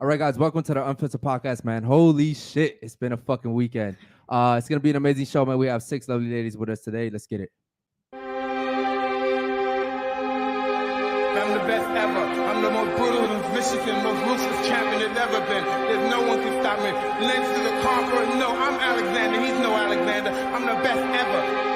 All right, guys, welcome to the Unfiltered Podcast, man. Holy shit, it's been a fucking weekend. It's gonna be an amazing show, man. We have 6 lovely ladies with us today. Let's get it. I'm the best ever. I'm the most brutal, most vicious, and most ruthless champion there's ever been. There's no one can stop me. Lynch to the conqueror. No, I'm Alexander. He's no Alexander. I'm the best ever.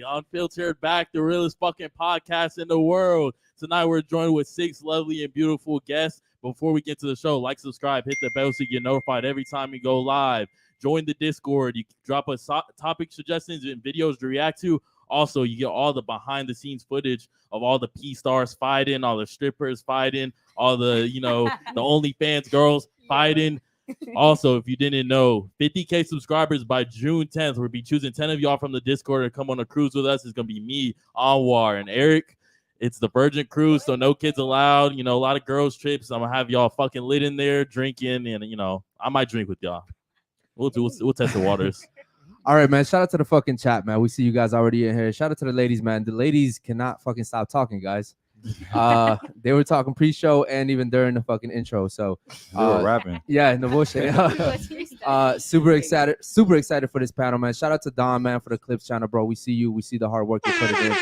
Unfiltered back, the realest fucking podcast in the world. Tonight we're joined with 6 lovely and beautiful guests. Before we get to the show, like, subscribe, hit the bell so you get notified every time we go live. Join the Discord. You can drop us topic suggestions and videos to react to. Also, you get all the behind the scenes footage of all the P stars fighting, all the strippers fighting, all the, the OnlyFans girls fighting. Also, if you didn't know, 50K subscribers by June 10th. We'll be choosing 10 of y'all from the Discord to come on a cruise with us. It's going to be me, Anwar, and Eric. It's the Virgin Cruise, so no kids allowed. A lot of girls trips. I'm going to have y'all fucking lit in there drinking, and, I might drink with y'all. We'll test the waters. All right, man. Shout out to the fucking chat, man. We see you guys already in here. Shout out to the ladies, man. The ladies cannot fucking stop talking, guys. They were talking pre-show and even during the fucking intro. So they were rapping. Yeah, in the bullshit. Super excited for this panel, man. Shout out to Don, man, for the Clips channel, bro. We see you. We see the hard work you put it in.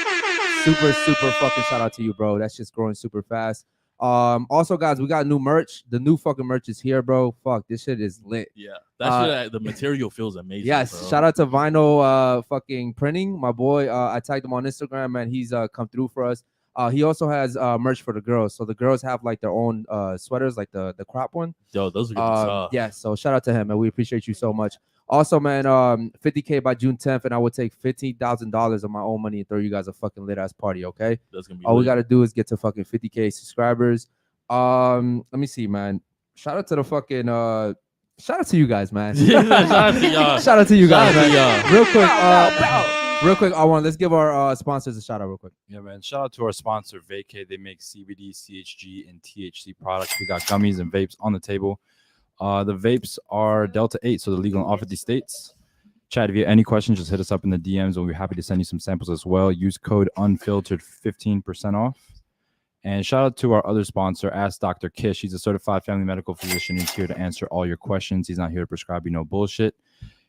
Super fucking shout out to you, bro. That's just growing super fast. Also, guys, we got new merch. The new fucking merch is here, bro. Fuck, this shit is lit. Yeah, that shit, the material feels amazing. Yes, bro. Shout out to Vinyl fucking printing, my boy. I tagged him on Instagram, man. He's come through for us. He also has merch for the girls. So the girls have like their own sweaters, like the crop one. Yo, those are good stuff. Yeah, so shout out to him, and we appreciate you so much. Also, man, 50K by June 10th, and I would take $15,000 of my own money and throw you guys a fucking lit ass party, okay? That's gonna be all lit. we gotta do is get to fucking 50K subscribers. Let me see, man. Shout out to the fucking shout out to you guys, man. Shout out to y'all. Shout out to you guys, man. Y'all. Real quick, let's give our sponsors a shout out real quick. Yeah, man. Shout out to our sponsor, Vacay. They make CBD, CHG, and THC products. We got gummies and vapes on the table. The vapes are Delta 8, so they're legal in all 50 states. Chad, if you have any questions, just hit us up in the DMs. We'll be happy to send you some samples as well. Use code Unfiltered 15% off. And shout out to our other sponsor, Ask Dr. Kish. He's a certified family medical physician. He's here to answer all your questions. He's not here to prescribe you no bullshit.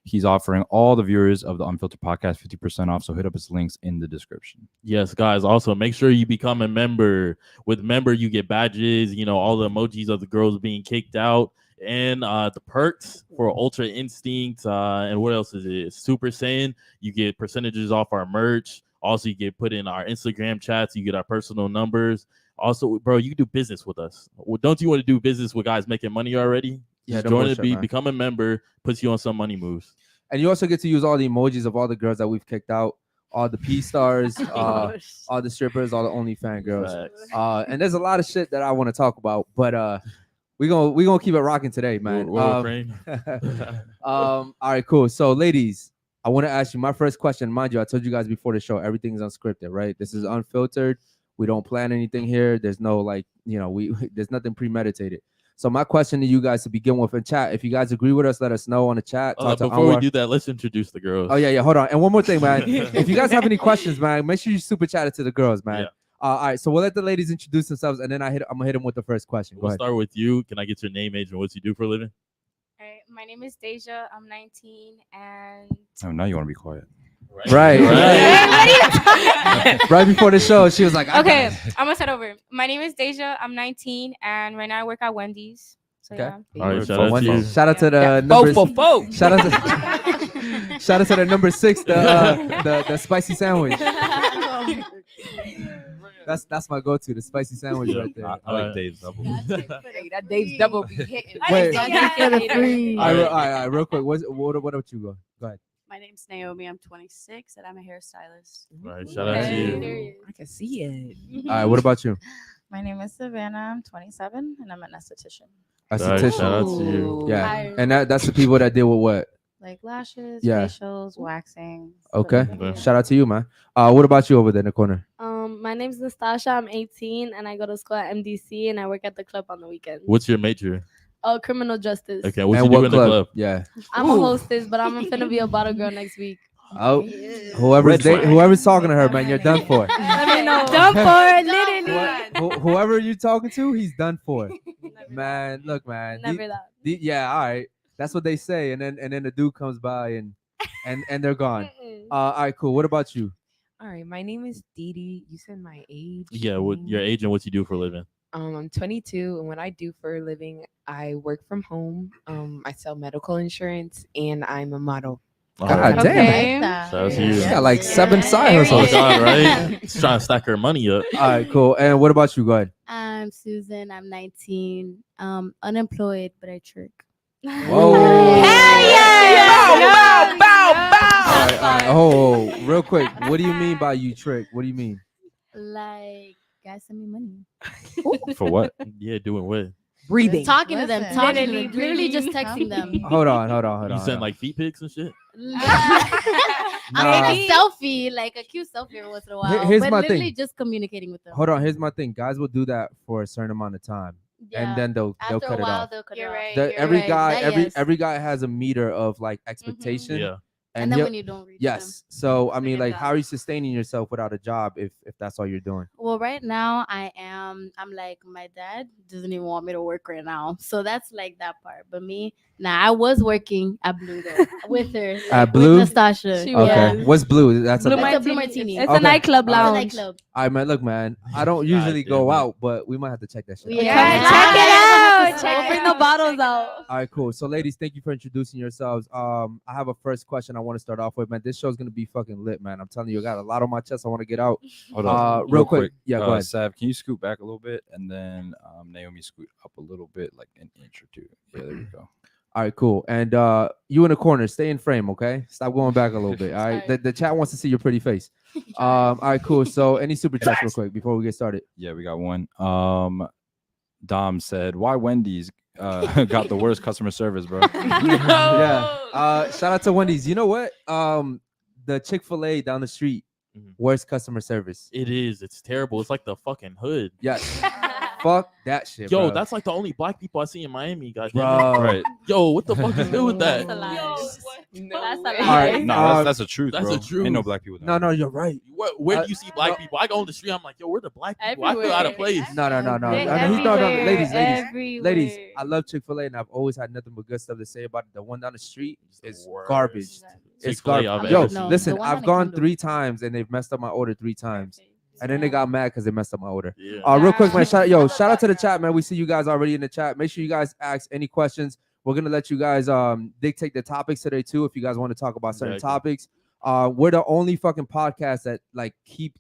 He's offering all the viewers of the Unfiltered Podcast 50% off, so hit up his links in the description. Yes, guys. Also, make sure you become a member. With member, you get badges, all the emojis of the girls being kicked out, and the perks for Ultra Instinct, and what else is it? Super Saiyan. You get percentages off our merch. Also, you get put in our Instagram chats. You get our personal numbers. Also, bro, you can do business with us. Well, don't you want to do business with guys making money already? Yeah, join it, become a member, puts you on some money moves. And you also get to use all the emojis of all the girls that we've kicked out, all the P stars, all the strippers, all the OnlyFans girls. And there's a lot of shit that I want to talk about, but we gonna keep it rocking today, man. All right, cool. So, ladies, I want to ask you my first question. Mind you, I told you guys before the show, everything's unscripted, right? This is unfiltered. We don't plan anything here. There's no there's nothing premeditated. So my question to you guys to begin with in chat, if you guys agree with us, let us know on the chat. Before we do that, let's introduce the girls. Oh, yeah. Hold on. And one more thing, man. If you guys have any questions, man, make sure you super chat it to the girls, man. Yeah. All right. So we'll let the ladies introduce themselves, and then I'm going to hit them with the first question. We'll start with you. Can I get your name, age, and what you do for a living? All right. My name is Deja. I'm 19, and... Oh, now you want to be quiet. Right. Right before the show, she was like, okay, I'm gonna start over. My name is Deja. I'm 19, and right now I work at Wendys. So Okay. yeah. All right, For shout out one to you. vote. Shout out to the Yeah, number. vote for vote. Shout out to shout out to the number 6, the spicy sandwich. That's my go-to, the spicy sandwich Yeah. right there. I like Dave's double. Hey, that Dave's double be hitting. Wait. For the free. All right, real quick. What about you? Go ahead. My name's Naomi. I'm 26 and I'm a hairstylist. All right, shout out to you. I can see it. All right, what about you? My name is Savannah. I'm 27 and I'm an esthetician. That's All right, the shout tissue. out to you. Yeah, Hi. and that's the people that deal with what? Like lashes, Yeah. facials, waxing. Okay. Okay. Shout out to you, man. What about you over there in the corner? My name's Nastasha. I'm 18 and I go to school at MDC and I work at the club on the weekends. What's your major? Oh, criminal justice. Okay, what and you do what in the club? Yeah. I'm a hostess, but I'm finna be a bottle girl next week. Oh, whoever's talking to her, man, you're done for. Let me know. Done for literally. Whoever you're talking to, he's done for. Man, look, man. Never that. Yeah, all right. That's what they say, and then the dude comes by and they're gone. Mm-mm. All right, cool. What about you? All right, my name is Dee Dee. You said my age. Yeah, what your age and what you do for a living? I'm 22, and what I do for a living, I work from home. I sell medical insurance, and I'm a model. All God right. damn. Shout out to you. She got like 7 side Oh hustles. God, right? She's trying to stack her money up. All right, cool. And what about you? Go ahead. I'm Susan. I'm 19. Unemployed, but I trick. Whoa. Hell yeah! Bow, bow, bow. All right, all right. Oh, real quick. What do you mean by you trick? What do you mean? Like, guys, send me money. For what? Yeah, doing what? Breathing. Talking to them. Listen. Talking to Literally them. Literally just breathing. texting them. Hold on. You send like feet pics and shit? I take a selfie, like a cute selfie every once in a while. Here's but my literally thing. just communicating with them. Hold on. Here's my thing. Guys will do that for a certain amount of time, and then they'll After cut a it while, off. they'll cut You're it right. off. The- You're every right. guy, That yes. every guy has a meter of like expectation. Yeah. And then he'll- when you don't reach yes. So I Bring mean, it like, down. how are you sustaining yourself without a job if that's all you're doing? Well, right now I'm like, my dad doesn't even want me to work right now. So that's like that part. But me, I was working at Blue though, with her. At Blue? With Nastasha. She Okay. was. What's Blue? That's Blue a. It's a Blue Martini. It's Okay. a nightclub All right. It's a lounge. nightclub. All right, man. Look, man. I don't usually God go damn it. out, but we might have to check that shit. Yeah, out. check it out. Check We'll it bring out. the bottles out. All right, cool. So, ladies, thank you for introducing yourselves. I have a first question I want to start off with, man. This show's gonna be fucking lit, man. I'm telling you, I got a lot on my chest. I want to get out. Hold on. Real quick. Yeah, go ahead. Sav, can you scoot back a little bit, and then Naomi scoot up a little bit, like an inch or two. Yeah, there you go. All right, cool. And you in the corner, stay in frame, okay? Stop going back a little bit. All right. The chat wants to see your pretty face. All right, cool. So, any super chats real quick before we get started? Yeah, we got one. Dom said, "Why Wendy's got the worst customer service, bro?" Yeah. Shout out to Wendy's. You know what? The Chick-fil-A down the street, worst customer service. It is. It's terrible. It's like the fucking hood. Yes. Fuck that shit, Yo, bro. that's like the only black people I see in Miami. Goddamn. Bro. Right. Yo, what the fuck is good with that? That's a lie. No That's a way. lie. All right. No, that's the truth, That's bro. the truth. Ain't no black people. No, you're right. Where do you see black no. people? I go on the street. I'm like, yo, where the black people? I feel Everywhere. out of place. No. They're No, everywhere, ladies. everywhere. Ladies, I love Chick-fil-A and I've always had nothing but good stuff to say about it. The one down the street is worst. garbage. It's Chick-fil-A garbage. I've Yo, ever seen. listen, The one I've on gone Econdo. 3 times and they've messed up my order 3 times. And then they got mad because they messed up my order. Yeah. Real quick, man. Shout out to the chat, man. We see you guys already in the chat. Make sure you guys ask any questions. We're gonna let you guys dictate the topics today too. If you guys want to talk about certain Exactly. topics, we're the only fucking podcast that like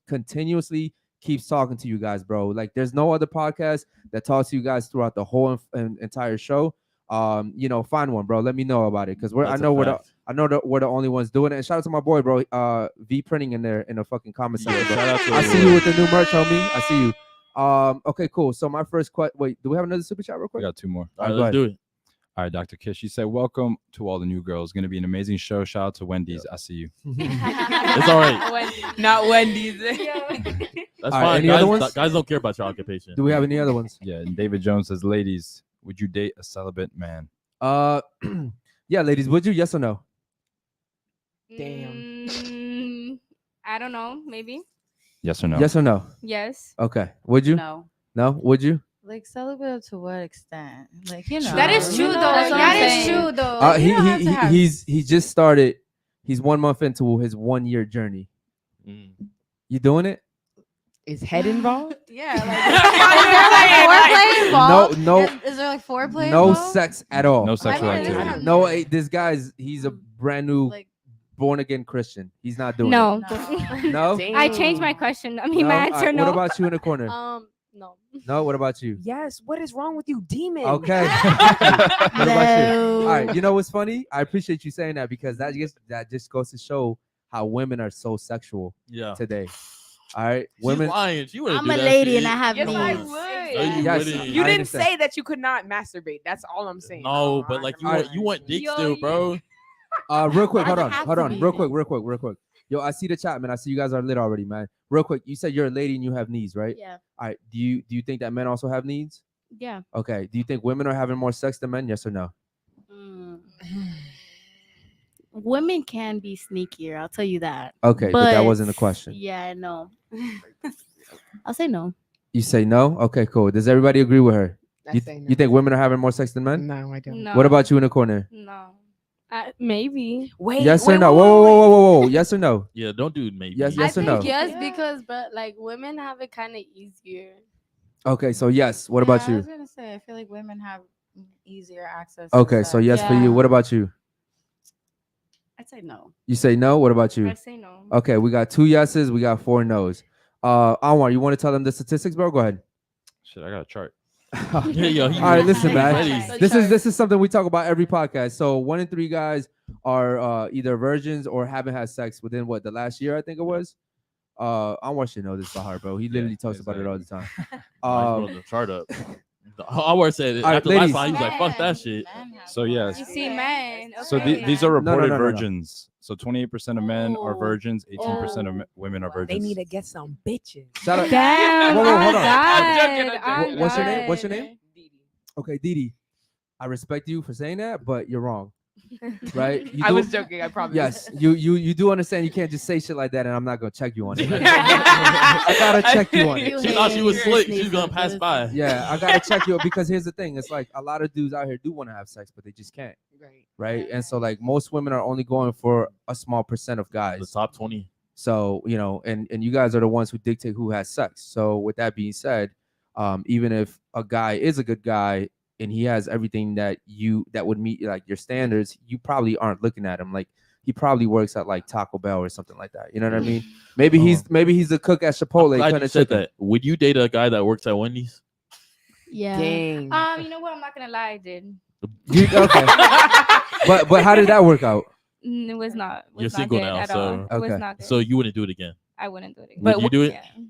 continuously keeps talking to you guys, bro. Like, there's no other podcast that talks to you guys throughout the whole entire show. Find one, bro. Let me know about it because That's a fact. I know that we're the only ones doing it. And shout out to my boy, bro. V Printing in the fucking comment Yeah, section. shout out to I the see you boy. with the new merch, homie. I see you. Okay, cool. So my first question. Wait, do we have another super chat real We quick? got 2 more. All right, go let's ahead. do it. All right, Dr. Kish. She said, "Welcome to all the new girls. Going to be an amazing show. Shout out to Wendy's. I see you." It's all right. Not Wendy's. That's All right, fine. any other Guys, ones? guys don't care about your occupation. Do we have any other ones? Yeah, and David Jones says, "Ladies, would you date a celibate man?" Yeah, ladies, would you? Yes or no? Damn. I don't know. Maybe. Yes or no? Yes or no? Yes. Okay. Would you? No. No? Would you? Like celibate to what extent? Like, you know. That is true, You know, though. that's what That I'm is saying. true, though. You don't have to have- He just started. He's 1 month into his 1 year journey. Mm. You doing it? Is head involved? Yeah. Like, is there like foreplay involved? No, Is there like foreplay no involved? sex at all. No sexual I mean, activity. yeah. No, this guy's he's a brand new Like, born again Christian. He's not doing No. it. No. I changed my question. I mean, No? my All answer. right, No. What about you in the corner? No. No. What about you? Yes. What is wrong with you, demon? Okay. What about you? No. All right. You know what's funny? I appreciate you saying that because that just goes to show how women are so sexual Yeah. today. All right, She's women. lying. She wouldn't I'm do a that lady shit. and I have Yes, needs. I No, would. you Yes, wouldn't. You I didn't understand. say that you could not masturbate. That's all I'm saying. No, but like you want dick still, bro. Real quick, hold Doesn't on, have hold to on, be. real quick. Yo, I see the chat, man. I see you guys are lit already, man. Real quick, you said you're a lady and you have needs, right? Yeah. All right. Do you think that men also have needs? Yeah. Okay. Do you think women are having more sex than men? Yes or no? Mm. Women can be sneakier. I'll tell you that. Okay, but that wasn't the question. Yeah, I know. I'll say no. You say no? Okay, cool. Does everybody agree with her? I say no. You think women are having more sex than men? No, I don't. No. What about you in the corner? No. Maybe. Wait. Yes wait, or no? wait, Whoa, wait, whoa, whoa, whoa, whoa. Yes or no? Yeah, don't do maybe. Yes, I yes or think no? yes, because but like women have it kind of easier. Okay, so yes. What about I you? was gonna say I feel like women have easier access. Okay, to so sex. yes for you. Yeah. What about you? I'd say no. You say no. What about you? I say no. Okay, we got 2 yeses. We got 4 nos. Anwar, you want to tell them the statistics, bro? Go ahead. Shit, I got a chart. Yeah, yo, he All right, was- listen, he was man. ready. This is something we talk about every podcast. So 1 in 3 guys are either virgins or haven't had sex within the last year, I think it was. Anwar should know this by heart, bro. He literally talks about it all the time. Nice, bro, the chart up. Howard said All right, after last ladies. time he was like, "Fuck that shit." So yes. You see, men. So okay. these are No, no, reported no, no, no. virgins. So 28% of men are Oh. virgins, 18% of women are They virgins. need to get some bitches. Shout out. Damn. Whoa, whoa, hold on. I'm What- what's your name? What's your dead. name? Okay, Didi. I respect you for saying that, but you're wrong. Right? You I do- was joking. I promise. Yes, you do understand you can't just say shit like that, and I'm not gonna check you on it. I gotta check you on it. She thought she was You're slick. sneaky, She's gonna pass but by. Yeah, I gotta check you because here's the thing: it's like a lot of dudes out here do want to have sex, but they just can't, Right. right? And so like most women are only going for a small percent of The guys. top 20. So and you guys are the ones who dictate who has sex. So with that being said, even if a guy is a good guy and he has everything that would meet like your standards, you probably aren't looking at him like he probably works at like Taco Bell or something like that. You know what I mean? Maybe he's a cook at Chipotle. I'm glad cutting you said chicken. that. Would you date a guy that works at Wendy's? Yeah. Dang. You know what? I'm not gonna lie. I did. Okay, but how did that work out? It was not. Was You're not single good now, at so- all. It was Okay. not good. So you wouldn't do it again? I wouldn't do it again. Would you do it? Yeah.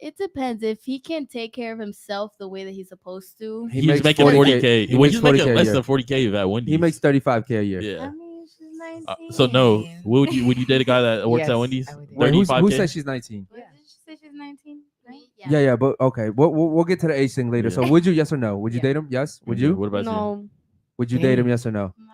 It depends. If he can take care of himself the way that he's supposed to. He He's makes making 40K. He Well, makes he's making 40K a less year. than 40K at Wendy's. He makes 35K a year. Yeah. I mean, she's 19. So no. Would you date a guy that works at Yes, Wendy's? I would date. Wait, who 35K? said she's 19? What, did she say she's 19? Right? Yeah, but okay. We'll get to the age thing later. Yeah. So would you? Yes or no? Would you Yeah. date him? Yes. Would Yeah, you? What about you? Would you date him? Dang. Yes or no? No.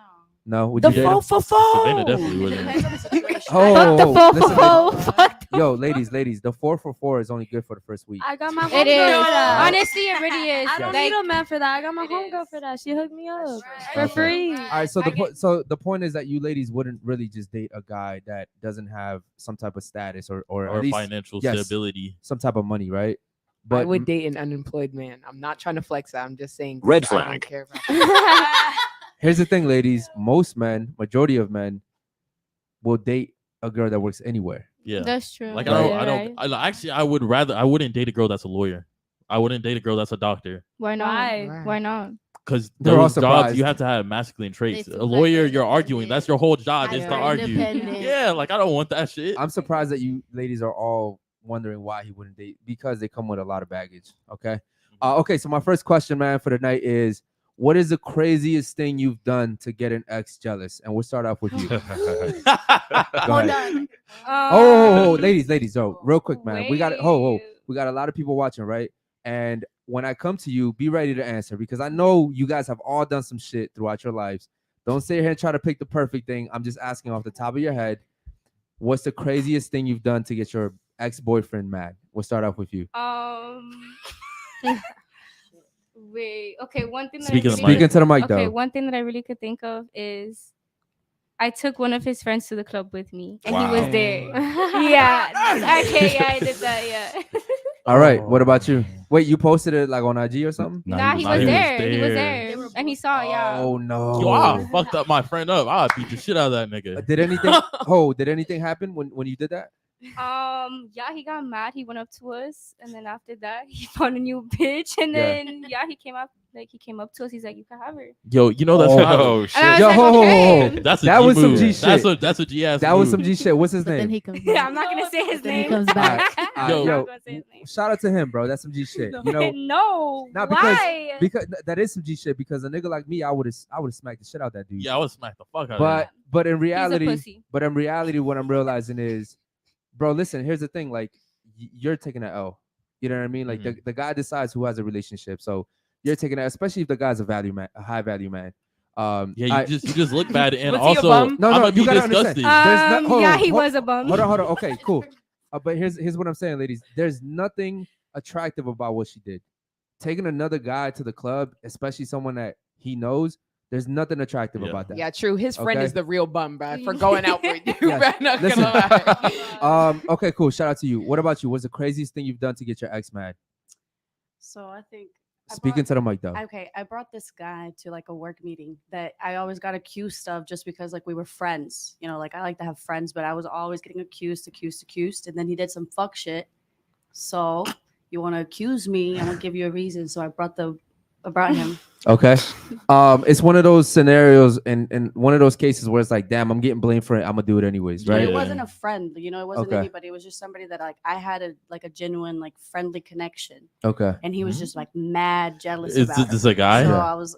No. Would The you date him? Savannah definitely wouldn't. Depends on the situation. Oh, Fuck the listen, fofo. Fuck the yo, ladies, the 4 for 4 is only good for the first week. I got my It homegirl is. for that. Honestly, it really is. I don't Like, need a man for that. I got my it homegirl is. for that. She hooked me up for Okay. free. All right, so I get- the point is that you ladies wouldn't really just date a guy that doesn't have some type of status or Or at least financial yes. stability. some type of money, right? I But would date an unemployed man. I'm not trying to flex that. I'm just saying. Red I don't flag. care about here's the thing, ladies. Most men, majority of men, will date a girl that works anywhere. Yeah. That's true. Like Right. I don't. Actually, I wouldn't date a girl that's a lawyer. I wouldn't date a girl that's a doctor. Why not? Why? Why not? Because They're all those jobs surprised. you have to have masculine traits. They A feel like lawyer, they're you're arguing. That's your whole job is to Hyper argue. independent. Yeah, like I don't want that shit. I'm surprised that you ladies are all wondering why he wouldn't date because they come with a lot of baggage. Okay. Okay. So my first question, man, for the night is, what is the craziest thing you've done to get an ex jealous? And we'll start off with you. Go Hold ahead. on. Oh, ladies, so real quick, man. We got it. Wait. We got a lot of people watching, right? And when I come to you, be ready to answer because I know you guys have all done some shit throughout your lives. Don't sit here and try to pick the perfect thing. I'm just asking off the top of your head, what's the craziest thing you've done to get your ex-boyfriend mad? We'll start off with you. Wait. Okay. One thing. Speaking that of I really Speaking to the mic, okay. though. One thing that I really could think of is I took one of his friends to the club with me, and he Wow. was there. Yeah. Okay. Yeah, I did that. Yeah. All right. What about you? Wait, you posted it like on IG or something? Nah, he Nah, was he was there. He was there. there, and he saw. Yeah. Oh no. Yo, I fucked up my friend up. I beat the shit out of that nigga. Did anything? Did anything happen when you did that? Yeah, he got mad. He went up to us, and then after that, he found a new bitch, and Yeah. then he came up. Like he came up to us. He's like, "You can have her." Yo, you know that's not. Oh And I shit! was Yo, like, ho, ho, okay. ho, ho. That's a That G was some move. G shit. That's a G ass. That was some G shit. What's his But then name? he comes Yeah, back. I'm not gonna say his Then he name. comes back. Yo. I'm Yo, not gonna say his name. shout out to him, bro. That's some G shit. You know, No. not because Why? that is some G shit. Because a nigga like me, I would have smacked the shit out that dude. Yeah, I would smack the fuck out of But but in He's a reality, pussy. what I'm realizing is, bro, listen. Here's the thing. Like, you're taking an L. You know what I mean? Like the guy decides who has a relationship. So you're taking that, especially if the guy's a high value man. him. Yeah, you just look bad, and Was he a also bum? No, I'm no, gonna be you gotta disgusted. understand. Hold Yeah, on, he hold- was a bum. Hold on. Okay, cool. But here's what I'm saying, ladies. There's nothing attractive about what she did. Taking another guy to the club, especially someone that he knows, there's nothing attractive Yeah. about that. Yeah, true. His friend Okay. is the real bum, bro, for going out with you, Yes. bro. Not Listen. gonna lie. Okay, cool. Shout out to you. What about you? What's the craziest thing you've done to get your ex mad? So I think Speaking to the mic though. okay, I brought this guy to like a work meeting that I always got accused of just because like we were friends. You know, like I like to have friends, but I was always getting accused. And then he did some fuck shit. So you want to accuse me? I'm gonna give you a reason. So I brought him. Okay. It's one of those scenarios and one of those cases where it's like, damn, I'm getting blamed for it. I'm gonna do it anyways, But right? it Yeah. wasn't a friend, you know, it wasn't Okay. anybody. It was just somebody that like I had a genuine like friendly connection, Okay. and he was just like mad jealous Is about this it. a guy? So Yeah. I was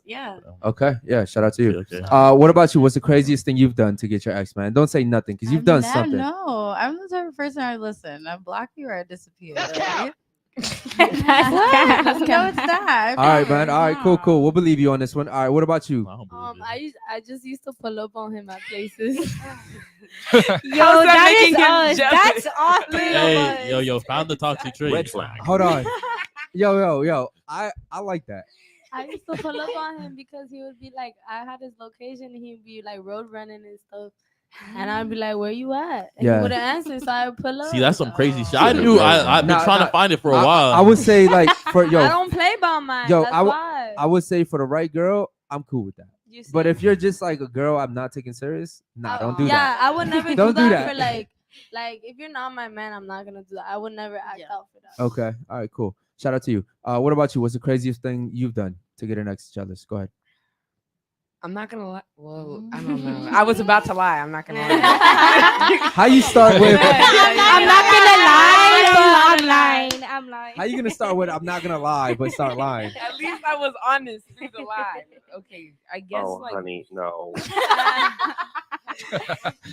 Okay. Yeah. Shout out to you. Okay. What about you? What's the craziest thing you've done to get your ex man? Don't say nothing because you've done something. No, I'm the type of person I listen. I block you or I disappear. Right? That's What? cap. No, it's not. All right, man. All right, cool. We'll believe you on this one. All right, what about you? I don't believe it. I just used to pull up on him at places. Yo, How's that is making him us. jealous? That's all three of Hey, us. yo, found the toxic trait. Red flag. Hold on. Yo. I like that. I used to pull up on him because he would be like, I had his location and he'd be like road running and stuff. And I'd be like, where you at? And Yeah. he wouldn't answer, so I would pull up. See, that's some crazy shit. Oh. I knew. I've been Nah, trying nah, to find it for a while. I would say like for I yo, don't play by mine. Yo, That's why. I would say for the right girl, I'm cool with that. You see? But if you're just like a girl I'm not taking serious, nah, don't do yeah, that. I would never Don't do do that, that. for like if you're not my man, I'm not gonna do that. I would never act out for that. Okay. All right, cool. Shout out to you. What about you? What's the craziest thing you've done to get an ex jealous? Go ahead. I'm not gonna lie. Well, I don't know. I was about to lie. I'm not gonna lie. How you start with I'm not gonna lie, but I'm lying. I'm lying. how you gonna start with I'm not gonna lie, but start lying? At least I was honest through the lie. Okay, I guess Oh, like honey, no.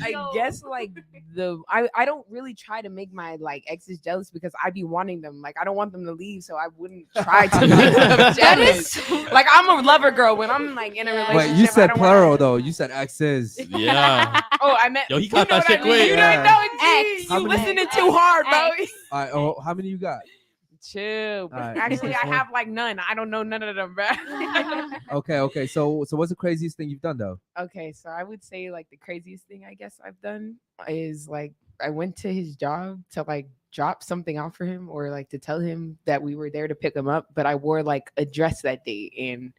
I guess like I don't really try to make my like exes jealous because I be wanting them. Like I don't want them to leave, so I wouldn't try to make them jealous. Like I'm a lover girl when I'm like in a relationship. Wait, you I said don't plural wanna- though. You said exes. Yeah. Oh, I meant. Yo, he you caught know that what shit I mean. quick. You Yeah. don't know it. How You many- listening too hard, bro. All right. Oh, how many you got? Chill. But Alright, actually, this I one. have like none. I don't know none of them, bro. Okay. So what's the craziest thing you've done though? Okay, so I would say like the craziest thing I guess I've done is like I went to his job to like drop something out for him or like to tell him that we were there to pick him up, but I wore like a dress that day and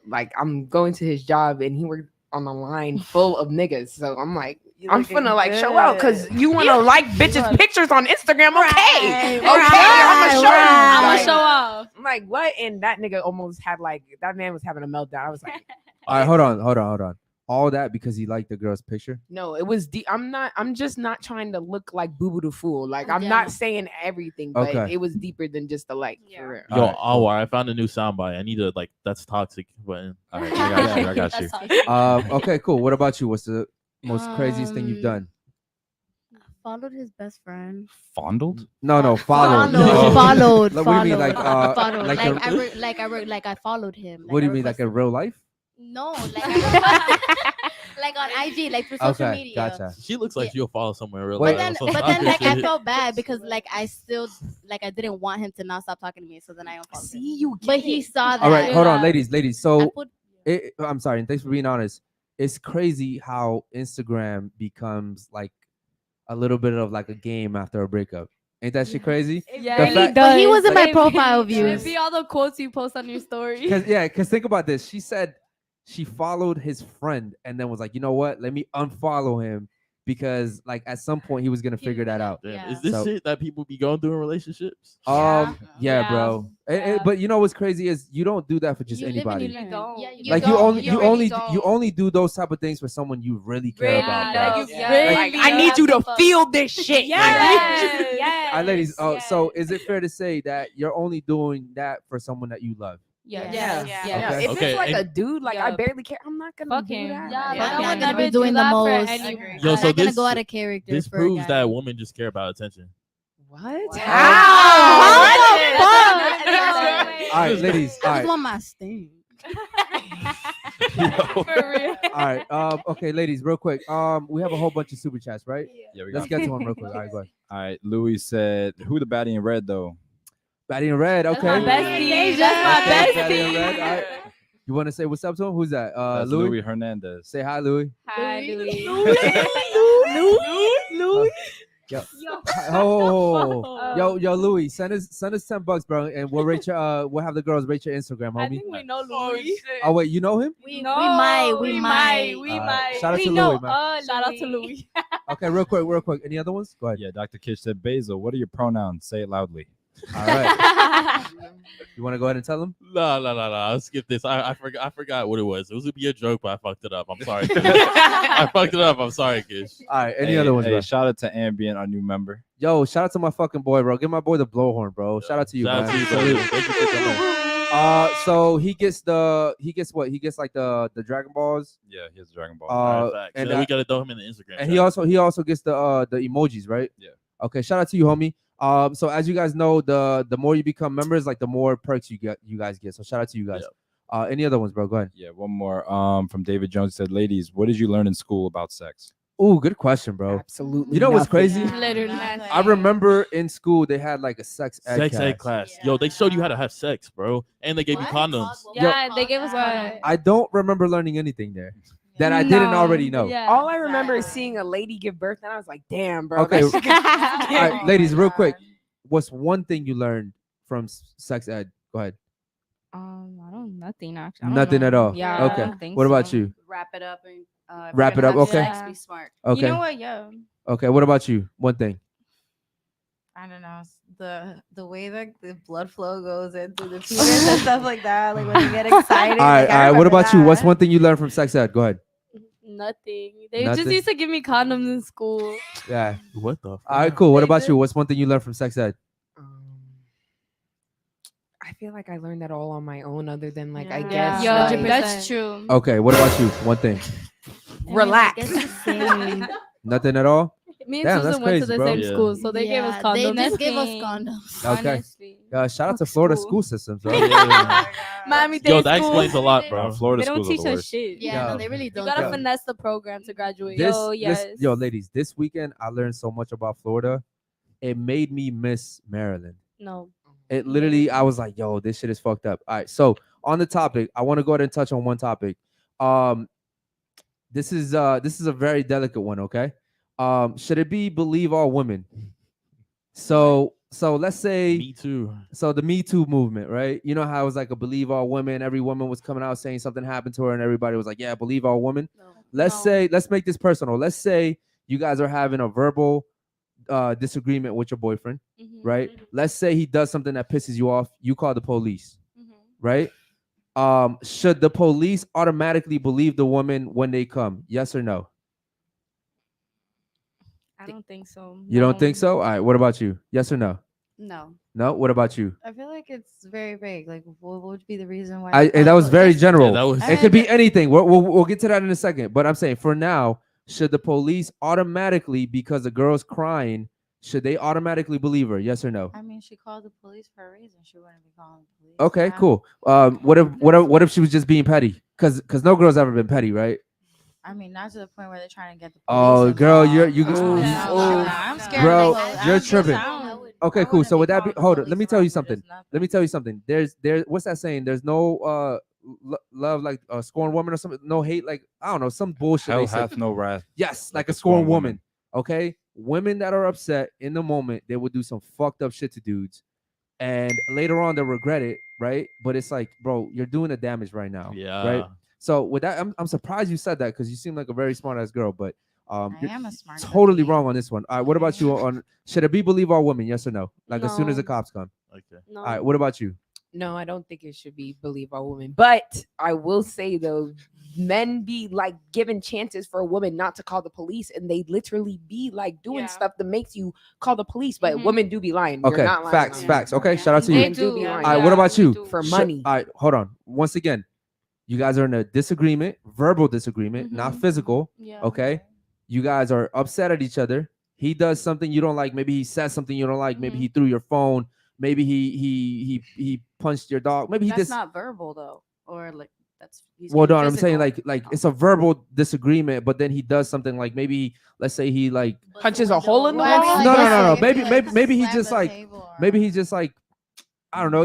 like I'm going to his job and he were on a line full of niggas. So I'm like, I'm finna like show out because you want to like bitches pictures on Instagram. Okay. Okay. I'm gonna show you. I'm Like, gonna show off. I'm like, what? And that nigga almost had like that man was having a meltdown. I was like, All right, hold on. All that because he liked the girl's picture. no, it was deep. I'm just not trying to look like Boo Boo the Fool. Like I'm Yeah. not saying everything, but Okay. it was deeper than just the like. For real. Yo, Alright, cool. I found a new soundbite. I need to like that's toxic, but All right, I got you. Okay, cool. What about you? What's the most craziest thing you've done? Followed his best friend. Fondled? No, followed. Followed. Like, what do you mean, like, followed. like Like I followed him. What do you mean, like in real life? No, like like on IG, like through social Okay, media. gotcha. she looks like she'll follow somewhere in real Wait. life. But then like I felt bad because like I still like I didn't want him to not stop talking to me, so then I unfollowed him. See you. But he saw that. All right, hold on, Yeah. ladies. I So put- I'm sorry, and thanks for being honest. It's crazy how Instagram becomes like a little bit of like a game after a breakup. Ain't that shit crazy? Yeah, The it really fact- But he does. was in my It profile really- views. It be all the quotes you post on your story. Cause think about this. She said she followed his friend and then was like, you know what? Let me unfollow him because like at some point he was gonna figure that out. Damn, Yeah. is this So- shit that people be going through in relationships? Yeah, Yeah. bro. Yeah. But you know what's crazy is you don't do that for just You live and anybody. you learn. don't. Yeah, Like don't. you really only do those type of things for someone you really care Really about. love. bro. You Yeah. really Like, I need you to feel this shit. Yes. Yes. All right, ladies. Oh, yes. so is it fair to say that you're only doing that for someone that you love? Yes. Yeah. Yeah. Yeah. Okay. If Okay, it's like and- a dude, like I Yeah. barely care. I'm not gonna Fuck do him. that. Yeah, Like, like, I'm I not would gonna never be doing do the that for most. any- Agree. Yo, I'm so not gonna this- go out of character. This for a proves guy. that women just care about attention. What? How How? the fuck? All right, ladies. All I right. just want my sting. For real. All right. Okay, ladies, real quick. We have a whole bunch of super chats, right? Yeah, we Let's got. get to one real quick. All right, go ahead. All right, Louis said, "Who the baddie in red though?" Batty in red. That's Okay. my bestie. That's my Okay, Batty in red. bestie. All right. You want to say what's up to him? Who's that? That's Louis. Louis Hernandez. Say hi, Louis. Hi, Louis. Louis. Yo. Yo, Louis. Send us $10, bro, and we'll rate your. We'll have the girls rate your Instagram, I homie. think we know Louis. Oh wait, you know him? We No, might. we Alright, might. shout out We to know Louis, man. Shout out to Louis. Okay, real quick. Any other ones? Go ahead. Yeah, Dr. Kitch said, "Basil, what are your pronouns? Say it loudly." All right. You want to go ahead and tell them? No. I'll skip this. I forgot what it was. It was gonna be a joke, but I fucked it up. I'm sorry. I fucked it up. I'm sorry, kids. All right. Any Hey, other ones, Hey, bro? shout out to Ambient, our new member. Yo, shout out to my fucking boy, bro. Give my boy the blowhorn, bro. Shout out to you, Shout man. out to you, brother. Thank you for coming. So he gets what? He gets like the Dragon Balls. Yeah, he has Dragon Ball. Facts. And then we gotta throw him in the Instagram. and chat. he also gets the emojis, right? Yeah. Okay, shout out to you, homie. So as you guys know, the more you become members, like the more perks you guys get. So shout out to you guys. Any other ones, bro? Go ahead. Yeah, one more. From David Jones, said, "Ladies, what did you learn in school about sex?" Oh, good question, bro. Absolutely. You know what's nothing. crazy? Literally. I remember in school they had like a sex ed Sex ed class. Yo, they showed you how to have sex, bro, and they gave you condoms. Yeah, they gave us one. I don't remember learning anything there that I didn't already know. Yeah. All I remember is seing a lady give birth, and I was like, "Damn, bro." Okay. that shit gets me All scared. right, ladies, real quick. What's one thing you learned from sex ed? Go ahead. I don't nothing actually. I don't Nothing know. at all. Yeah. I Okay. don't think What about so. you? Wrap it up and if Wrap you're it gonna up, have okay. sex, be smart. Okay. You know what? Yeah. Okay. What about you? One thing. I don't know. The way that the blood flow goes into the penis and stuff like that. Like when you get excited. All right. like, All I right. What remember about you? What's that. one thing you learned from sex ed? Go ahead. Nothing. They Nothing? just used to give me condoms in school. Yeah. What the? All right. Cool. What They about did. you? What's one thing you learned from sex ed? I feel like I learned that all on my own, other than like I Yeah. guess Yo, like, that's true. Okay. What about you? One thing. relax. Nothing at all. Me and Damn, that's Susan went to crazy, the bro. same Yeah. school, so they gave us condoms. They just gave us Nothing. condoms. Okay. Honestly. Shout out to Fuck Florida school. school systems, bro. Miami Yo, Dade that school. explains a lot, bro. Florida They don't schools are teach the us worst. shit. Yeah, Yo. no, they really You don't. gotta Yo. finesse the program to graduate. This, Yo, yes. yo, ladies, this weekend I learned so much about Florida. It made me miss Maryland. No. It literally, I was like, yo, this shit is fucked up. All right. So on the topic, I want to go ahead and touch on one topic. This is a very delicate one, okay? Should it be believe all women? So let's say Me too. so the Me Too movement, right? You know how it was like a believe all women, every woman was coming out saying something happened to her, and everybody was like, yeah, believe all women. Let's make this personal. Let's say you guys are having a verbal disagreement with your boyfriend, right? Let's say he does something that pisses you off. You call the police, right? Should the police automatically believe the woman when they come? Yes or no? I don't think so. You don't think so? All right. What about you? Yes or no? No. No. What about you? I feel like it's very vague. Like, what would be the reason why? And that was very general. Yeah, that was. It could be anything. We'll get to that in a second. But I'm saying for now, should the police automatically, because the girl's crying, should they automatically believe her? Yes or no? I mean, she called the police for a reason. She wouldn't be calling the police. Okay, Yeah. cool. What if she was just being petty? Because no girl's ever been petty, right? I mean, not to the point where they're trying to get the police. Oh, girl, you involved. ooh, No, ooh. I'm scared. Bro, of the police. you're I'm just- tripping. I don't- Okay, I cool. wouldn't So be would that be? calling the Hold on. police Let me tell you around for something. just nothing. Let me tell you something. There's what's that saying? There's no love like a scorned woman or something. No hate like I don't know some bullshit. Hell they say. hath no wrath. Yes, like like a a scorned scorned woman. woman. Okay. women that are upset in the moment, they will do some fucked up shit to dudes, and later on they'll regret it, right? But it's like, bro, you're doing the damage right now, Yeah. right? So with that, I'm surprised you said that because you seem like a very smart ass girl, but I you're am a smart totally cookie. wrong on this one. All right, what about you on should it be believe all women? Yes or no? Like as soon as the No. cops come. Okay. No. All right, what about you? No, I don't think it should be believe all women. But I will say though, men be like giving chances for a woman not to call the police, and they literally be like doing Yeah. stuff that makes you call the police. But Mhm. women do be lying. Okay, You're not lying facts, on facts. that. Okay, Yeah. shout out to They you. do be do. lying. All right, what about we you? do. For Sh- money. All right, hold on. Once again, you guys are in a disagreement, verbal disagreement, not Mhm. physical. Yeah. Okay, you guys are upset at each other. He does something you don't like. Maybe he says something you don't like. Maybe Mhm. he threw your phone. Maybe he punched your dog. Maybe he That's just. not verbal though, or like that's. He's Well, no, getting I'm saying physical. like it's a verbal disagreement, but then he does something like maybe let's say he like Punches a hole in the Well, I mean, wall? like, no. yeah, Maybe like, maybe he Slam just the like table maybe he around. just like I don't know.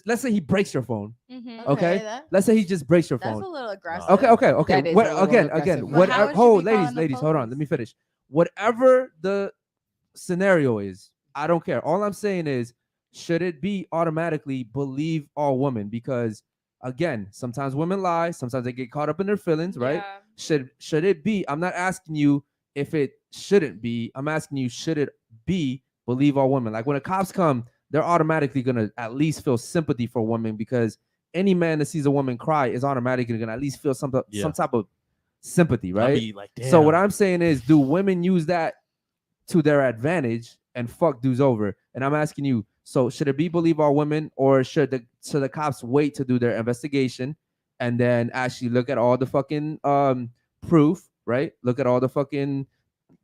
Let's say he breaks your phone. Mhm. Okay, that- let's say he just breaks your That's phone. a little aggressive. Okay. That is What a little again? aggressive. But how What? would you be calling the Ladies, hold on. Let police? me finish. Whatever the scenario is, I don't care. All I'm saying is, should it be automatically believe all women? Because again, sometimes women lie. Sometimes they get caught up in their feelings, right? Yeah. Should it be? I'm not asking you if it shouldn't be. I'm asking you, should it be believe all women? Like when the cops come, they're automatically gonna at least feel sympathy for women because any man that sees a woman cry is automatically gonna at least feel some type of sympathy, I'd right? be like, So what damn. I'm saying is, do women use that to their advantage and fuck dudes over? And I'm asking you, so should it be believe all women, or should the cops wait to do their investigation and then actually look at all the fucking proof, right? Look at all the fucking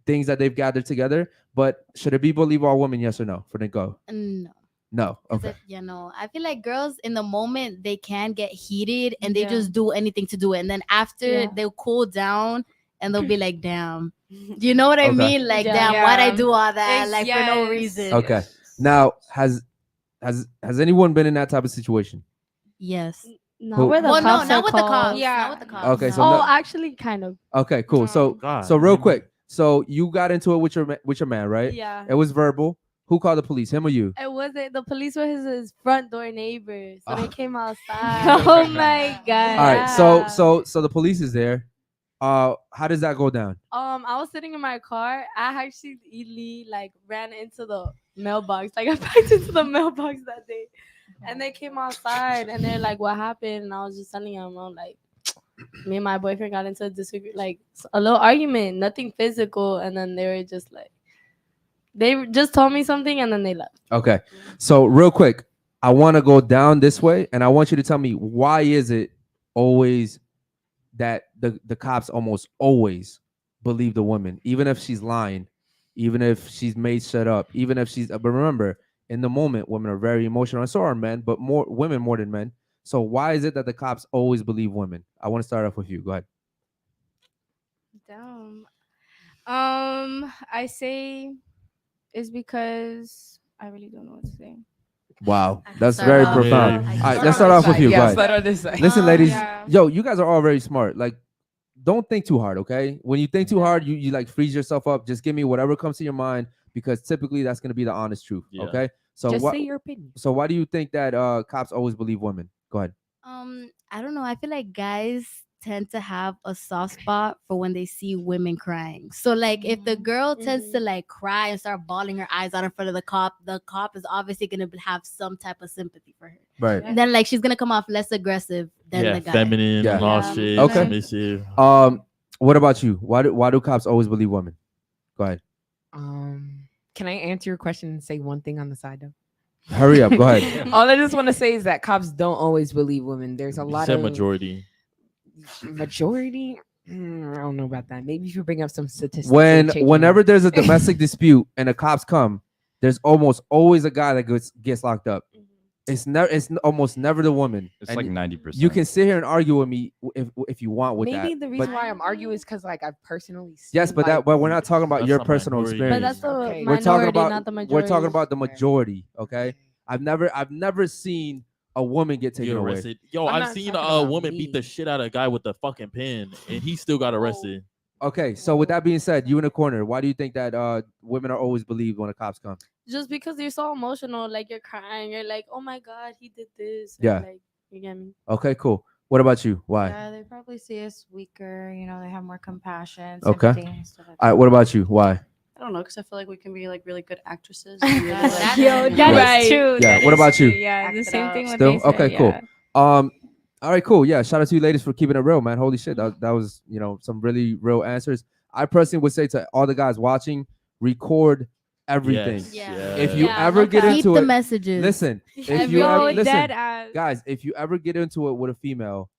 things that they've gathered together. But should it be believe all women? Yes or no? For the go. No. No. 'Cause Okay. I feel like girls in the moment they can get heated and they Yeah. just do anything to do it, and then after Yeah. they'll cool down and they'll be like, "Damn," you know what I Okay. mean? Like, Yeah. "Damn, why'd I Yeah. do all that? Ex- Like for no yes. reason." Okay. Now, has anyone been in that type of situation? Yes. Not Who- where the Well, no, cops not are with the called. cops. Yeah. Not with the cops. Okay, no. so Oh, no- actually, kind of. Okay, cool. So God, so real damn. quick. So you got into it with your man, right? Yeah. It was verbal. Who called the police? Him or you? It wasn't. The police were his front door neighbors, so Ah. they came outside. Oh my god! All right. So the police is there. How does that go down? I was sitting in my car. I actually like ran into the mailbox. Like I packed into the mailbox that day, and they came outside and they're like, "What happened?" And I was just telling them, I'm like, me and my boyfriend got into a little argument, nothing physical, and then they were just like, they just told me something and then they left. Okay. So real quick, I want to go down this way, and I want you to tell me why is it always that the cops almost always believe the woman, even if she's lying, even if she's made shut up, even if she's. But remember, in the moment, women are very emotional, and so are men, but more women more than men. So why is it that the cops always believe women? I want to start off with you. Go ahead. Damn. I say it's because I really don't know what to say. Wow, that's start very off. profound. Yeah. All right, let's start off with you. Go ahead. Start on this side. Listen, ladies, Yeah. yo, you guys are all very smart. Like, don't think too hard, okay? When you think too hard, you like freeze yourself up. Just give me whatever comes to your mind because typically that's gonna be the honest truth, Yeah. okay? So Just what? say your opinion. So why do you think that cops always believe women? Go ahead. I don't know. I feel like guys tend to have a soft spot for when they see women crying. So like if the girl tends to like cry and start bawling her eyes out in front of the cop is obviously gonna have some type of sympathy for her. Right. And then like she's gonna come off less aggressive than Yeah, the guy. feminine Yeah. and all Yeah. shit. Okay. Submissive. What about you? Why do cops always believe women? Go ahead. Can I answer your question and say one thing on the side though? Hurry up. Go ahead. All I just want to say is that cops don't always believe women. There's a You lot said of majority. majority. I don't know about that. Maybe if you bring up some statistics. and change your Whenever mind. there's a domestic dispute and the cops come, there's almost always a guy that gets locked up. It's almost never the woman. It's And like 90%. you can sit here and argue with me if you want with maybe that. the but reason why I'm arguing is because like I've personally seen, yes, but like, but we're not talking about That's your not personal minority. experience. But that's the Okay. we're talking minority, about not the majority. we're talking about the majority. Okay, I've never seen a woman get taken Get away. arrested. Yo, I'm I've not seen talking a about woman me. beat the shit out of a guy with a fucking pen, and he still got arrested. Okay, so with that being said, you in the corner. Why do you think that women are always believed when the cops come? Just because you're so emotional, like you're crying, you're like, oh my god, he did this. Yeah. And, like, you get me? Okay, cool. What about you? Why? Yeah, they probably see us weaker. You know, they have more compassion, Okay. sympathy, and stuff like All right, what about you? Why? I don't know, because I feel like we can be like really good actresses. that. and really, like, Yo, you that's know, Right. true. Yeah, that what is about you? true. Yeah, Act the it same out. thing what Still? they say. Okay, cool. Yeah. All right, cool. Yeah, shout out to you ladies for keeping it real, man. Holy shit, that was some really real answers. I personally would say to all the guys watching, record everything. Yes. Yeah. If you Yeah, ever no get cap. Keep into the it, messages. listen. If you Yo, ever, listen, dead ass. guys, if you ever get into it with a female,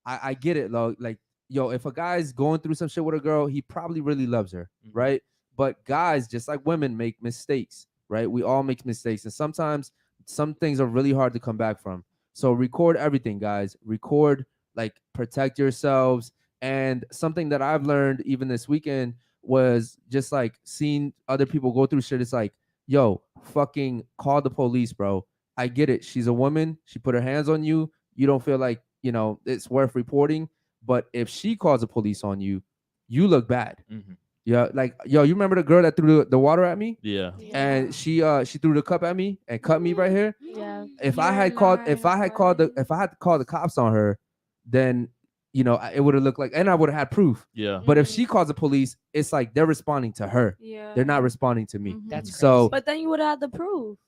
I get it, though. Like, yo, if a guy's going through some shit with a girl, he probably really loves her, right? But guys, just like women, make mistakes, right? We all make mistakes, and sometimes some things are really hard to come back from. So record everything, guys. Record, like, protect yourselves. And something that I've learned even this weekend was just like seeing other people go through shit. It's like, yo, fucking call the police, bro. I get it. She's a woman. She put her hands on you. You don't feel like, it's worth reporting. But if she calls the police on you, you look bad. Yeah, like, yo, you remember the girl that threw the water at me? Yeah. And she threw the cup at me and cut me right here. Yeah. If I had to call the cops on her, then it would have looked like, and I would have had proof. Yeah. But if she calls the police, it's like they're responding to her. Yeah. They're not responding to me. Mhm. That's So But then you would have the proof.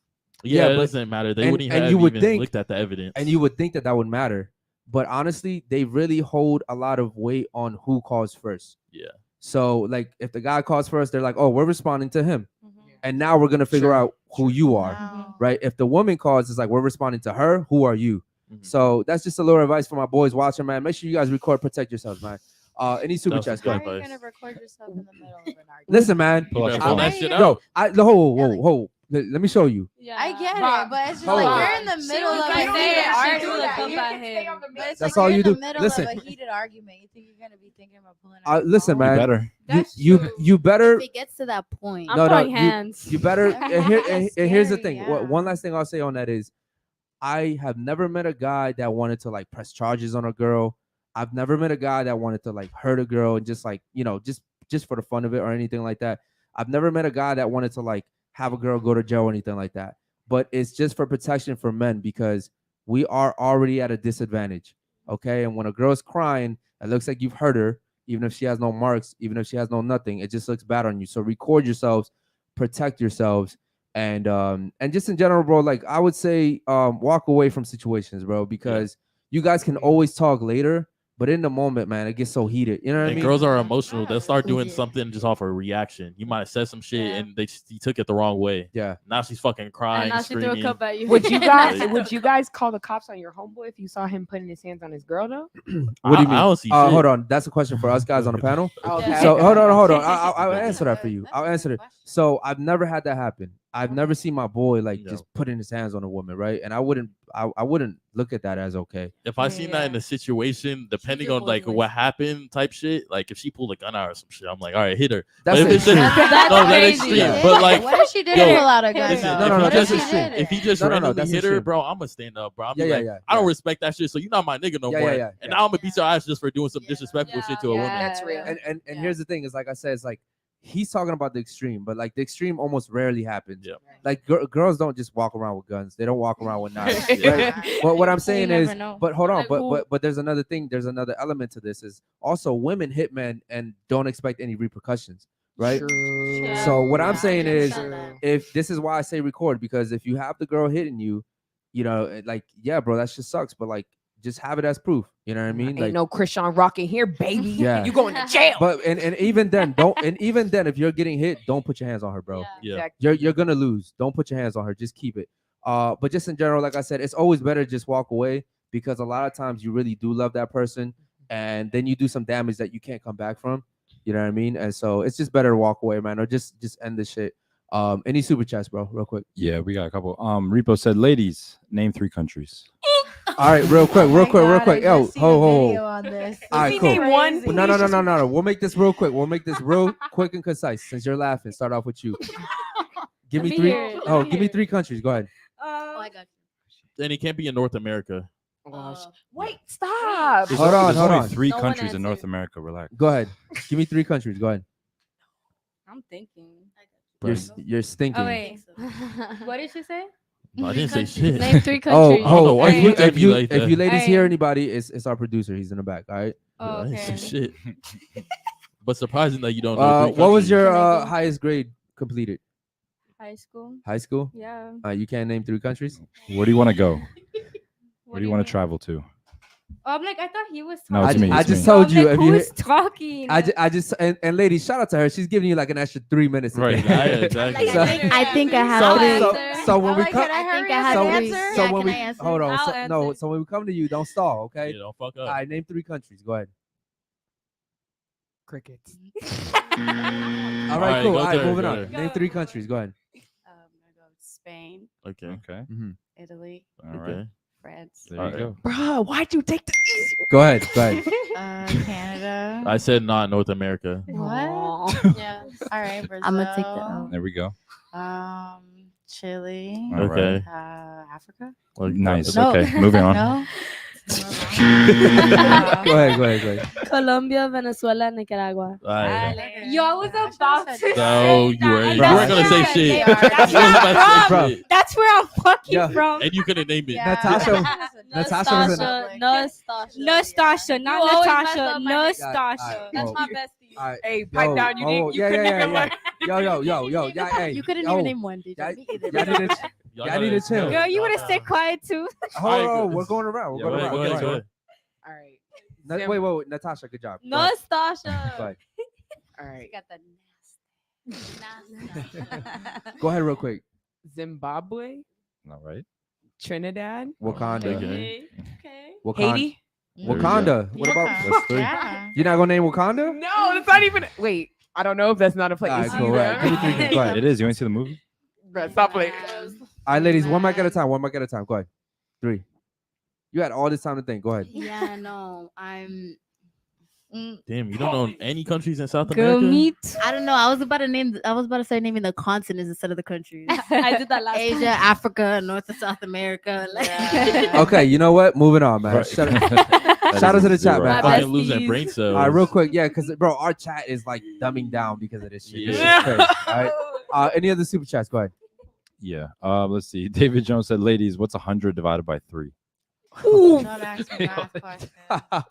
Yeah, it but- doesn't matter. They and- wouldn't and have you would even think- looked at the evidence. and you would think that would matter, but honestly, they really hold a lot of weight on who calls first. Yeah. So like, if the guy calls first, they're like, oh, we're responding to him, Mm-hmm. and now we're gonna figure Sure. out who you are. Wow. Right? If the woman calls, it's like, we're responding to her. Who are you? Mhm. So that's just a little advice for my boys watching, man. Make sure you guys record, protect yourselves, man. Any super That's chats, a go good ahead. How are you advice. gonna record yourself in the middle of an argument? Listen, man. You better Pull pull out that your shit phone. No, out. whoa. Let me show you. Yeah. I get Bob, it, but it's just hold like on. you're in the middle of can a say heated it, argue argument. with But them. it's That's like all you're you in the do. middle Listen. of a heated argument. You think you're gonna be thinking about pulling out your Listen, phone? man. You better. That's you true. you better If it gets to that point. I'm No, throwing you- hands. you better. I mean, And, here, that's and here's the scary, thing. yeah. One last thing I'll say on that is, I have never met a guy that wanted to like press charges on a girl. I've never met a guy that wanted to like hurt a girl and just like, just for the fun of it or anything like that. I've never met a guy that wanted to like have a girl go to jail or anything like that. But it's just for protection for men, because we are already at a disadvantage. Okay. And when a girl's crying, it looks like you've hurt her, even if she has no marks, even if she has no nothing, it just looks bad on you. So record yourselves, protect yourselves. And just in general, bro, like I would say, walk away from situations, bro, because you guys can always talk later, but in the moment, man, it gets so heated. You know what I And mean? girls are emotional. They'll start doing Yeah. something just off a reaction. You might have said some shit Yeah. and she took it the wrong way. Yeah. Now she's fucking crying, And now she threw a screaming. cup at you. Would you guys Like- would you guys call the cops on your homeboy if you saw him putting his hands on his girl though? What do you I mean? don't see shit. Hold on. That's a question for us guys on the panel. Oh, Yeah. So hold on. I'll That's answer that for you. that's I'll a answer good it. question. So I've never had that happen. I've never seen my boy like No. just putting his hands on a woman, right? And I wouldn't look at that as okay. If I seen that in a situation, depending your on like boy's what happened type shit, like if she pulled a gun out or some shit, I'm like, all right, hit her. That's But if it's just, extreme. That's no, that's crazy. extreme. Yeah. But like, what if she did yo, pull out a gun? listen, No, if no, he no, What that's if just, she extreme. did if he it? just No, no, no, randomly that's hit her, extreme. bro, I'm gonna stand up, bro. I'm Yeah, be yeah, like, yeah, I don't yeah. respect that shit, so you're not my nigga no Yeah, more. yeah, yeah, And yeah. now I'm gonna beat your ass just for doing some disrespectful shit to a woman. That's real. And Yeah. here's the thing: is like I said, it's like he's talking about the extreme, but like the extreme almost rarely happens. Yeah. Like girls don't just walk around with guns; they don't walk around with knives. Yeah. Right? But what I'm saying never is, know. but hold on, Like who- but there's another thing. There's another element to this. Is also women hit men and don't expect any repercussions, right? True. So what I'm Yeah, saying I is, understand that. if this is why I say record, because if you have the girl hitting you, like, yeah, bro, that shit sucks, but like, just have it as proof. You know what I mean? Ain't Like, no Christian Rock in here, baby. Yeah. You going to jail. but and even then, if you're getting hit, don't put your hands on her, bro. Yeah. Exactly. You're gonna lose. Don't put your hands on her. Just keep it. But just in general, like I said, it's always better to just walk away, because a lot of times you really do love that person, and then you do some damage that you can't come back from. You know what I mean? And so it's just better to walk away, man, or just end this shit. Any super chats, bro, real quick. Yeah, we got a couple. Repo said, ladies, name 3 countries. All right, real quick. Yo, ho. On this. All right, cool. name one? No. We'll make this real quick. We'll make this real quick and concise. Since you're laughing, start off with you. Give me Let me three. hear it. Oh, Let me give me hear it. 3 countries. Go ahead. Oh, I got you. And it can't be in North America. Wait, stop. There's Hold on, there's hold only on. 3 No one countries in North answered. America. Relax. Go ahead. Give me 3 countries. Go ahead. I'm thinking. You're stinking. Oh wait. What did she say? I didn't say shit. Name 3 Oh, countries. I don't know why if you you looked at if me you like if you that. ladies hear Hey. anybody, it's our producer. He's in the back. All right. Oh, I didn't say okay. shit. But surprising that you don't know. 3 What was countries. your Can I go? highest grade completed? High school. High school. Yeah. You can't name 3 countries. Where do you want to go? What Where do you want to mean? travel to? Oh, I'm like, I thought he was No, talking. it's me. I It's just me. told I'm you. like, If you, who's talking? I just and ladies, shout out to her. She's giving you like an extra 3 minutes. to Right. think. Yeah, exactly. Like, So- I think I have So, three. so, answer. so when we Like, come, can I I think hurry I up have and three. answer? so Yeah, when can we I answer? hold on, I'll so, no, answer. so when we come to you, don't stall, okay? Yeah, don't fuck All up. right, name 3 countries. Go ahead. Crickets. All right, Alright, cool. go All right, there, moving go on. there. Name 3 countries. Go ahead. I'm gonna go with Spain, Okay. Okay. Italy, All right. Okay. France. There you Alright. go. Bruh, why'd you take the easy? Go ahead. Go ahead. Canada. I said not North America. What? Yeah. All right, Brazil. I'm gonna take the L. There we go. Chile. All right. Okay. Africa. Like, Nice. No. Okay. Moving on. No. Go ahead. Go ahead. Go ahead. Colombia, Venezuela, Nicaragua. Alright. Yo, I was about to say No, you weren't. You Bro. weren't gonna say shit. That's You where wasn't I'm about to say from. shit. That's where I'm fucking Yeah. from. And you couldn't name it. Natasha- Natasha was in- No Stasha, not You always mess Natasha. up my No name. Stasha. That's Oh. my bestie. All right. Hey, pipe down. You didn't. You couldn't even learn. Yo. Hey, You couldn't yo, even name one, dude. y'all- Me either. y'all need to- Y'all Yeah, I need gotta- to chill. Girl, you would have Y'all stayed quiet too. Hold Alright, on. good. We're going around. Yeah, We're going go around. ahead, Go go ahead. ahead. All right. Wait. Natasha, good job. Go No ahead. Stasha. Go ahead. All right. Got the nasty. Go ahead real quick. Zimbabwe, All right. Trinidad, Wakanda. Okay. Okay. Wakanda. Haiti. There we Wakanda. What about? That's 3. Yeah. You're not gonna name Wakanda? No, that's not even. Wait, I don't know if that's not a place. All right, cool. either. Right. Give me 3. Go ahead. It is. You want to see the movie? Bruh, stop playing. All right, ladies. One mic at a time. One mic at a time. Go ahead. 3. You had all this time to think. Go ahead. Yeah, no, I'm. Damn, you don't know any countries in South Girl, America? me too. I don't know. I was about to start naming the continents instead of the countries. I did that last Asia, time. Africa, North and South America. Like, Okay, you know what? Moving on, man. Right. Shout out That shout out is to the chat, zero. man. I All right, fucking losing brain cells. all right, real quick. Yeah, because, bro, our chat is like dumbing down because of this shit. This Yeah. shit's crazy. All right. Any other super chats? Go ahead. Yeah. Let's see. David Jones said, "Ladies, what's 100 divided by 3?" Don't ask me math questions.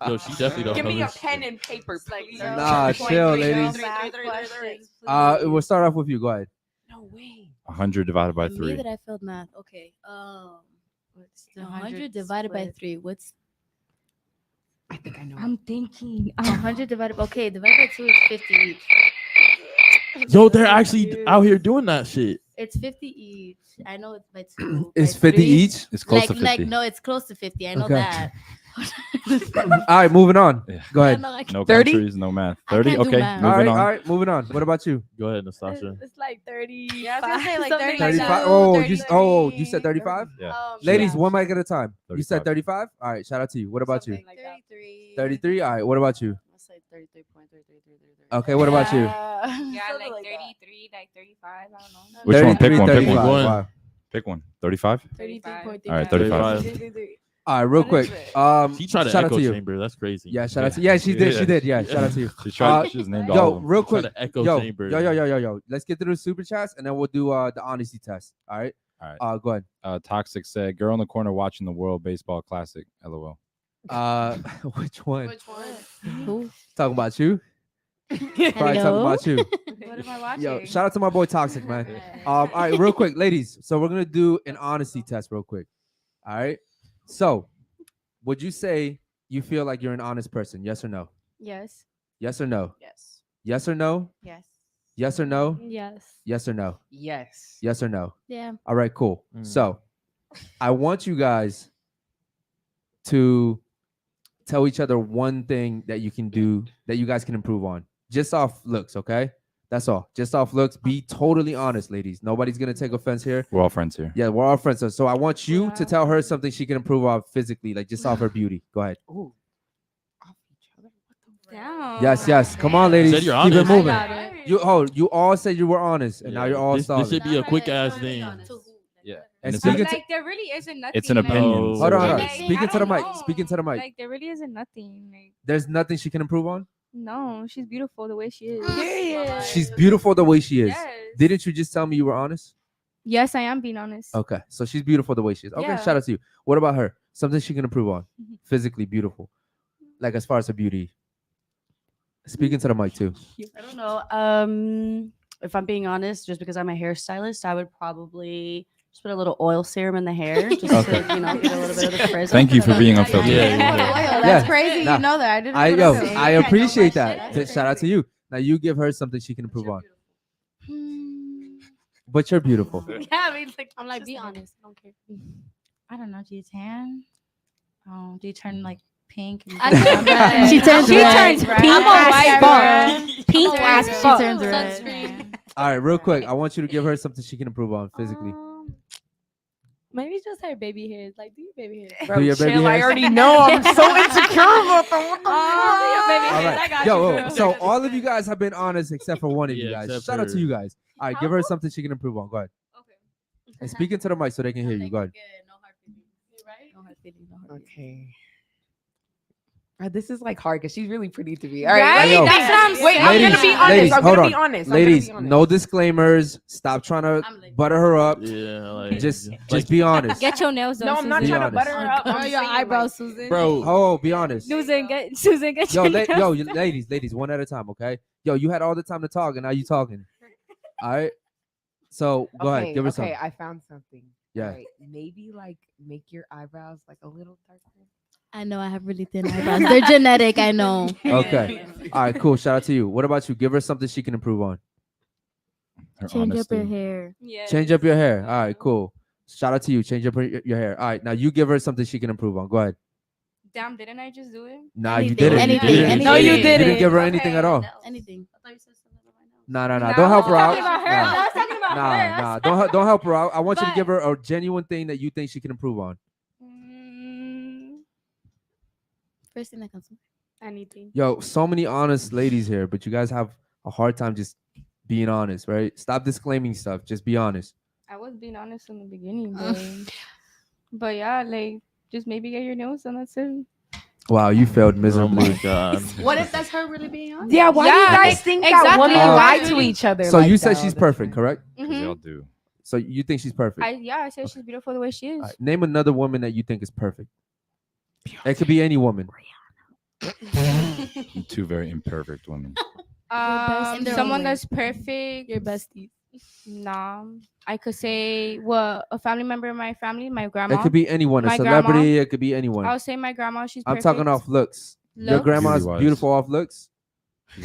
Yo, she definitely don't Give know me a this. pen and paper, please. Nah, chill, ladies. Math questions, We'll start off with you. Go ahead. No way. 100 divided by me 3. that I failed math. Okay. What's 100 divided by 3? What's I think I know. I'm thinking. 100 divided? Okay, divided by 2 is 50 each. Yo, they're actually out here doing that shit. It's 50 each. I know it's by 2. It's by 50 3. each. It's close Like, to 50. like no, it's close to 50. I know Okay. that. All right, moving on. Yeah. Go ahead. No, I can't- No 30? countries, no math. I 30. can't do Okay. math. All Moving right, on. all right, moving on. What about you? Go ahead, Nastasha. It's like 30. Yeah, I was gonna say like Something 30. 35. 32, Oh, 33. you said 35? Yeah. Ladies, yeah. one mic at a time. You said 35. 35? All right, shout out to you. What about you? Something like that. 33. 33? All right, what about you? Let's say 33.3333. Okay, what about you? Yeah, Something like like that. 33, like 35. I don't know. Which one? Pick 33, one. Pick 35. one. Wow. Pick one. 35. 33.33. All right, 35. 35. All right, real What is quick. it? She tried to shout out echo to you. chamber. That's crazy. Yeah, shout out to yeah, she did. She did. Yeah, Yeah. shout out to you. She tried. Uh, She just named all Yo, of them. real Try quick. to echo Yo, chamber. yo. Let's get through the super chats and then we'll do the honesty test. All right. All right. Go ahead. Toxic said, "Girl in the corner watching the World Baseball Classic." LOL. Which one? Which one? Who? Talking about you. Probably talking Hello? about you. What am I watching? Yo, shout out to my boy Toxic, man. All right, real quick, ladies. So we're gonna do an honesty test, real quick. All right. So, would you say you feel like you're an honest person? Yes or no? Yes. Yes or no? Yes. Yes or no? Yes. Yes or no? Yes. Yes or no? Yes. Yes or no? Yeah. All right, cool. Mm. So, I want you guys to tell each other one thing that you can do that you guys can improve on, just off looks. Okay, that's all. Just off looks. Be totally honest, ladies. Nobody's gonna take offense here. We're all friends here. Yeah, we're all friends. So I want you to Yeah. tell her something she can improve on physically, like just off her beauty. Go ahead. Ooh. Off each other. What the Damn. Yes. Come on, ladies. Said you're Keep it honest. moving. I got it. You all said you were honest, and now you're all this solid. should be a quick ass thing. Yeah. And And it's speaking an, to, Like there really isn't nothing. it's an like- opinion. No. hold on, hold on. Like, Speaking I to the don't mic. know. Speaking to the mic. Like there really isn't nothing. Like There's nothing she can improve on. no, she's beautiful the way she is. Period. She's beautiful the way she is. Yes. Didn't you just tell me you were honest? Yes, I am being honest. Okay, so she's beautiful the way she is. Okay, Yeah. shout out to you. What about her? Something she can improve on. Mhm. Physically beautiful, like as far as her beauty. Speaking to the mic too. I don't know. If I'm being honest, just because I'm a hairstylist, I would probably just put a little oil serum in the hair, just Okay. to get a little bit of the frizz. Thank you for being unfiltered. Yeah. That's Yeah. crazy. Nah. You know that. I didn't know I that. I appreciate my that. shit. Shout out to you. Now you give her something she can improve on. Hmm. But you're beautiful. Yeah, I mean, like, I'm like, just be a- honest. I don't care. I don't know. Do you tan? Oh, do you turn like pink? and I blue? turn red? She turns I'm red. red. Pink I'm as red. fuck. Red. Pink I'm as red. fuck. She turns red. Sunscreen. All right, real quick. I want you to give her something she can improve on physically. Maybe just her baby hairs. Like, do your baby hairs. Bro, Do your baby chill. I hairs? already know. I'm so insecure about them. What the Oh, your baby All hairs. right. I got Yo, you, whoa, girl. so all of you guys have been honest except for one of you Yeah, guys. except Shout out for- to you guys. All right, give her something she can improve on. Go ahead. Okay. And speaking to the mic so they can hear you. Go ahead. No hard feelings. No hard feelings. Okay. This is like hard because she's really pretty to me. All right, Right? Hey, yo. That's what I'm Wait, saying. I'm Ladies, gonna be honest. ladies, I'm hold gonna be on. honest. I'm gonna Ladies, be honest. no disclaimers. Stop trying to I'm like- butter her up. Yeah, like Just like, be honest. Get your nails done. No, I'm not Be Susan. trying to honest. butter her up. I'm Or your saying, eyebrows, like, Susan. bro. Oh, be honest. Susan, get Yo, your nails done. ladies, one at a time, okay? Yo, you had all the time to talk, and now you talking. All right. So go ahead, give her something. I found something. Yeah. Alright, maybe like make your eyebrows like a little darker. I know I have really thin eyebrows. They're genetic. I know. Okay. All right, cool. Shout out to you. What about you? Give her something she can improve on. Her Change up honesty. your hair. Yeah. Change up your hair. All right, cool. Shout out to you. Change up your hair. All right, now you give her something she can improve on. Go ahead. Damn, didn't I just do it? Nah, you Anything, didn't. anything, you didn't. anything. No, you You didn't didn't. give her anything at all. Anything. I thought you said something about my nose. Nah. Nah, Don't help her I out. was talking about her. Nah. I was talking about her. Don't help her out. I want you to But- give her a genuine thing that you think she can improve on. Mm, First thing that comes to mind. Anything. Yo, so many honest ladies here, but you guys have a hard time just being honest, right? Stop disclaiming stuff. Just be honest. I was being honest in the beginning, but yeah, like just maybe get your nails done. That's it. Wow, you failed Oh miserably. my god. What if that's her really being honest? Yeah, why do Yeah, you guys like, think that exactly. women Uh, lie to each other? So like you that said all she's the perfect, time? correct? Because Mhm. y'all do. So you think she's perfect? I said she's beautiful the way she is. All right, name another woman that you think is perfect. It could be any woman. Two very imperfect women. in their own Someone way. that's perfect. Your bestie. Nah, I could say a family member in my family, my grandma. It could be anyone. A My celebrity. grandma. It could be anyone. I would say my grandma. She's I'm perfect. talking off looks. Your Looks. grandma's Beauty-wise. beautiful off looks.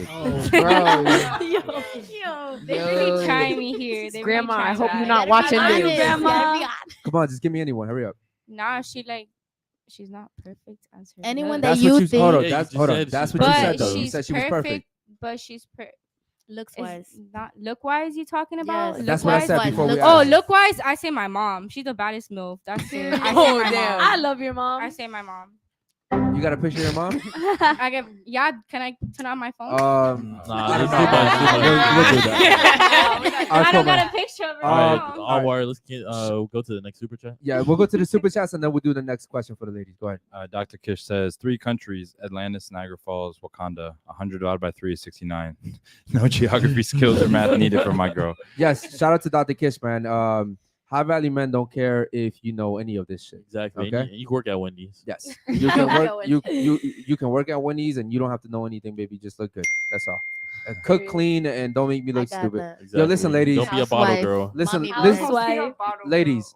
Oh, bro. Yo, they really trying me here. They really Grandma, I trying hope me. you're not watching honest. this. Grandma. Come on, just give me anyone. Hurry up. Nah, she's not perfect as her. Anyone looks. that you what you hold on. think- Yeah, That's you hold on. said That's she's what you But said though. You she's said she was perfect. But she's Looks It's wise. not look wise. You talking about? Yes. That's what I Look-wise? said Look-wise. before we. Look-wise. Oh, asked. look wise. I say my mom. She's the baddest milf. That's it. I say Oh, my damn. I mom. love your mom. I say my mom. You got a picture of your mom? I get. Yeah. Can I turn on my phone? Nah, I don't it's know. too much, too much. We'll do that. I cool, don't man. got a picture of her. All right, mom. all right. Let's go to the next super chat. Yeah, we'll go to the super chats and then we'll do the next question for the ladies. Go ahead. Dr. Kish says 3 countries: Atlantis, Niagara Falls, Wakanda. 100 divided by 3 is 69. No geography skills or math needed for my girl. Yes, shout out to Dr. Kish, man. High value men don't care if you know any of this shit. Exactly. Okay. And you can work at Wendy's. Yes, you can work. You can work at Wendy's and you don't have to know anything, baby. Just look good. That's all. And cook clean and don't make me look I got stupid. that. Exactly. listen, ladies. Don't be a bottle Housewife. girl. Listen, Mommy listen, housewife. ladies.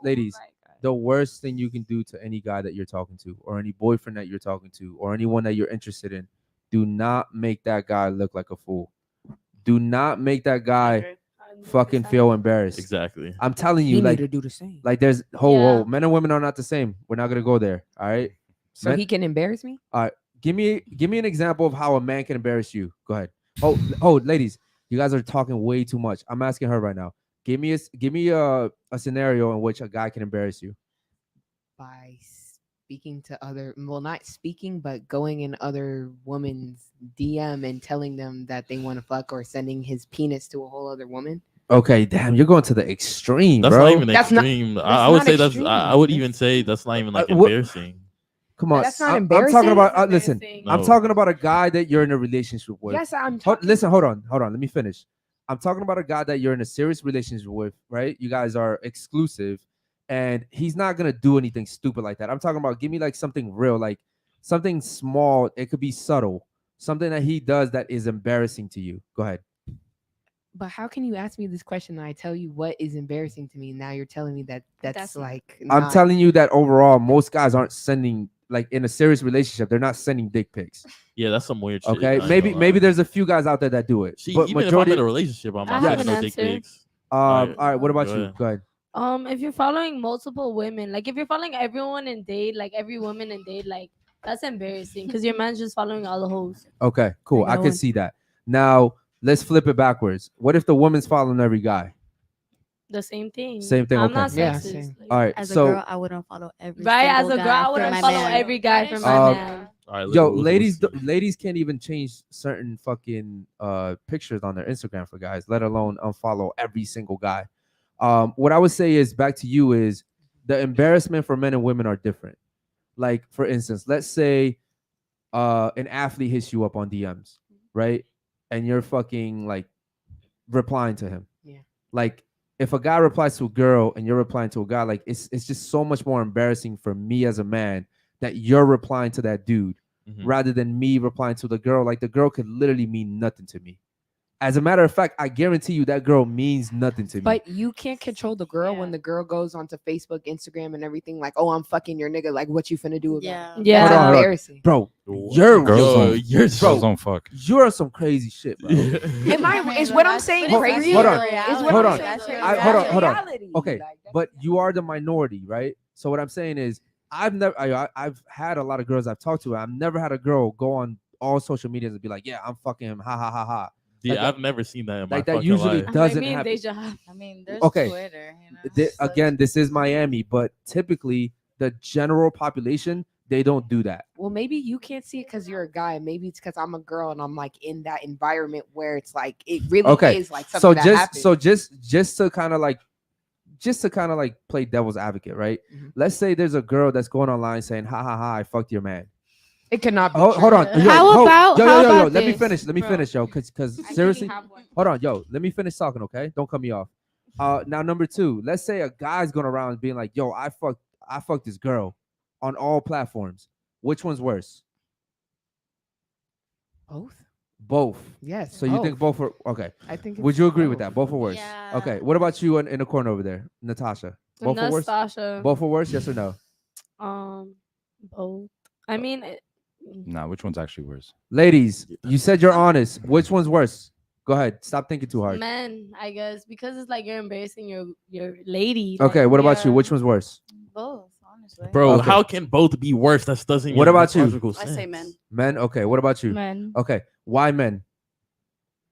The worst thing you can do to any guy that you're talking to, or any boyfriend that you're talking to, or anyone that you're interested in, do not make that guy look like a fool. Do not make that guy fucking feel embarrassed. Exactly. I'm telling you, He like, need to do the same. like there's men and women are not the same. We're not gonna go there. All right. So men- he can embarrass me? Give me an example of how a man can embarrass you. Go ahead. Oh, ladies, you guys are talking way too much. I'm asking her right now. Give me a scenario in which a guy can embarrass you. By speaking to not speaking, but going in other women's DM and telling them that they want to fuck, or sending his penis to a whole other woman. Okay, damn, you're going to the extreme, That's bro. not even That's not- extreme. that's I would not say extreme. I would even say that's not even like what- embarrassing. Come on, That's not I'm embarrassing. talking about. Listen, Embarrassing. I'm No. talking about a guy that you're in a relationship with. Yes, I'm. Listen, hold on. Let me finish. I'm talking about a guy that you're in a serious relationship with, right? You guys are exclusive, and he's not gonna do anything stupid like that. I'm talking about give me like something real, like something small. It could be subtle, something that he does that is embarrassing to you. Go ahead. But how can you ask me this question and I tell you what is embarrassing to me? Now you're telling me that that's That's like. I'm not- telling you that overall, most guys aren't sending like in a serious relationship. They're not sending dick pics. Yeah, that's some weird shit. Okay, I ain't maybe gonna lie. there's a few guys out there that do it, See, but even majority. if I'm in a relationship, I'm I not have sending an no dick answer. pics. All right. What about Go you? ahead. Go ahead. If you're following multiple women, like if you're following everyone in date, like every woman in date, like that's embarrassing because your man's just following all the hoes. Okay, cool. I got I can one. see that. Now let's flip it backwards. What if the woman's following every guy? The same thing. Same thing, I'm okay. not Yeah, sexist. same. like- All right. As a So girl, I wouldn't follow every Right, as single a girl, I guy for wouldn't my follow man. every guy for my man. All right, yo, let's ladies can't even change certain fucking pictures on their Instagram for guys, let alone unfollow every single guy. What I would say is back to you is the embarrassment for men and women are different. Like for instance, let's say an athlete hits you up on DMs, right? And you're fucking like replying to him. Yeah. Like if a guy replies to a girl and you're replying to a guy, like it's just so much more embarrassing for me as a man that you're replying to that dude Mhm. rather than me replying to the girl. Like the girl could literally mean nothing to me. As a matter of fact, I guarantee you that girl means nothing to me. But you can't control the girl when the girl goes onto Facebook, Instagram, and everything. Like, oh, I'm fucking your nigga. Like, what you finna do about Yeah. it? Yeah. That's Hold on. embarrassing. Bro, Girls you're Yo, Don't fuck. you're on some crazy shit, bro. Am I? Is what I'm saying Hold- crazy? hold on. Is what Hold I'm on. saying That's crazy? your hold on, That's hold on. reality. Okay, Like, that's but you are the minority, right? So what I'm saying is, I've had a lot of girls I've talked to. I've never had a girl go on all social medias and be like, "Yeah, I'm fucking him," ha ha ha ha. Yeah, Like I've never seen that in my Like that fucking usually life. doesn't me and happen. Deja have. I mean, there's Okay. Twitter. You know? Again, this is Miami, but typically the general population they don't do that. well, maybe you can't see it because you're a guy. Maybe it's because I'm a girl and I'm like in that environment where it's like it really Okay, is like something So that just to kind of like play devil's advocate, right? Mhm. Let's say there's a girl that's going online saying, "Ha ha ha, I fucked your man." it cannot be. Hold on. Yo, How yo, about- yo, how yo, yo, about let me this, finish. Let me bro? finish, yo. Cause seriously, hold on, yo. Let me finish talking, okay? Don't cut me off. Now number two. Let's say a guy's going around being like, "Yo, I fucked this girl," on all platforms. Which one's worse? Both. Both. Yes. So you think both are okay? I think. Would it's you agree with both. that? Both are worse. Yeah. Okay. What about you in the corner over there, Natasha? Both are worse. Nastasha. Both are worse. Yes or no? Both. I mean, Nah, which one's actually worse? Ladies, you said you're honest. Which one's worse? Go ahead. Stop thinking too hard. men, I guess, because it's like you're embarrassing your lady. Okay. like, What about you? yeah. Which one's worse? Both, honestly. Bro, Okay. how can both be worse? That doesn't even What about make you? logical I say sense. men. Men. Okay. What about you? men. Okay. Why men?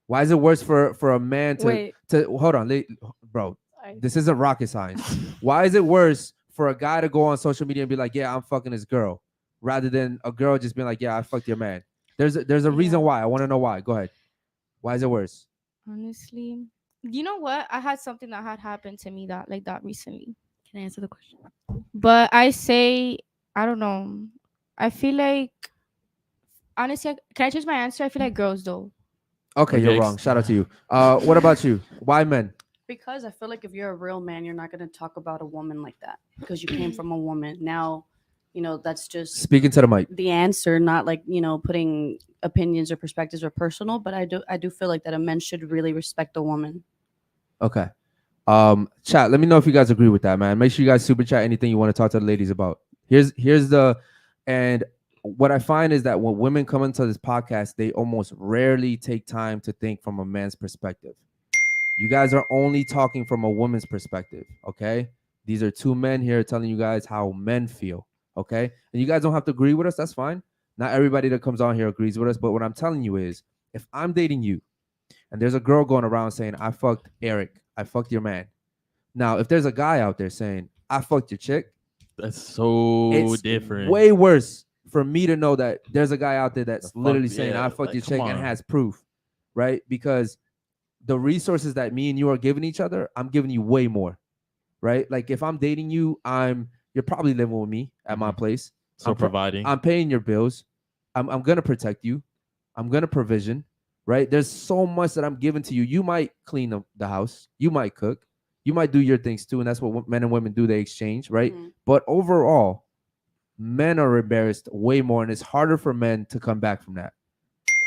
Why is it worse for a man to Wait, hold on, bro? sorry. This isn't rocket science. Why is it worse for a guy to go on social media and be like, "Yeah, I'm fucking this girl," rather than a girl just being like, "Yeah, I fucked your man"? There's a reason why. I want to know why. Go ahead. Why is it worse? Honestly, you know what? I had something that had happened to me that recently. Can I answer the question? But I say, I don't know. I feel like, honestly, can I change my answer? I feel like girls though. Okay, Okay. you're wrong. Shout out to you. What about you? Why men? Because I feel like if you're a real man, you're not going to talk about a woman like that because you came from a woman. Now, that's just Speaking to the mic. the answer, not like, putting opinions or perspectives or personal, but I do feel like that a man should really respect a woman. Okay. Chat. Let me know if you guys agree with that, man. Make sure you guys super chat anything you want to talk to the ladies about. And what I find is that when women come into this podcast, they almost rarely take time to think from a man's perspective. You guys are only talking from a woman's perspective, okay? These are two men here telling you guys how men feel, okay? And you guys don't have to agree with us. That's fine. Not everybody that comes on here agrees with us. But what I'm telling you is, if I'm dating you and there's a girl going around saying, "I fucked Eric, I fucked your man." Now, if there's a guy out there saying, "I fucked your chick," That's so it's different. way worse for me to know that there's a guy out there that's The fuck, literally saying, yeah, "I fucked like, your chick," come and on. has proof, right? Because the resources that me and you are giving each other, I'm giving you way more, right? Like if I'm dating you, you're probably living with me at my place. So providing. I'm paying your bills. I'm gonna protect you. I'm gonna provision, right? There's so much that I'm giving to you. You might clean the house. You might cook. You might do your things too, and that's what men and women do. They exchange, right? But overall, men are embarrassed way more, and it's harder for men to come back from that.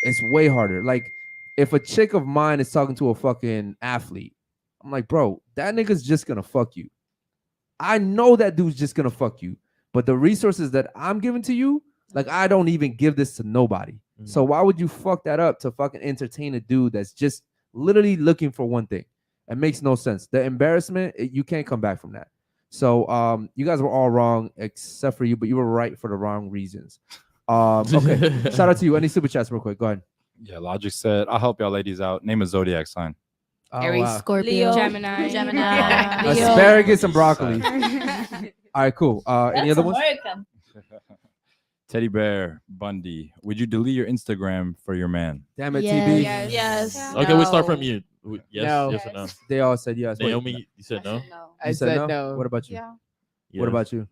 It's way harder. Like if a chick of mine is talking to a fucking athlete, I'm like, bro, that nigga's just gonna fuck you. I know that dude's just gonna fuck you. But the resources that I'm giving to you, like I don't even give this to nobody. So why would you fuck that up to fucking entertain a dude that's just literally looking for one thing? It makes no sense. The embarrassment, you can't come back from that. So you guys were all wrong except for you, but you were right for the wrong reasons. Okay, shout out to you. Any super chats real quick? Go ahead. Yeah, Logic said, I'll help y'all ladies out. Name a zodiac sign. Aries, wow. Scorpio, Leo. Gemini. Leo. Asparagus and broccoli. All right, cool. Any other ones? Teddy Bear Bundy. Would you delete your Instagram for your man? Damn it, Yes. TB. Yes. Okay, we'll start from No. you. Yes, No. yes or no? They all said yes. Wait, Naomi, you said no? I you said no. What about you? Yeah. Yes. What about you?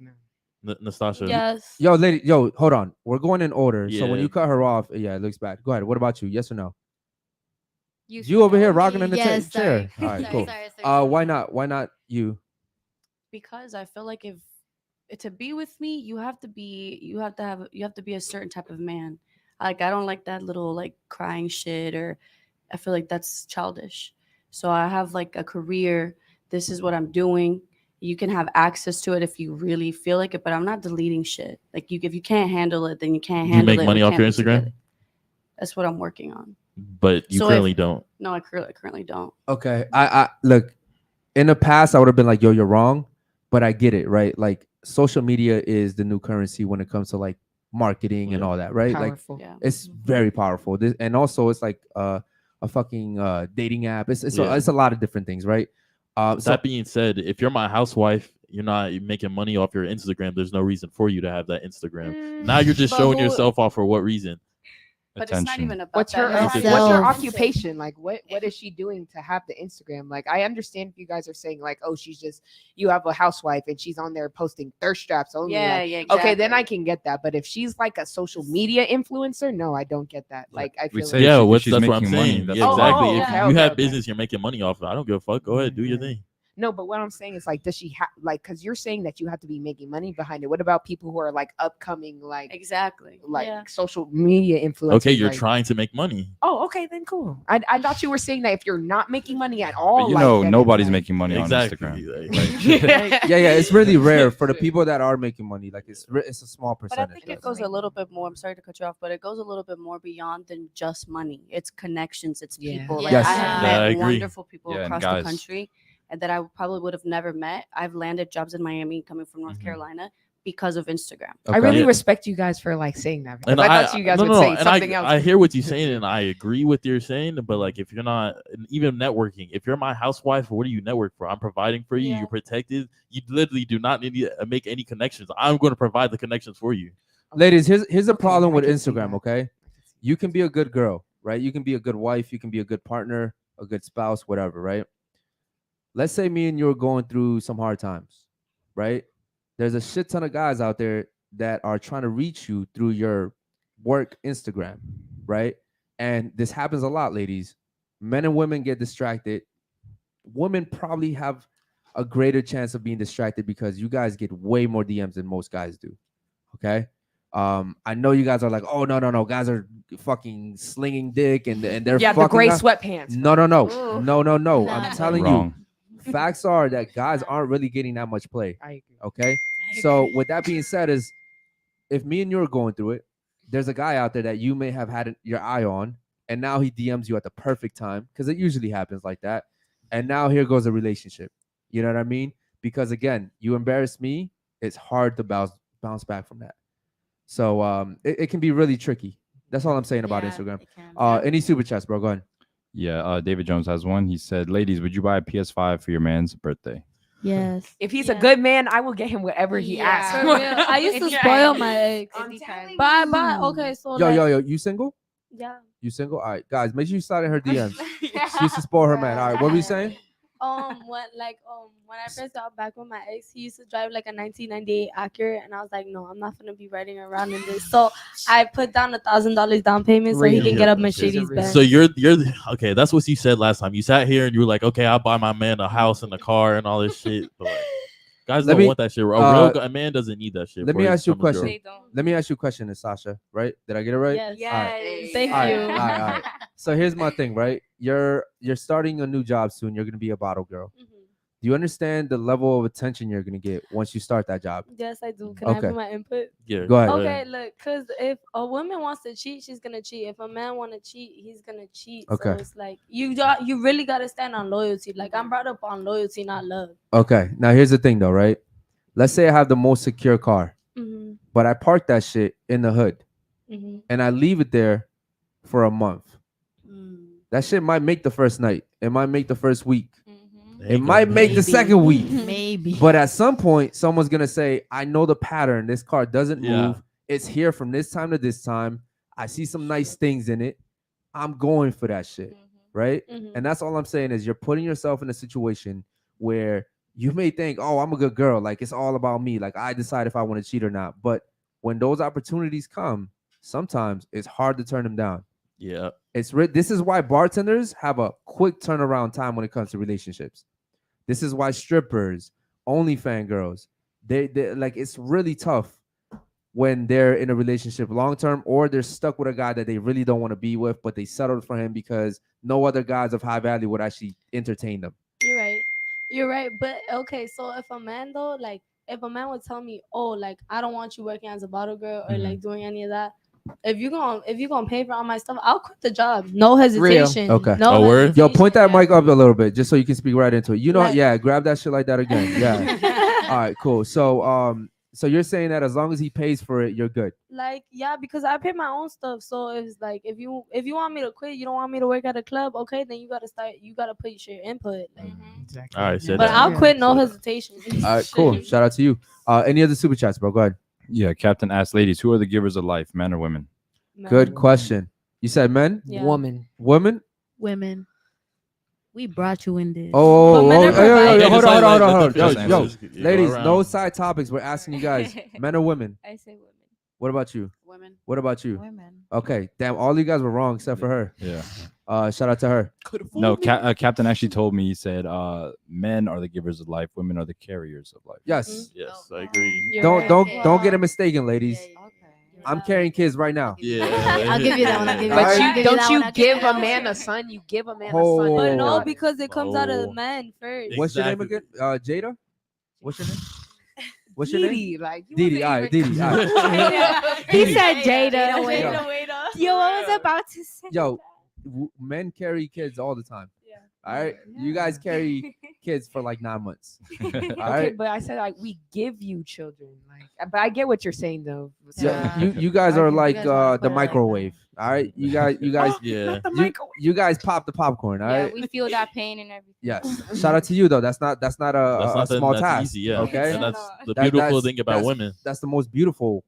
Nastasha? Yes. Yo, lady, hold on. We're going in order. So when Yeah. you cut her off, yeah, it looks bad. Go ahead. What about you? Yes or no? You You over here rocking in the Yes, chair. sorry. All right, Sorry, cool. sorry. Why not? Why not you? Because I feel like if to be with me, you have to be a certain type of man. Like I don't like that little like crying shit, or I feel like that's childish. So I have like a career. This is what I'm doing. You can have access to it if you really feel like it, but I'm not deleting shit. Like if you can't handle it, then you can't You handle it. make money We off can't your be Instagram? together. That's what I'm working on. But you So currently don't. No, I currently don't. Okay. I look, in the past I would have been like, yo, you're wrong, but I get it, right? Like social media is the new currency when it comes to like marketing and Yeah. all that, right? Powerful. Yeah. Like it's very powerful. And also it's like a fucking dating app. It's a lot of different things, right? So That being said, if you're my housewife, you're not making money off your Instagram. There's no reason for you to have that Instagram. Now you're just But showing who- yourself off for what reason? But it's not Attention. even about What's her that. It's what's just- her Self. occupation? Like what is she doing to have the Instagram? Like I understand if you guys are saying like, oh, you have a housewife and she's on there posting thirst traps only. Yeah, like, yeah. Exactly. Okay, then I can get that. But if she's like a social media influencer, no, I don't get that. Like I We feel say like Yeah, if that's she's what I'm making money, saying. that's Yeah, Oh, exactly. oh, If okay, you okay, have okay. business, you're making money off of it. I don't give a fuck. Go ahead, do your thing. no, but what I'm saying is like, does she have like because you're saying that you have to be making money behind it? What about people who are like upcoming Exactly. Yeah. social media influencers? Okay, you're like, trying to make money. Oh, okay, then cool. I thought you were saying that if you're not making money at all, But you like, know, then it's nobody's like- making money on Exactly. Instagram. Like- yeah, it's really rare for the people that are making money. Like it's a small But I percentage. think it goes a little bit more. I'm sorry to cut you off, but it goes a little bit more beyond than just money. It's connections. It's Yeah. people. Like Yes. I have Yeah, I met agree. wonderful people Yeah, and across guys. the country and that I probably would have never met. I've landed jobs in Miami coming from North Mhm. Carolina because of Instagram. I really Yeah. respect you guys for like saying that. Because And I thought you guys would say and something else. I hear what you're saying, and I agree with you're saying. But like, if you're not and even networking, if you're my housewife, what do you network for? I'm providing for you. Yeah. You're protected. You literally do not need to make any connections. I'm going to provide the connections for you. Ladies, here's a Okay, problem I with can see Instagram, that. okay? You can be a good girl, right? You can be a good wife, you can be a good partner, a good spouse, whatever, right? Let's say me and you are going through some hard times, right? There's a shit ton of guys out there that are trying to reach you through your work Instagram, right? And this happens a lot, ladies. Men and women get distracted. Women probably have a greater chance of being distracted because you guys get way more DMs than most guys do. Okay. I know you guys are like, oh no, guys are fucking slinging dick and they're Yeah, the fucking gray up. sweatpants. No. Ooh. I'm Nah. telling Wrong. you, facts are that guys aren't really getting that much play. I agree. Okay. So with that being said, is if me and you are going through it, there's a guy out there that you may have had your eye on, and now he DMs you at the perfect time because it usually happens like that. And now here goes a relationship. You know what I mean? Because again, you embarrass me, it's hard to bounce back from that. So it can be really tricky. That's all I'm saying about Yeah, Instagram. it can. Any super chats, bro? Go ahead. Yeah, David Jones has one. He said, ladies, would you buy a PS5 for your man's birthday? Yes. If he's a Yeah. good man, I will get him whatever he Yeah. asks. For real. I used to spoil my ex. I'm telling But okay, so Yo, like, yo, you single? Yeah. You single? All right, guys, make sure you slide in her DMs. She used to spoil her man. All right, what were you saying? When I first got back with my ex, he used to drive like a 1998 Acura, and I was like, no, I'm not gonna be riding around in this. So I put down $1,000 down payment so he can get a Mercedes Benz. So you're okay. That's what you said last time. You sat here and you were like, okay, I'll buy my man a house and a car and all this shit. But like, guys don't want that shit. A man doesn't need that shit. Let me ask you a question. They don't. Let me ask you a question, Sasha. Right? Did I get it right? Yes. All right. Yes. Thank All right, you. all right, all right. So here's my thing, right? You're starting a new job soon. You're gonna be a bottle girl. Do you understand the level of attention you're gonna get once you start that job? Yes, I do. Can I Okay. put my input? Yeah. Go ahead. Okay, look, because if a woman wants to cheat, she's gonna cheat. If a man want to cheat, he's gonna cheat. Okay. So it's like you really gotta stand on loyalty. Like I'm brought up on loyalty, not love. Okay. Now here's the thing, though, right? Let's say I have the most secure car, but I park that shit in the hood, and I leave it there for a month. That shit might make the first night. It might make the first week. It might make the second week. Maybe. But at some point, someone's gonna say, I know the pattern. This car doesn't move. It's here from this time to this time. I see some nice things in it. I'm going for that shit. Right? And that's all I'm saying is you're putting yourself in a situation where you may think, oh, I'm a good girl. Like it's all about me. Like I decide if I want to cheat or not. But when those opportunities come, sometimes it's hard to turn them down. Yeah. This is why bartenders have a quick turnaround time when it comes to relationships. This is why strippers, OnlyFans girls, they like it's really tough when they're in a relationship long term or they're stuck with a guy that they really don't want to be with, but they settled for him because no other guys of high value would actually entertain them. You're right. But okay, so if a man though, like if a man would tell me, oh, like I don't want you working as a bottle girl or like doing any of that. If you gonna pay for all my stuff, I'll quit the job. No hesitation. Real. Okay. No word? Yo, point that mic up a little bit just so you can speak right into it. You know, grab that shit like that again. Yeah. All right, cool. So so you're saying that as long as he pays for it, you're good. Like, yeah, because I pay my own stuff. So it's like if you want me to quit, you don't want me to work at a club, okay, then you gotta put your input. Like, All right. but I'll quit, no hesitation. All right, cool. Shout out to you. Any other super chats, bro? Go ahead. Yeah, Captain asked ladies, who are the givers of life, men or women? Good question. You said men? Yeah. Woman. Women? Women. We brought you in this. Oh, men are providing. hold on. Just Yo, answer. Go ladies, around. no side topics. We're asking you guys, men or women? I say women. What about you? Women. What about you? Women. Okay, damn, all you guys were wrong except for her. Yeah. Shout out to her. No, Captain actually told me, he said, men are the givers of life, women are the carriers of life. Yes. Yes, I agree. You're Don't right. don't get it mistaken, ladies. Okay. I'm carrying kids right now. Yeah. I'll give you that one. I'll give you But that one. you I'll give don't that you one, I'll give give you that a one. man a son, you give a man Oh. a son. But no, Oh. because it comes out of the Oh. man first. What's your name Exactly. again? Jada? What's your name? What's your name? Didi, like you Didi. wasn't All right, even- Didi. All right. He said Jada. Jada. Yo, I was about to say. Yo, men carry kids all the time. Yeah. All right. You guys carry kids for like 9 months. All Okay, right. but I said like we give you children. Like, but I get what you're saying though. Yeah, So- you guys are like guys wanna the put it like microwave. All right. You guys Yeah. you guys pop the popcorn. All Yeah, right. we feel that pain and everything. Yes. Shout out to you though. That's not a That's not small that's task. easy. Yeah. Okay. And that's the That- beautiful that's- thing about that's- women. That's the most beautiful.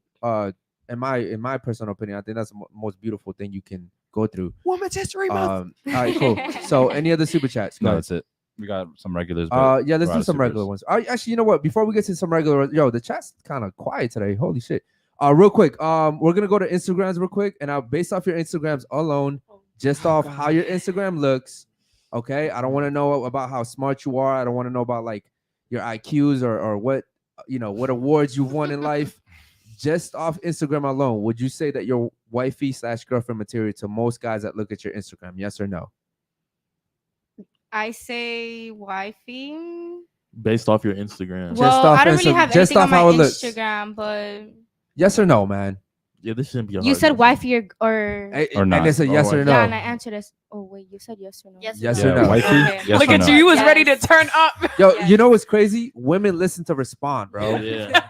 In my personal opinion, I think that's the most beautiful thing you can go through. Women's History Month. All right, cool. So, any other super chats? Go No, ahead. that's it. We got some regulars. But Yeah, let's we're do out of some regular supers. ones. Actually, you know what? Before we get to some regular, the chat's kind of quiet today. Holy shit. Real quick. We're gonna go to Instagrams real quick, and based off your Instagrams alone, just off how your Instagram looks. Okay, I don't want to know about how smart you are. I don't want to know about like your IQs or what what awards you've won in life. Just off Instagram alone, would you say that you're wifey/girlfriend material to most guys that look at your Instagram? Yes or no? I say wifey. Based off your Instagram. Just Well, off I don't really Insta- have just anything on off my how it looks. Instagram, but Yes or no, man? Yeah, this shouldn't be a you hard said question. wifey or Or And not. it's a Or yes or wife. no. yeah, and I answered this. Oh wait, you said yes or no? Yes or Yes no? or Yeah, no? wifey. Okay. Yes Look or at no? you. You was Yes. ready to turn up. Yo, Yes. you know what's crazy? Women listen to respond, bro. Yeah.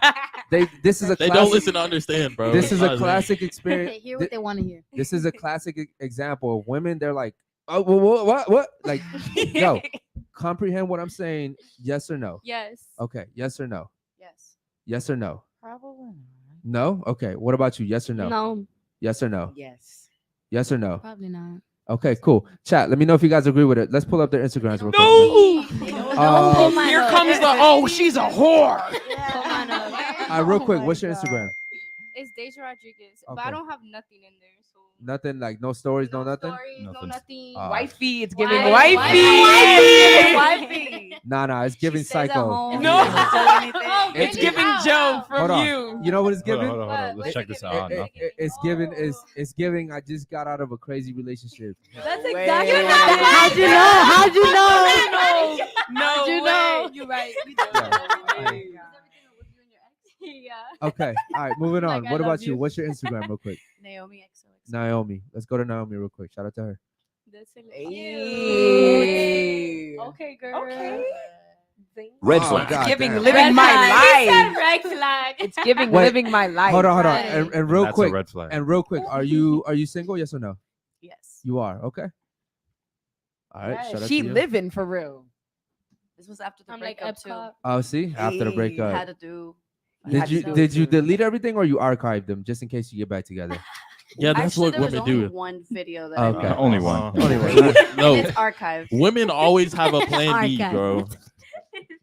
This is a They classic, don't listen to understand, bro. This is a Honestly. classic They experience. hear what they want to hear. This is a classic example of women. They're like, oh, what? Like, yo, comprehend what I'm saying? Yes or no? Yes. Okay, yes or no? Yes. Yes or no? Probably not. No? Okay. What about you? Yes or no? No. Yes or no? Yes. Yes or no? Probably not. Okay, cool. Chat, let me know if you guys agree with it. Let's pull up their Instagrams real quick. Here comes the she's a whore. Real quick, what's your Instagram? It's Deja Rodriguez, but Okay. I don't have nothing in there. So Nothing, like no stories, no nothing? stories, no Nothing. nothing. Wifey, it's giving Wifey. wifey. Wifey. Nah, it's giving psycho. No. Oh, It's really? giving Wow. Joe Hold from on. you. You know what it's Hold giving? on. Let's check this out. Nothing. It's giving. It's giving. I just got out of a crazy relationship. That's Way. exactly How'd you know? How'd you know? No you way. know? You're right. Yeah. Okay. All right. Moving on. Like, I What love about you? you. What's your Instagram, real quick? Naomi XOXO. Naomi. Let's go to Naomi real quick. Shout out to her. That's it. Hey. Okay, girl. Okay. Red Oh, flag. God Giving damn. living my life. Red flag. It's giving Wait. living my life. Hold on. Right. And real That's quick. a red flag. And real quick. Are you single? Yes or no? Yes. You are. Okay. All right. Yeah, Shout out she to you. living for real. This was after the I'm like breakup too. Epcot. Oh, see, after the Hey. breakup. Had to do. Did you delete everything or you archived them just in case you get back together? Yeah, that's Actually, what there was women only do. one video that Okay. I made. Only one. Only one. No, And it's archived. women always have a plan B, Archive. bro.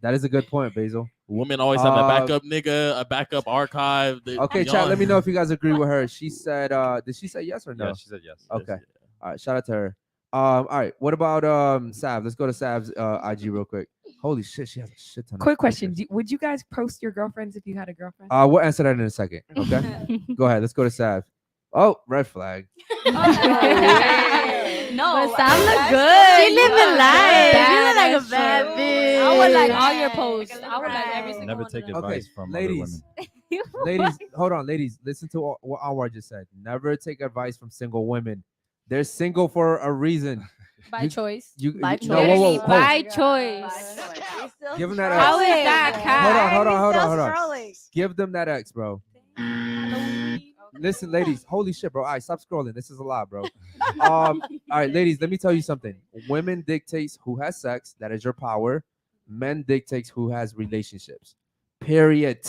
That is a good point, Basil. Women always have a backup nigga, a backup archive. Okay, chat. Let me know if you guys agree with her. She said, did she say yes or no? Yeah, she said yes. Okay. All right. Shout out to her. All right. What about Sav? Let's go to Sav's IG real quick. Holy shit, she has a shit ton. Quick of question: pictures. Would you guys post your girlfriends if you had a girlfriend? We'll answer that in a second. Okay. Go ahead. Let's go to Sav. Oh, red flag. No, But Sam look good. She living life. She look like a That's bad true. bitch. I would like all your posts. I would like every single Never one take of them. advice from ladies. other Ladies, hold on, ladies. Listen to what Anwar just said. Never take advice from single women. They're single for a reason. By You- choice. By No, whoa, whoa, hold. By choice. Give them that How X. is that, Kai? Hold on. Give them that X, bro. Listen, ladies. Holy shit, bro. All right, stop scrolling. This is a lot, bro. All right, ladies. Let me tell you something. Women dictates who has sex. That is your power. Men dictates who has relationships. Period.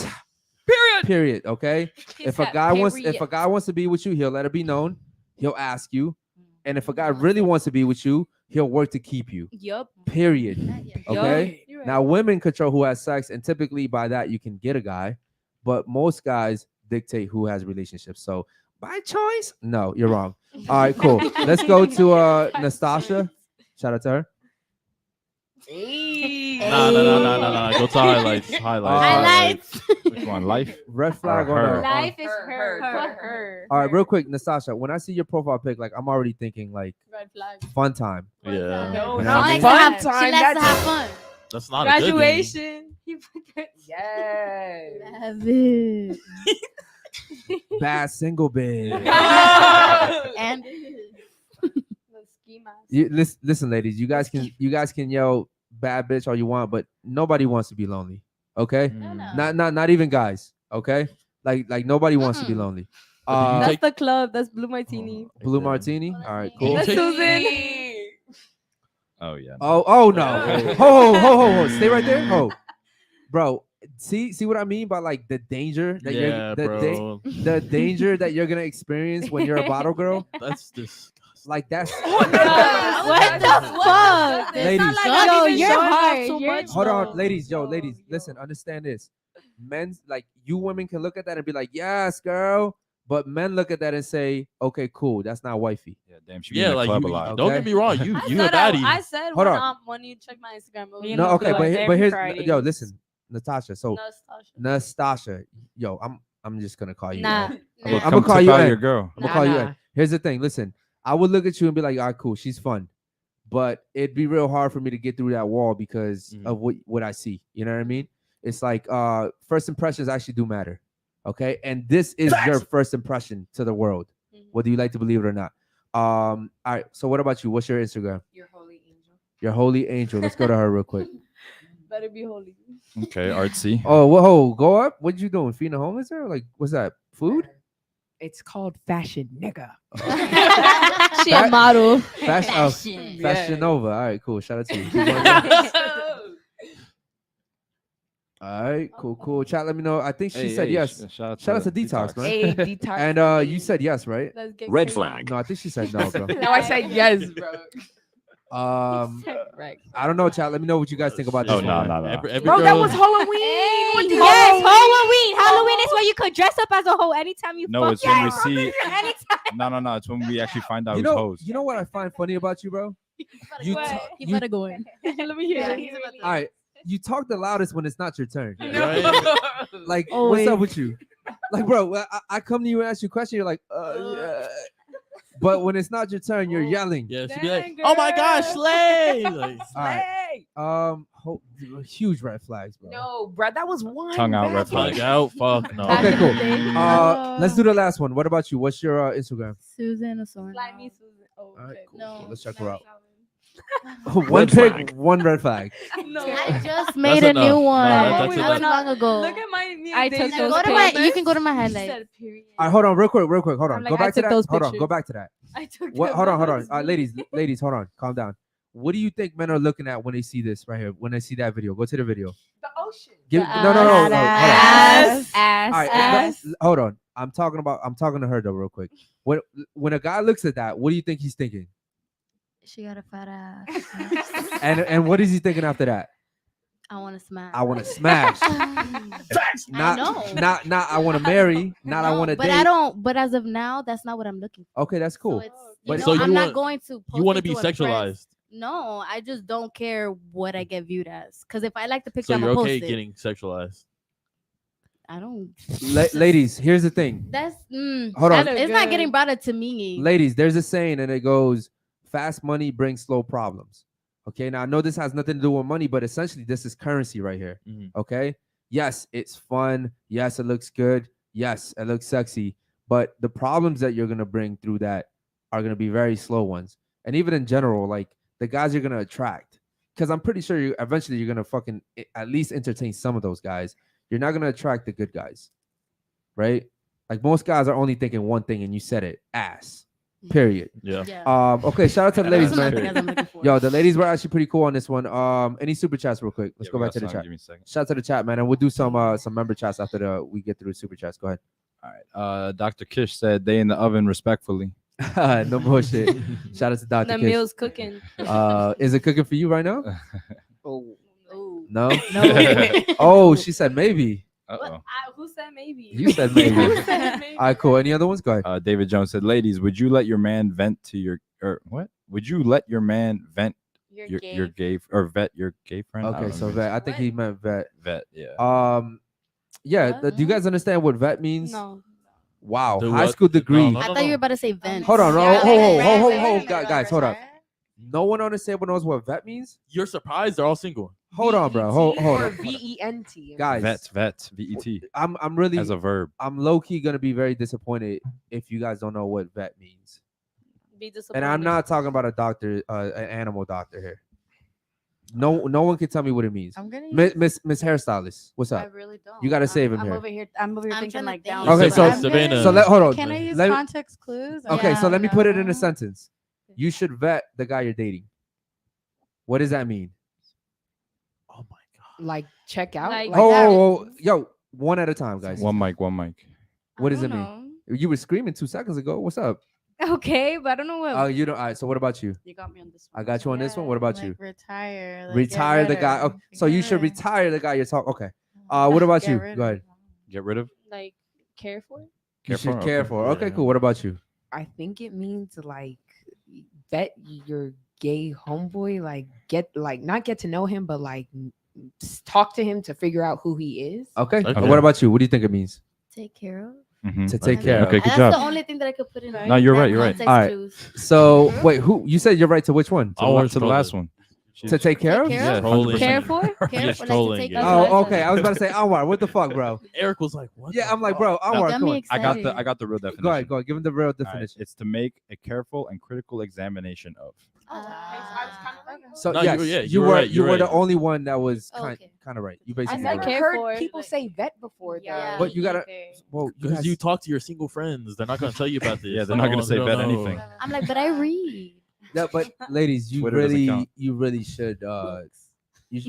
Period. Okay. If a guy wants to be with you, he'll let it be known. He'll ask you, and if a guy really wants to be with you, he'll work to keep you. Yup. Period. Okay. You're right. Now, women control who has sex, and typically by that you can get a guy, but most guys dictate who has relationships. So by choice, no, you're wrong. All right, cool. Let's go to Nastasha. Shout out to her. No. Go to highlights. Highlights. Which one? Life? Red flag Or on her? her. Life is her, her. All right, real quick, Nastasha. When I see your profile pic, like I'm already thinking like Red flag. fun time. Yeah, No, You know not what I mean? fun She time. likes to That's have fun. that's not a good thing. Graduation. He put that- yes. Love it. Bad single bitch. And the ski mask. You, listen, ladies. You guys can yell bad bitch all you want, but nobody wants to be lonely. Okay. Not even guys. Okay. Like nobody wants to be lonely. That's the club. That's Blue Martini. Blue martini. All right, cool. That's Take- Susan. Oh yeah. Oh no. Ho. Stay right there. Ho. Bro, see what I mean by like the danger that Yeah, bro. the danger that you're gonna experience when you're a bottle girl. That's disgusting. Like that's What the fuck? Ladies. Yo, you're showing off hard. too You're- much. Hold on, ladies. Ladies, listen, understand this. Men, like you women can look at that and be like, yes, girl. But men look at that and say, okay, cool. That's not wifey. Yeah, damn. She be in Yeah, the like club you, a lot. don't Okay. get me wrong. You I a said baddie. I said Hold when you check my Instagram. It was You No, know, okay, like but every here's Friday. yo, listen, Natasha. So Nastasha. Nastasha, yo, I'm just gonna call you. Nah. Ed. Well, I'm come gonna call tip you out Ed. your girl. I'm gonna call you Nah. Ed. Here's the thing. Listen, I would look at you and be like, all right, cool, she's fun. But it'd be real hard for me to get through that wall because of what I see. You know what I mean? It's like first impressions actually do matter. Okay. And this is your first impression to the world, whether you like to believe it or not. All right. So what about you? What's your Instagram? Your holy angel. Your holy angel. Let's go to her real quick. Better be holy. Okay, artsy. Oh, whoa, go up. What you doing? Feeding the homeless there? Like, what's that? Food? It's called fashion, nigga. She a model. Fashion. Fashion Nova. All right, cool. Shout out to you. All right, cool. Chat, let me know. I think she Hey, said hey, yes. Shout Shout out to Detox, man. Hey, detox. And you said yes, right? Let's get Red crazy. flag. No, I think she said no, bro. No, I said yes, bro. Right. I don't know, chat. Let me know what you guys think about Oh, this no, one. no. Every Bro, that girl- was Halloween. What do you Yes, mean? Halloween. Halloween is where you could dress up as a hoe anytime you No, fuck. it's when we see. Anytime. No. It's when we actually find out You who's know, hoes. you know what I find funny about you, bro? You, What? ta- You you better go in. Let me hear Yeah, it. he's about to- all right. You talk the loudest when it's not your turn. Right? Like, Always. what's up with you? Like, bro, I come to you and ask you a question. You're like, yeah. But when it's not your turn, you're yelling. Yeah, she'd be like, Dang, "Oh my gosh, girl. slay!" Like, All right. Huge red flags, bro. No, bro, that was one. Tongue out, bad red flag. fuck out, fuck no. Okay, cool. Hello. Let's do the last one. What about you? What's your Instagram? Susan or Soren. Slide me, Susan. Oh, All right, okay. cool. No. Let's check her out. Red One pig, flag. one red flag. No. I just made That's a new enough. one. No, that's Not too enough. long ago. Look at my new I took days. those Go to my. You can go to my She highlights. said period. All right, hold on, real quick. Hold on. I'm Go like, I back to took that. those Hold on, go pictures. back to that. I took What? them Hold on. photos. Ladies, hold on. Calm down. What do you think men are looking at when they see this right here? When they see that video, go to the video. The ocean. Give, The no. Hold on. Ass. All right, Ass. hold on. I'm talking to her though, real quick. When a guy looks at that, what do you think he's thinking? She got a fat ass. And what is he thinking after that? I want to smash. I want to smash. Facts. Not know. not I want to marry. Not I No, want to but date. I don't. But as of now, that's not what I'm looking for. Okay, that's cool. So, it's, But- So you I'm want- not going to. You want to be post it impress. sexualized, No, I just don't care what I get viewed as. Because if I like the picture, so I'm you're gonna okay post it. getting sexualized. I don't. Ladies, here's the thing. That's Hold on. It's not getting brought up to me. Ladies, there's a saying and it goes, fast money brings slow problems. Okay, now I know this has nothing to do with money, but essentially this is currency right here. Mhm. Okay, yes, it's fun. Yes, it looks good. Yes, it looks sexy. But the problems that you're gonna bring through that are gonna be very slow ones. And even in general, like the guys you're gonna attract, because I'm pretty sure eventually you're gonna fucking at least entertain some of those guys. You're not gonna attract the good guys, right? Like most guys are only thinking one thing, and you said it, ass. Period. Yeah. Yeah. Okay, shout out to the ladies, Those are not man. the guys I'm looking for. Yo, the ladies were actually pretty cool on this one. Any super chats real quick? Let's Yeah, go we back got to the some. chat. Give me a second. Shout out to the chat, man, and we'll do some member chats after we get through the super chats. Go ahead. All right. Dr. Kish said they in the oven respectfully. No bullshit. Shout out to Dr. The Kish. meal's cooking. Is it cooking for you right now? Oh. No. No. Oh, she said maybe. Uh-oh. Who said maybe? You said maybe. Who said maybe? All right, cool. Any other ones? Go ahead. David Jones said, "Ladies, would you let your man vent to your or what? Would you let your man vent your gay or vet your gay friend?" I Okay, don't so know. vet. I think he meant vet. Vet, yeah. Yeah. Do you guys understand what vet means? No. Wow. The High what? school degree. No, I thought you were about to say vent. Hold on. Yeah, Hold, guys, hold up. No one on the table knows what vet means. You're surprised they're all single. Hold on, bro. Hold Or on. VENT. Guys, vet, VET I'm really as a verb. I'm low key gonna be very disappointed if you guys don't know what vet means. Be disappointed. And I'm not talking about a doctor, an animal doctor here. No one can tell me what it means. I'm gonna Miss Hairstylist, what's I up? really don't. You gotta save him I'm here. over here. I'm over here I'm thinking trying to like think. down. Okay, so Savannah. hold on. Can I use Let- context clues? Okay, so let me put it in a No. sentence. You should vet the guy you're dating. What does that mean? Oh my god. Like check out. Like- Like, Oh, yo, one at a time, guys. One mic. What does it mean? You were screaming 2 seconds ago. What's up? Okay, but I don't know what. Oh, you don't. All right. So what about you? You got me on this I one. got you on this one. What about you? Retire. Like, Retire get the rid guy. of Oh, him. so you Get should rid of him. retire the guy you're talking. Okay. What about Get you? rid Go of ahead. him. Get rid of. like care for. You Care should for? care Okay. for. Okay, Yeah. cool. What about you? I think it means like vet your gay homeboy. Like not get to know him, but like talk to him to figure out who he is. Okay. Okay. What about you? What do you think it means? Take care of. Mhm. To take I care mean, of. Okay, good that's job. the only thing that I could put in. No, you're that right, you're right. context All right. clues. So wait, who you said you're right to which one? To the, Oh, la- it's to the trolling. last one. To take care of? Take care Yeah, of? Trolling. 100%. Care for? Care Just for, like, to trolling, take yeah. care of. Oh, okay. I was about to say Anwar. What the fuck, bro? Eric was like, "What?" Yeah, the I'm like, fuck? bro, Anwar, Got come me on. excited. I got the real definition. Go ahead, go ahead. Give him the real All right, definition. it's to make a careful and critical examination of. So No, yes, you were right, you you're were the right. only one that was Oh, kind okay. of right. You I basically never were. care heard for, people like- say vet before. Yeah. But you gotta. Well, you Because guys, you talk to your single friends, they're not gonna tell you about this. Yeah, they're not gonna say They don't vet know. anything. I'm like, but I read. yeah, but ladies, you Twitter doesn't count. really should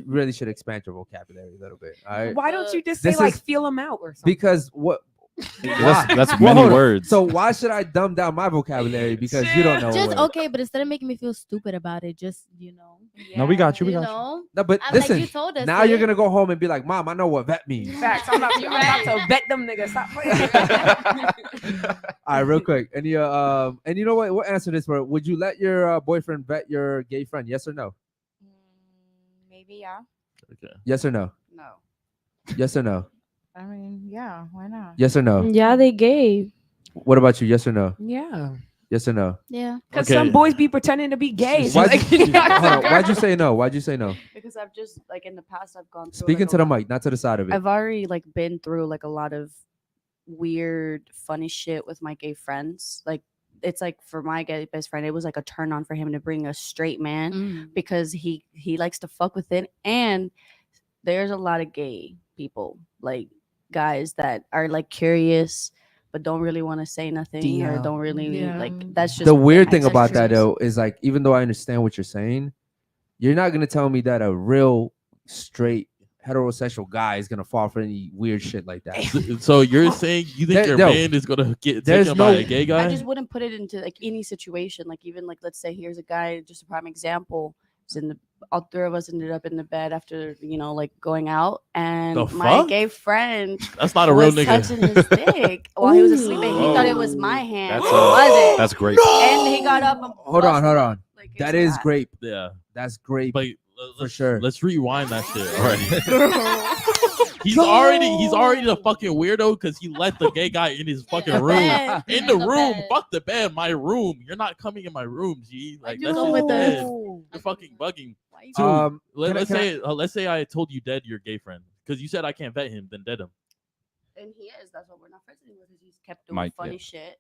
really should expand your vocabulary a little bit. All right. Why don't you just say This like is- feel them out or something? Because what? That's Well, many hold on. words. So why should I dumb down my vocabulary because you don't know? a Just word? okay, but instead of making me feel stupid about it, just No, we got you. We you got you. know. No, but I'm like, listen. you told us Now you're it. gonna go home and be like, "Mom, I know what vet means." Facts. I'm about to vet them niggas. Stop playing. All right, real quick. And you know what? We'll answer this for. Would you let your boyfriend vet your gay friend? Yes or no? Maybe, yeah. Okay. Yes or no? No. Yes or no? I mean, yeah. Why not? Yes or no? Yeah, they gay. What about you? Yes or no? Yeah. Yes or no? Yeah. Because Okay. some boys be pretending to be gay. So Why'd like, you, hold on, why'd you say no? Why'd you say no? Because I've just like in the past I've gone through Speaking like, to the mic, not to the side of it. I've already like been through like a lot of weird, funny shit with my gay friends. Like it's like for my gay best friend, it was like a turn on for him to bring a straight man Mm. because he likes to fuck with it. And there's a lot of gay people, like guys that are like curious but don't really want to say nothing or DL. don't really Yeah. like. That's just The weird thing that's about that just- though is like, even though I understand what you're saying, you're not gonna tell me that a real straight heterosexual guy is gonna fall for any weird shit like that. So you're saying you think There- your no. man is gonna get There's taken by no- a gay guy? I just wouldn't put it into like any situation. Like even like let's say here's a guy, just a prime example. Was in the all three of us ended up in the bed after like going out, and The my fuck? gay friend That's not a real was nigga. touching his dick while he was asleep, and he thought it was my hand. That's It wasn't. That's great. And he got up. And Hold on, busted hold it. on. Like, That it's is not- great. Yeah, That's great. but For sure. Let's rewind that shit already. He's already the fucking weirdo because he let the gay guy in his fucking the room. bed. In the room, fuck the bed, my room. You're not coming in my room, G. Like you that's go just with dead. the- You're fucking bugging. Why Two, Um, let's can I- say let's say I told you dead your gay friend because you said I can't vet him, then dead him. And he is. That's what we're not friends anymore because he's kept doing Mike, funny yeah. shit.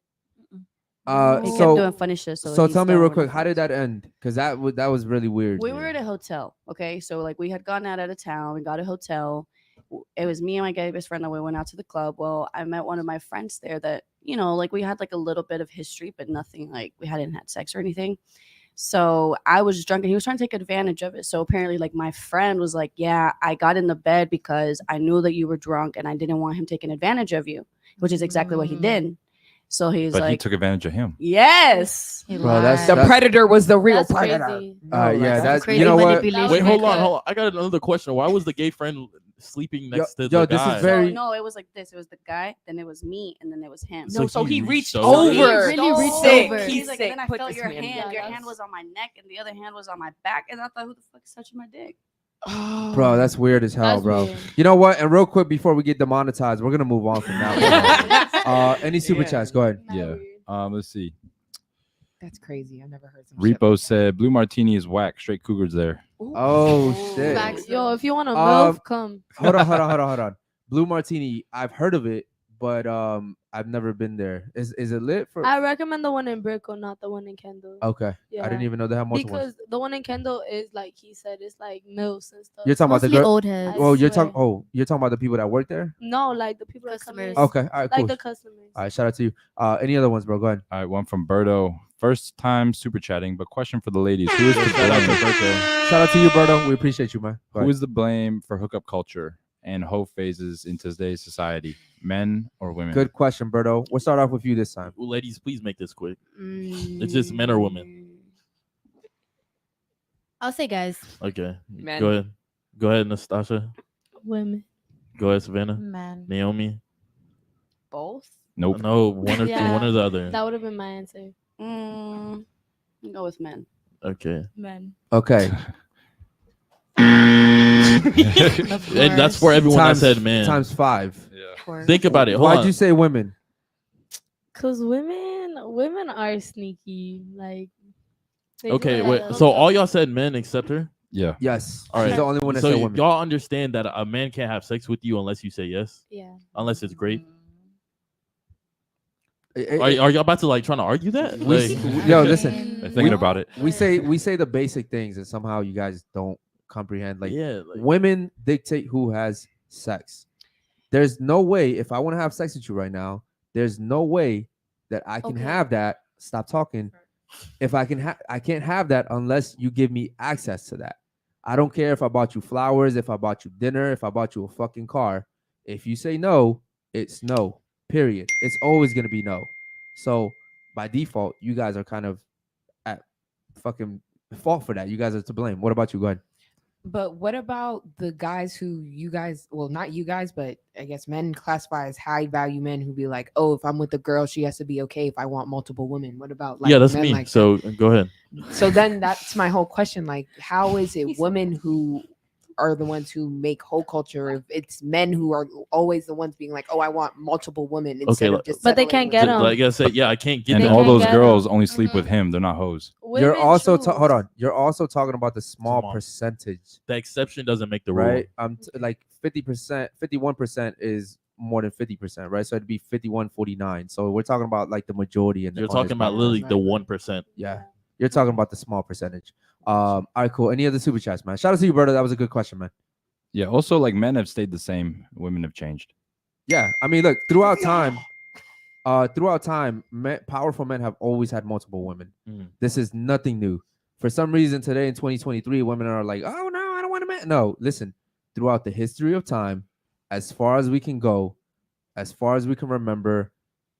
He kept so doing funny shit. So, so he's tell me done, real we're not quick, how did friends. that end? Because that was really weird. We were at a hotel. Okay, so like we had gone out of town. We got a hotel. It was me and my gay best friend that we went out to the club. Well, I met one of my friends there that like we had like a little bit of history, but nothing like we hadn't had sex or anything. So I was just drunk and he was trying to take advantage of it. So apparently, like my friend was like, "Yeah, I got in the bed because I knew that you were drunk and I didn't want him taking advantage of you," which is exactly what he did. So he's But like, he took advantage of him. "Yes." He Bro, that's- lied. the predator was the real That's predator. crazy. yeah, that's crazy you know what? manipulation. Wait, hold on, haircut. hold on. I got another question. Why was the gay friend sleeping next to yo, the this is guy? very- So, no, it was like this. It was the guy, then it was me, and then it was him. No, so he reached over? over. He really reached Sick. over. He's He's like, and then I sick. Put felt this your man hand. down. Your Yeah, hand was on my neck, and the other hand was on my back, and I thought, who the fuck is touching my dick? Bro, that's weird as hell, That's bro. weird. You know what? And real quick before we get demonetized, we're gonna move on from that. Any super Yeah. chats? Go ahead. Yeah. Let's see. That's crazy. I never heard some shit Repo said Blue Martini is whack. Straight Cougars there. Oh shit. Facts. Yo, if you want a Um, MILF, come. Hold on. Blue Martini. I've heard of it, but I've never been there. Is it lit for? I recommend the one in Brickell, not the one in Kendall. Okay. I Yeah. didn't even know they have multiple ones. Because the one in Kendall is like he said, it's like MILFs and stuff. You're talking about the Mostly girl. old heads. Oh, you're swear. talking. Oh, you're talking about the people that work there. No, like the people that come Customers. in. Okay. All right. Like Cool. the customers. All right. Shout out to you. Any other ones, bro? Go ahead. All right, one from Berto. First time super chatting, but question for the ladies: Who is the Shout out to blame? Berto. Shout out to you, Berto. We appreciate you, man. Go Who ahead. is the blame for hookup culture and hoe phases in today's society? Men or women? Good question, Berto. We'll start off with you this time. Well, ladies, please make this quick. It's just men or women. I'll say guys. Okay. Men. Go ahead. Go ahead, Nastasha. Women. Go ahead, Savannah. Man. Naomi. Both. Nope. No, one or Yeah. one or the other. That would have been my answer. I'll go with men. Okay. Men. Okay. And that's for everyone that said man. Times 5. Think about it. Hold Why'd on. you say women? Cause women are sneaky. Like. they do Okay, that wait. little So all stuff. y'all said men except her? Yeah. Yes. All right. She's the only one that So said women. y'all understand that a man can't have sex with you unless you say yes? Yeah. Unless it's great? Eh, Are y'all about to like trying to argue that? We- Like- yo, listen. They're thinking about it. We say the basic things, and somehow you guys don't comprehend. Like, yeah, like, women dictate who has sex. There's no way, if I want to have sex with you right now, there's no way that I can Okay. have that. Stop talking. If I can't have that unless you give me access to that. I don't care if I bought you flowers, if I bought you dinner, if I bought you a fucking car. If you say no, it's no. Period. It's always gonna be no. So by default, you guys are kind of at fucking fault for that. You guys are to blame. What about you? Go ahead. But what about the guys who you guys, well, not you guys, but I guess men classify as high value men who be like, oh, if I'm with a girl, she has to be okay if I want multiple women. What about like yeah, that's men me. like So go ahead. that? So then that's my whole question. Like, how is it women who are the ones who make whole culture if it's men who are always the ones being like, oh, I want multiple women instead of just But they settling can't with get one. 'em. Like I said, yeah, I can't get And that. all those get girls 'em. only sleep with him. They're not hoes. You're Women also choose. hold on. You're also talking about the small Small. percentage, The exception doesn't make the rule. right? Like 50%, 51% is more than 50%, right? So it'd be 51-49. So we're talking about like the majority. And You're talking about literally the 1%. Yeah, you're talking about the small percentage. All right, cool. Any other super chats, man? Shout out to you, brother. That was a good question, man. Yeah. Also, like men have stayed the same. Women have changed. Yeah, I mean, look, throughout time, powerful men have always had multiple women. Mm. This is nothing new. For some reason, today in 2023, women are like, oh no, I don't want a man. No, listen, throughout the history of time, as far as we can go, as far as we can remember,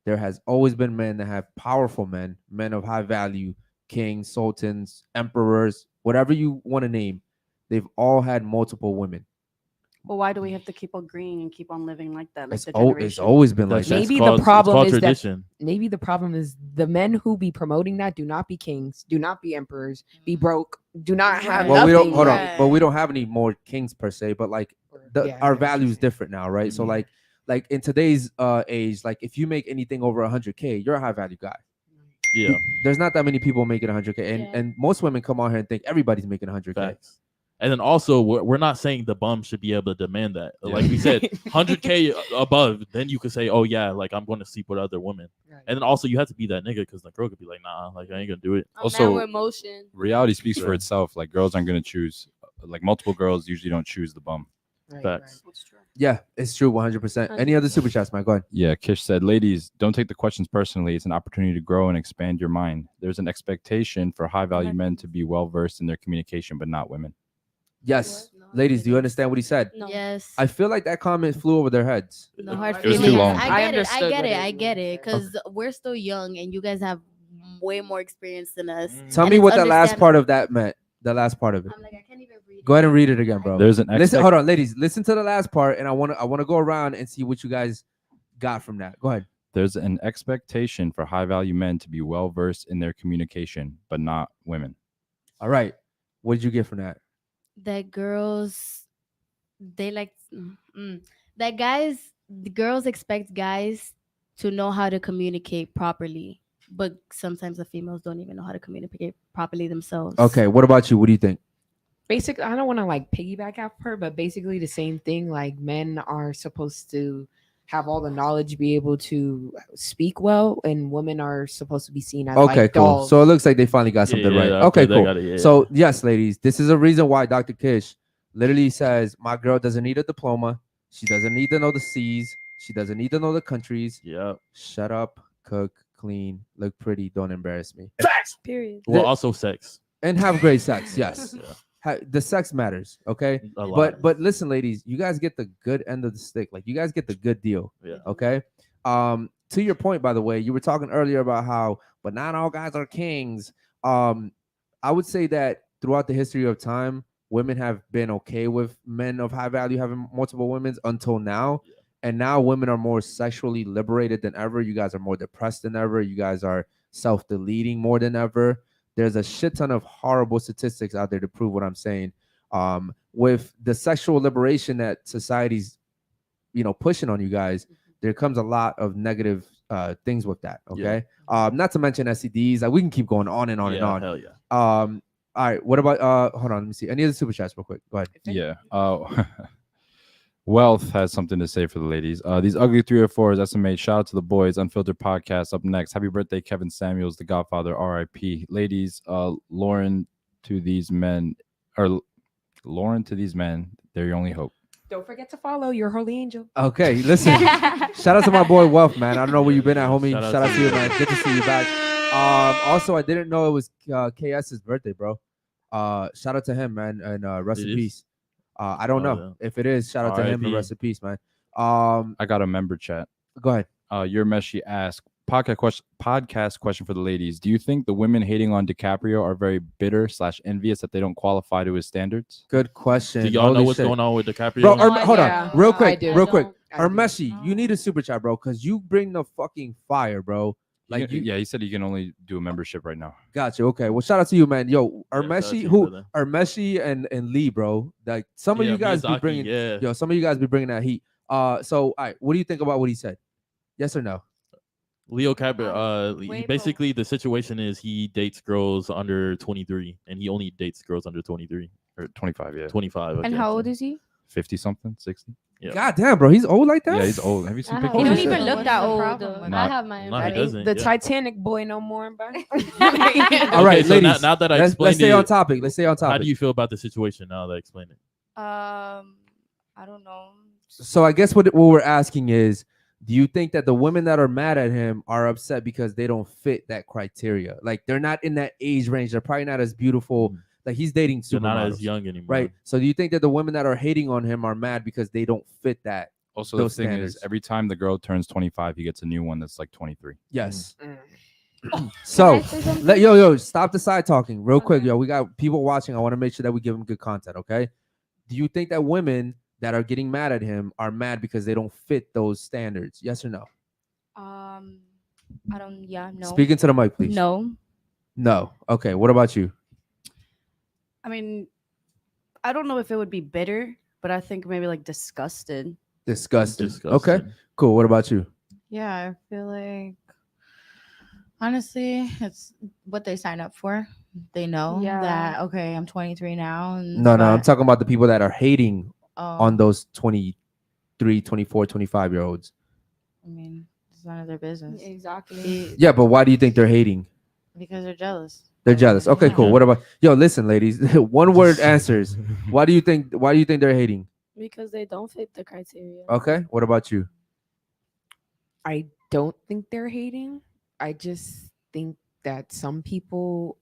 there has always been men that have powerful men of high value, kings, sultans, emperors, whatever you want to name. They've all had multiple women. Well, why do we have to keep agreeing and keep on living like that? Like It's, the it's generation? always been like That's that. just Maybe called- the it's problem called is tradition. that maybe the problem is the men who be promoting that do not be kings, do not be emperors, be broke, do not have Well, we nothing. don't hold on, Right. but we don't have any more kings per se. But like Yeah, I our get what you're value is saying. different now, right? So Yeah. like in today's age, like if you make anything over 100K, you're a high value guy. Yeah, There's not that many people making 100K, and Yeah. and most women come on here and think everybody's making 100K. facts. And then also, we're not saying the bum should be able to demand that. Yeah. Like we said, 100K above, then you could say, oh yeah, like I'm going to sleep with other women. Right. And then also, you have to be that nigga because the girl could be like, nah, like I ain't gonna do it. A Also- man with emotion. Reality speaks for Right. itself. Like girls aren't gonna choose. Like multiple girls usually don't choose the bum. Right, Facts. That's true. Yeah, it's true, 100%. Any other super chats, man? Go ahead. Yeah, Kish said, ladies, don't take the questions personally. It's an opportunity to grow and expand your mind. There's an expectation for high value men to be well versed in their communication, but not women. Yes, What? No, ladies, do you didn't. understand what he said? No. Yes. I feel like that comment flew over their heads. No hard It was too feelings. long. I I get it. I understood get what it. it I get was it. saying. Because we're still young and you guys have way more experience than us. Tell And me it's what that last understandable. part of that meant. The last part of it. I'm like, I can't even read Go ahead and read it again, bro. There's an Listen, hold on, ladies. Listen to the last part, and I want to go around and see what you guys got from that. Go ahead. There's an expectation for high value men to be well versed in their communication, but not women. All right. What did you get from that? that girls they like that guys the girls expect guys to know how to communicate properly, but sometimes the females don't even know how to communicate properly themselves. Okay. What about you? What do you think? Basically, I don't want to like piggyback off her, but basically the same thing. Like men are supposed to have all the knowledge, be able to speak well, and women are supposed to be seen as Okay, like cool. dolls. So it looks like they finally got something right. Okay, they cool. got it, yeah. So yes, ladies, this is a reason why Dr. Kish literally says my girl doesn't need a diploma. She doesn't need to know the C's. She doesn't need to know the countries. yeah. Shut up, cook, clean, look pretty, don't embarrass me, Period. Well, The- also sex. and have great sex. Yes, Yeah. the sex matters. Okay, A lot. but listen, ladies, you guys get the good end of the stick. Like you guys get the good deal. Yeah. Okay. To your point, by the way, you were talking earlier about how, but not all guys are kings. I would say that throughout the history of time, women have been okay with men of high value having multiple women until now. Yeah. And now women are more sexually liberated than ever. You guys are more depressed than ever. You guys are self-deleting more than ever. There's a shit ton of horrible statistics out there to prove what I'm saying. With the sexual liberation that society's, pushing on you guys, there comes a lot of negative things with that. Okay. Not to mention STDs. Like we can keep going on and on and on. Hell yeah. All right. What about hold on, let me see. Any other super chats real quick? Go ahead. Yeah. Wealth has something to say for the ladies. These ugly 304s estimate. Shout out to the boys. Unfiltered podcast up next. Happy birthday, Kevin Samuels, the Godfather. R.I.P. Ladies, Lauren to these men, they're your only hope. Don't forget to follow your holy angel. Okay, listen. Shout out to my boy Wealth, man. I don't know where you've been at, homie. Shout Shout out out to to you, you. man. Good to see you back. Also, I didn't know it was KS's birthday, bro. Shout out to him, man, and rest It in is? peace. I don't Oh, know if it is. Shout out to him and R.I.P.. rest in peace, man. I got a member chat. Go ahead. Your Meshi asked podcast question for the ladies. Do you think the women hating on DiCaprio are very bitter / envious that they don't qualify to his standards? Good question. Do y'all know Holy what's shit. going on with DiCaprio? Bro, No hold idea. on, real I quick, do. real I quick. don't. I do. Armeshi, you need a super chat, bro, because you bring the fucking fire, bro. Like you, Yeah, he said he can only do a membership right now. got you. Okay, well, shout out to you, man. Yo, Yeah, shout out to Armeshi, you, who brother. Armeshi and Lee, bro. Like some of Yeah, you guys be Miyazaki, bringing, yeah. yo, some of you guys be bringing that heat. So, all right, what do you think about what he said? Yes or no? Leo Caprio, Wait, basically the situation is he dates girls under 23 and he only dates girls under 23 Or 25, yeah. 25. And how old is he? 50 something, 60. Yeah. God damn, bro, he's old like that. Yeah, he's old. Have you seen I pictures? He don't Holy even shit. look that What's the old. problem with I Not- have my No, he That ain't doesn't. the yeah. Titanic boy no more, bro. All right, so ladies. now that I let's explained stay it, on topic. Let's stay on topic. how do you feel about the situation now that I explained it? I don't know. So I guess what we're asking is, do you think that the women that are mad at him are upset because they don't fit that criteria? Like they're not in that age range. They're probably not as beautiful. Like he's dating They're not supermodels, as young anymore. right? So do you think that the women that are hating on him are mad because they don't fit that? Also, Those the thing standards. is, every time the girl turns 25, he gets a new one that's like 23. Yes. Mm. So Can I say something? yo, stop the side talking real quick, yo. We got people watching. I want to make sure that we give them good content. Okay. Do you think that women that are getting mad at him are mad because they don't fit those standards? Yes or no? I don't. Yeah, no. Speak into the mic, please. No. No. Okay. What about you? I mean, I don't know if it would be bitter, but I think maybe like disgusted. Disgusting. Disgusting. Okay. Cool. What about you? Yeah, I feel like honestly, it's what they sign up for. They know Yeah. that okay, I'm 23 now. And No, I'm but- talking about the people that are hating oh, on those 23, 24, 25-year-olds. I mean, it's none of their business. Exactly. Yeah, but why do you think they're hating? Because they're jealous. They're jealous. Okay, cool. Yeah. What about yo? Listen, ladies. One word answers. Why do you think they're hating? Because they don't fit the criteria. Okay. What about you? I don't think they're hating. I just think that some people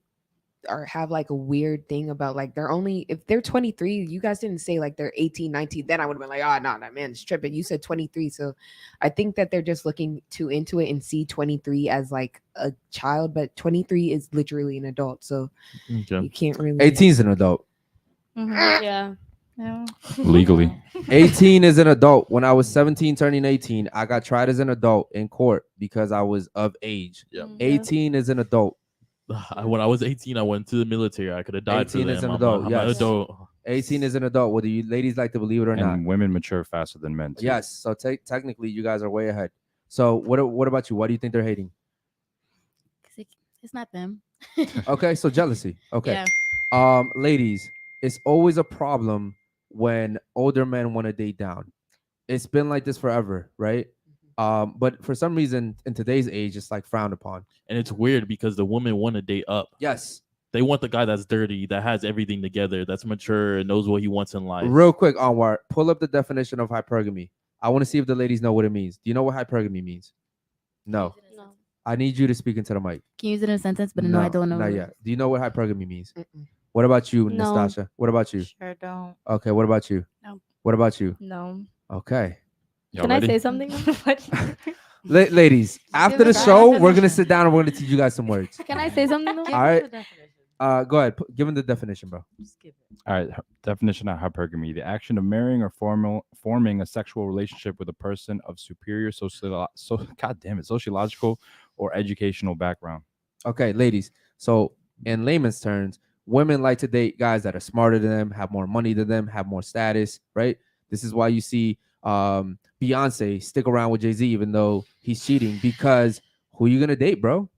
have like a weird thing about like they're only if they're 23. You guys didn't say like they're 18, 19. Then I would have been like, oh no, that man's tripping. You said 23. So I think that they're just looking too into it and see 23 as like a child, but 23 is literally an adult. So Okay. you can't really 18 is an adult. Yeah. Yeah. Legally. 18 is an adult. When I was 17 turning 18, I got tried as an adult in court because I was of age. Yeah. 18 is an adult. When I was 18, I went to the military. I could have died 18 for is them. an I'm adult, I'm yes. an adult. 18 is an adult, whether you ladies like to believe it or not. And women mature faster than men. too. Yes. So technically, you guys are way ahead. So what about you? Why do you think they're hating? It's not them. Okay, so jealousy. Okay. Yeah. Ladies, it's always a problem when older men want to date down. It's been like this forever, right? But for some reason in today's age, it's like frowned upon. And it's weird because the women want to date up. Yes. They want the guy that's dirty, that has everything together, that's mature, and knows what he wants in life. Real quick, Anwar, pull up the definition of hypergamy. I want to see if the ladies know what it means. Do you know what hypergamy means? No. No. I need you to speak into the mic. Can you use it in a sentence? But no, I don't know. Not yet. Do you know what hypergamy means? Mm-mm. What about you, No. Nastasha? What about you? Sure don't. Okay, what about you? No. What about you? No. Okay. Y'all Can ready? I say something? Ladies, after the us a show, we're gonna definition. sit down and we're gonna teach you guys some words. Can I say something? Though? All right. Go ahead. Give them the definition, bro. All right. Definition of hypergamy: the action of marrying or forming a sexual relationship with a person of superior sociological or educational background. Okay, ladies. So in layman's terms, women like to date guys that are smarter than them, have more money than them, have more status, right? This is why you see Beyonce stick around with Jay-Z even though he's cheating, because who you gonna date, bro?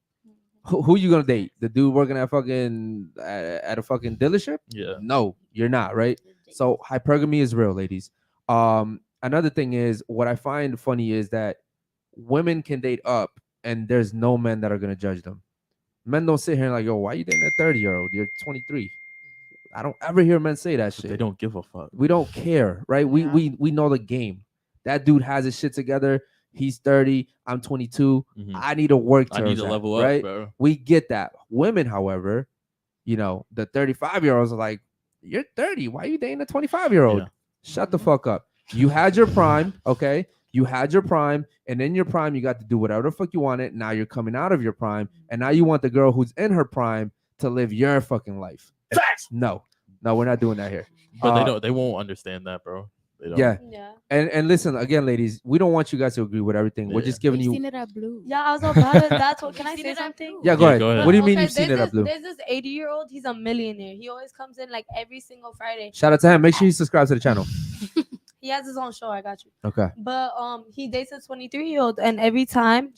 Who you gonna date? The dude working at a fucking dealership? Yeah. No, you're not, right? So hypergamy is real, ladies. Another thing is what I find funny is that women can date up and there's no men that are gonna judge them. Men don't sit here and like, yo, why you dating a 30-year-old? You're 23. I don't ever hear men say that shit. They don't give a fuck. We don't care, right? Yeah. We know the game. That dude has his shit together. He's 30. I'm 22. Mhm. I need to work I towards need to that, level up, right? bro. We get that. Women, however, You know, the 35-year-olds are like, you're 30. Why are you dating a 25-year-old? Yeah. Shut the fuck up. You had your prime, okay? You had your prime, and in your prime, you got to do whatever the fuck you wanted. Now you're coming out of your prime, and now you want the girl who's in her prime to live your fucking life. Facts. No, we're not doing that here. But they won't understand that, bro. They don't. Yeah. Yeah. And listen, again, ladies, we don't want you guys to agree with everything. We're Yeah. just giving You've you. seen it at Blue. Yeah, I was about it. That's what. Can I You've say seen it at something? Blue. Yeah, go Yeah, ahead. go ahead. What do you mean Okay, you've seen it at Blue? There's this 80-year-old. He's a millionaire. He always comes in like every single Friday. Shout out to him. Make sure you subscribe to the channel. He has his own show. I got you. Okay. But he dates a 23-year-old, and every time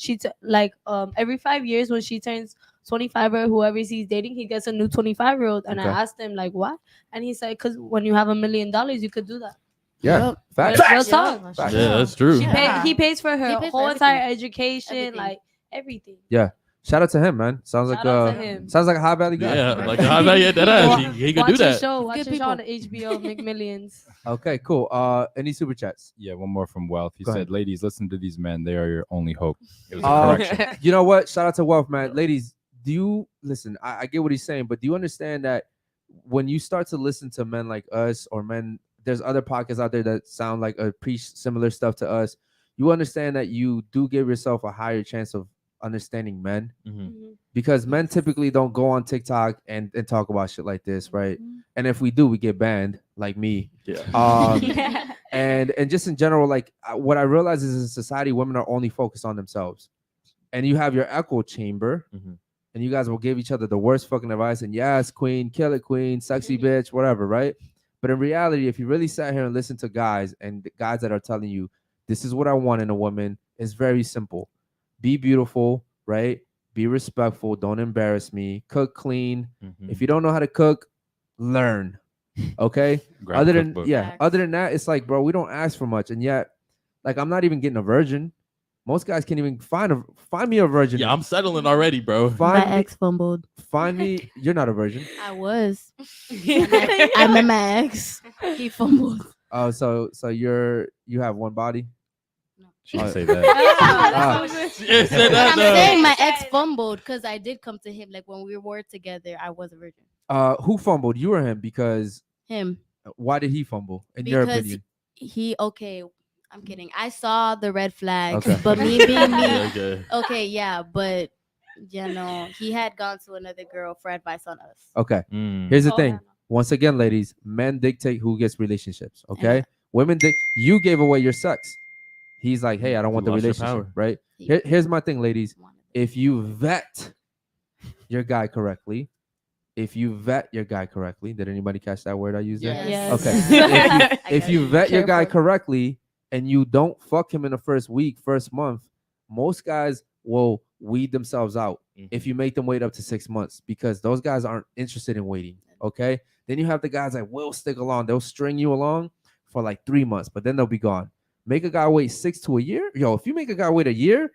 every 5 years when she turns 25 or whoever he's dating, he gets a new 25-year-old. And Okay. I asked him like, why? And he said, because when you have $1 million, you could do that. Yeah. Yep. Facts. Real talk. Facts. Yeah, that's true. He pays for her He pays for whole entire everything. education, Everything. like everything. Shout out to him, man. Sounds Shout like out to him. sounds like a high value guy. Yeah, like how about you? He could do Watch that. his show. Good Watch his show people. on the HBO. Make millions. Okay, cool. Any super chats? Yeah, one more from Wealth. He Go said, ahead. "Ladies, listen to these men. They are your only hope." It was a correction. You know what? Shout out to Wealth, man. Ladies, do you listen? I get what he's saying, but do you understand that when you start to listen to men like us or men, there's other podcasts out there that sound like preach similar stuff to us. You understand that you do give yourself a higher chance of understanding men Mhm. because men typically don't go on TikTok and talk about shit like this, right? And if we do, we get banned, like me. Yeah. And just in general, like what I realize is in society, women are only focused on themselves, and you have your echo chamber, Mhm. and you guys will give each other the worst fucking advice. And yes, queen, kill it, queen, sexy bitch, whatever, right? But in reality, if you really sat here and listened to guys and the guys that are telling you this is what I want in a woman, it's very simple. Be beautiful, right? Be respectful. Don't embarrass me. Cook clean. Mhm. If you don't know how to cook, learn. Okay. Grab other a than cookbook. yeah, other than that, it's like, bro, we don't ask for much, and yet, like, I'm not even getting a virgin. Most guys can't even find me a virgin. Yeah, I'm settling already, bro. My Find me, ex fumbled. find me. You're not a virgin. I was. I met my ex. He fumbled. Oh, so you have one body. She didn't Oh. say that. Yeah, say that, I'm though. saying my ex fumbled because I did come to him. Like when we were together, I was a virgin. Who fumbled? You or him? Because Him. why did he fumble? In your Because opinion? he okay. I'm kidding. I saw the red flags, Okay. but me being me. Okay. Okay, yeah, but you know, he had gone to another girl for advice on us. Okay. Mm. Here's the Oh, thing. yeah. Once again, ladies, men dictate who gets relationships. Okay. Women you gave away your sex. He's like, hey, I don't want the Lost your relationship, power. right? He Here's my thing, ladies. wanted them. If you vet your guy correctly, did anybody catch that word I used there? Yes. Okay. If you vet your guy Careful. correctly and you don't fuck him in the first week, first month, most guys will weed themselves out if you make them wait up to 6 months because those guys aren't interested in waiting. Okay. Then you have the guys that will stick along. They'll string you along for like 3 months, but then they'll be gone. Make a guy wait 6 to a year. Yo, if you make a guy wait a year,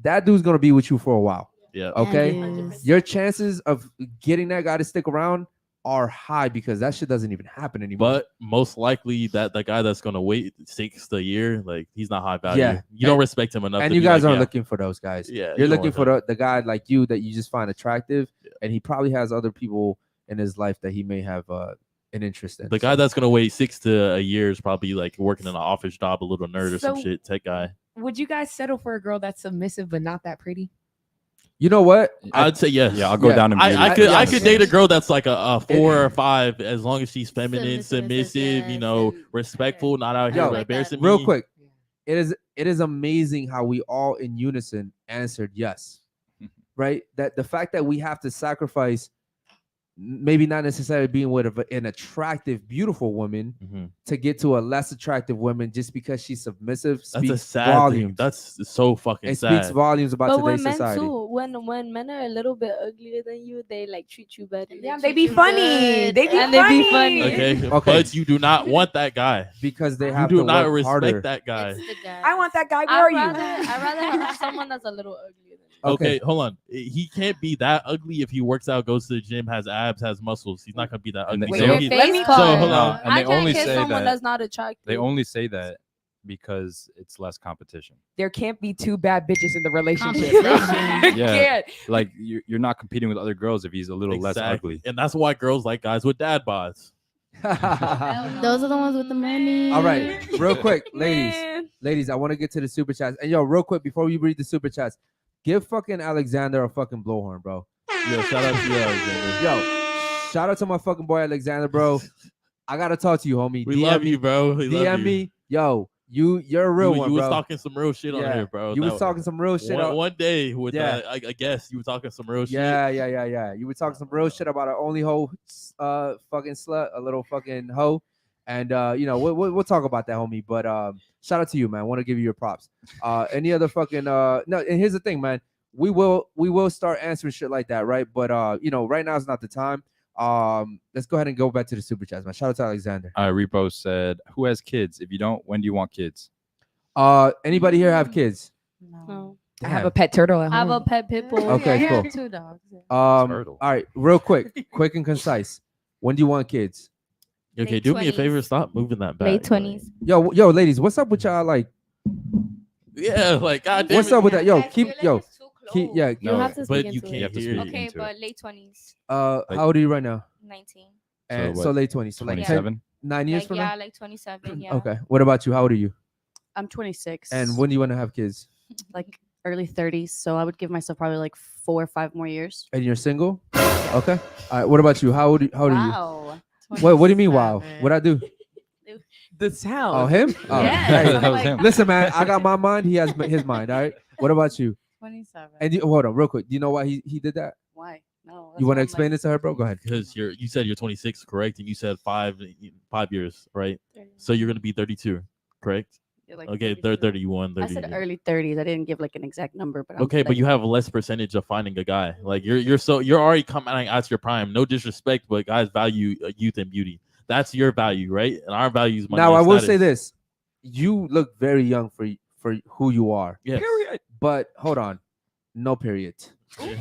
that dude's going to be with you for a while. Yeah. Okay. Yes. Your chances of getting that guy to stick around are high because that shit doesn't even happen anymore. But most likely that the guy that's gonna wait 6 a year, like he's not high value. Yeah. You don't respect him enough. and to you be guys like, aren't yeah. looking for those guys. Yeah, you You're don't looking want for the guy like you that you just find attractive, Yeah. and he probably has other people in his life that he may have an interest in. The guy that's gonna wait 6 to a year is probably like working in an office job, a little nerd or some So- shit, tech guy. Would you guys settle for a girl that's submissive but not that pretty? You know what? I'd say yes. Yeah, I'll go Yeah. down and I Yes. could date a girl that's like a 4 or 5 as long as she's feminine, submissive, yes, you know, and- respectful, not out here Yo, embarrassing Real me. quick, it is amazing how we all in unison answered yes. Right? That the fact that we have to sacrifice maybe not necessarily being with an attractive, beautiful woman Mhm. to get to a less attractive woman just because she's submissive That's a speaks sad thing. volumes. That's so fucking It sad. speaks volumes about But when today's men society. too, when men are a little bit uglier than you, they like treat you better. And Yeah, treat they be you funny. good. They be And they be funny. Okay? Okay. But you do not want that guy. Because they You have do to not work respect harder. that guy. It's the guy. I want that guy. Where are you? I'd rather have someone that's a little uglier than me. Okay, hold on. He can't be that ugly if he works out, goes to the gym, has abs, has muscles. He's not gonna be that And ugly. they- So Wait, he- let me Face call. card. hold on. And they I can't only kiss say someone that- that's not attractive. They only say that because it's less competition. There can't be two bad bitches in the relationship. Competition. Yeah. Can't. Like you're not competing with other girls if he's a little less ugly. And that's why girls like guys with dad bods. Those are the ones with the money. All right, real quick, ladies. Man. Ladies, I want to get to the super chats. And yo, real quick, before we read the super chats, give fucking Alexander a fucking blowhorn, bro. Yo, shout out to you, Alexander. Yo, shout out to my fucking boy Alexander, bro. I gotta talk to you, homie. We DM love me, you, bro. We love DM you. me. Yo, you're a real you, one, you bro. was talking some real shit on Yeah, here, bro. You was That- talking some real shit. one day with Yeah. I guess you were talking some real shit. Yeah. You were talking some real shit about an only hoe, fucking slut, a little fucking hoe, and you know we'll talk about that, homie. But shout out to you, man. Want to give you your props. Any other fucking no? And here's the thing, man. We will start answering shit like that, right? But you know, right now is not the time. Let's go ahead and go back to the super chats, man. Shout out to Alexander. Repo said, "Who has kids? If you don't, when do you want kids?" Anybody here have kids? No. I have a pet turtle at I have a home. pet pit bull. Okay, I cool. have 2 dogs. Turtle. All right, real quick and concise. When do you want kids? Okay, Late do me a 20s. favor. Stop moving that back. Late 20s. Yo, ladies, what's up with y'all? Like, Yeah, like goddamn. what's up with that? Yo, I keep feel like yo, it's too keep close. yeah. You have to speak but you into can't You have to hear speak it. Okay, into but it. late 20s, How old are you right now? 19. And what, so late 20s. So like 27. 9 years Like, from yeah, now. like 27. Yeah. Okay. What about you? How old are you? I'm 26. And when do you want to have kids? like early 30s, so I would give myself probably like 4 or 5 more years. And you're single? Okay. All right. What about you? How old are you? Wow. What do you mean? Wow. What I do? The sound. Oh, him? Oh, Yes, hey, I'm that was like- him. listen, man. I got my mind. He has his mind. All right. What about you? 27. And hold on, real quick. Do you know why he did that? Why? No. You want to explain it to her, bro? Go ahead. Because you said you're 26, correct? And you said 5 years, right? So you're gonna be 32, correct? Like Okay, 32. 31, 30. I said early 30s. I didn't give like an exact number, but Okay, but you have a less percentage of finding a guy. Like you're already coming out your prime. No disrespect, but guys value youth and beauty. That's your value, right? And our value is money. Now, and I will status. say this: you look very young for who you are. Yes. But hold on, no period.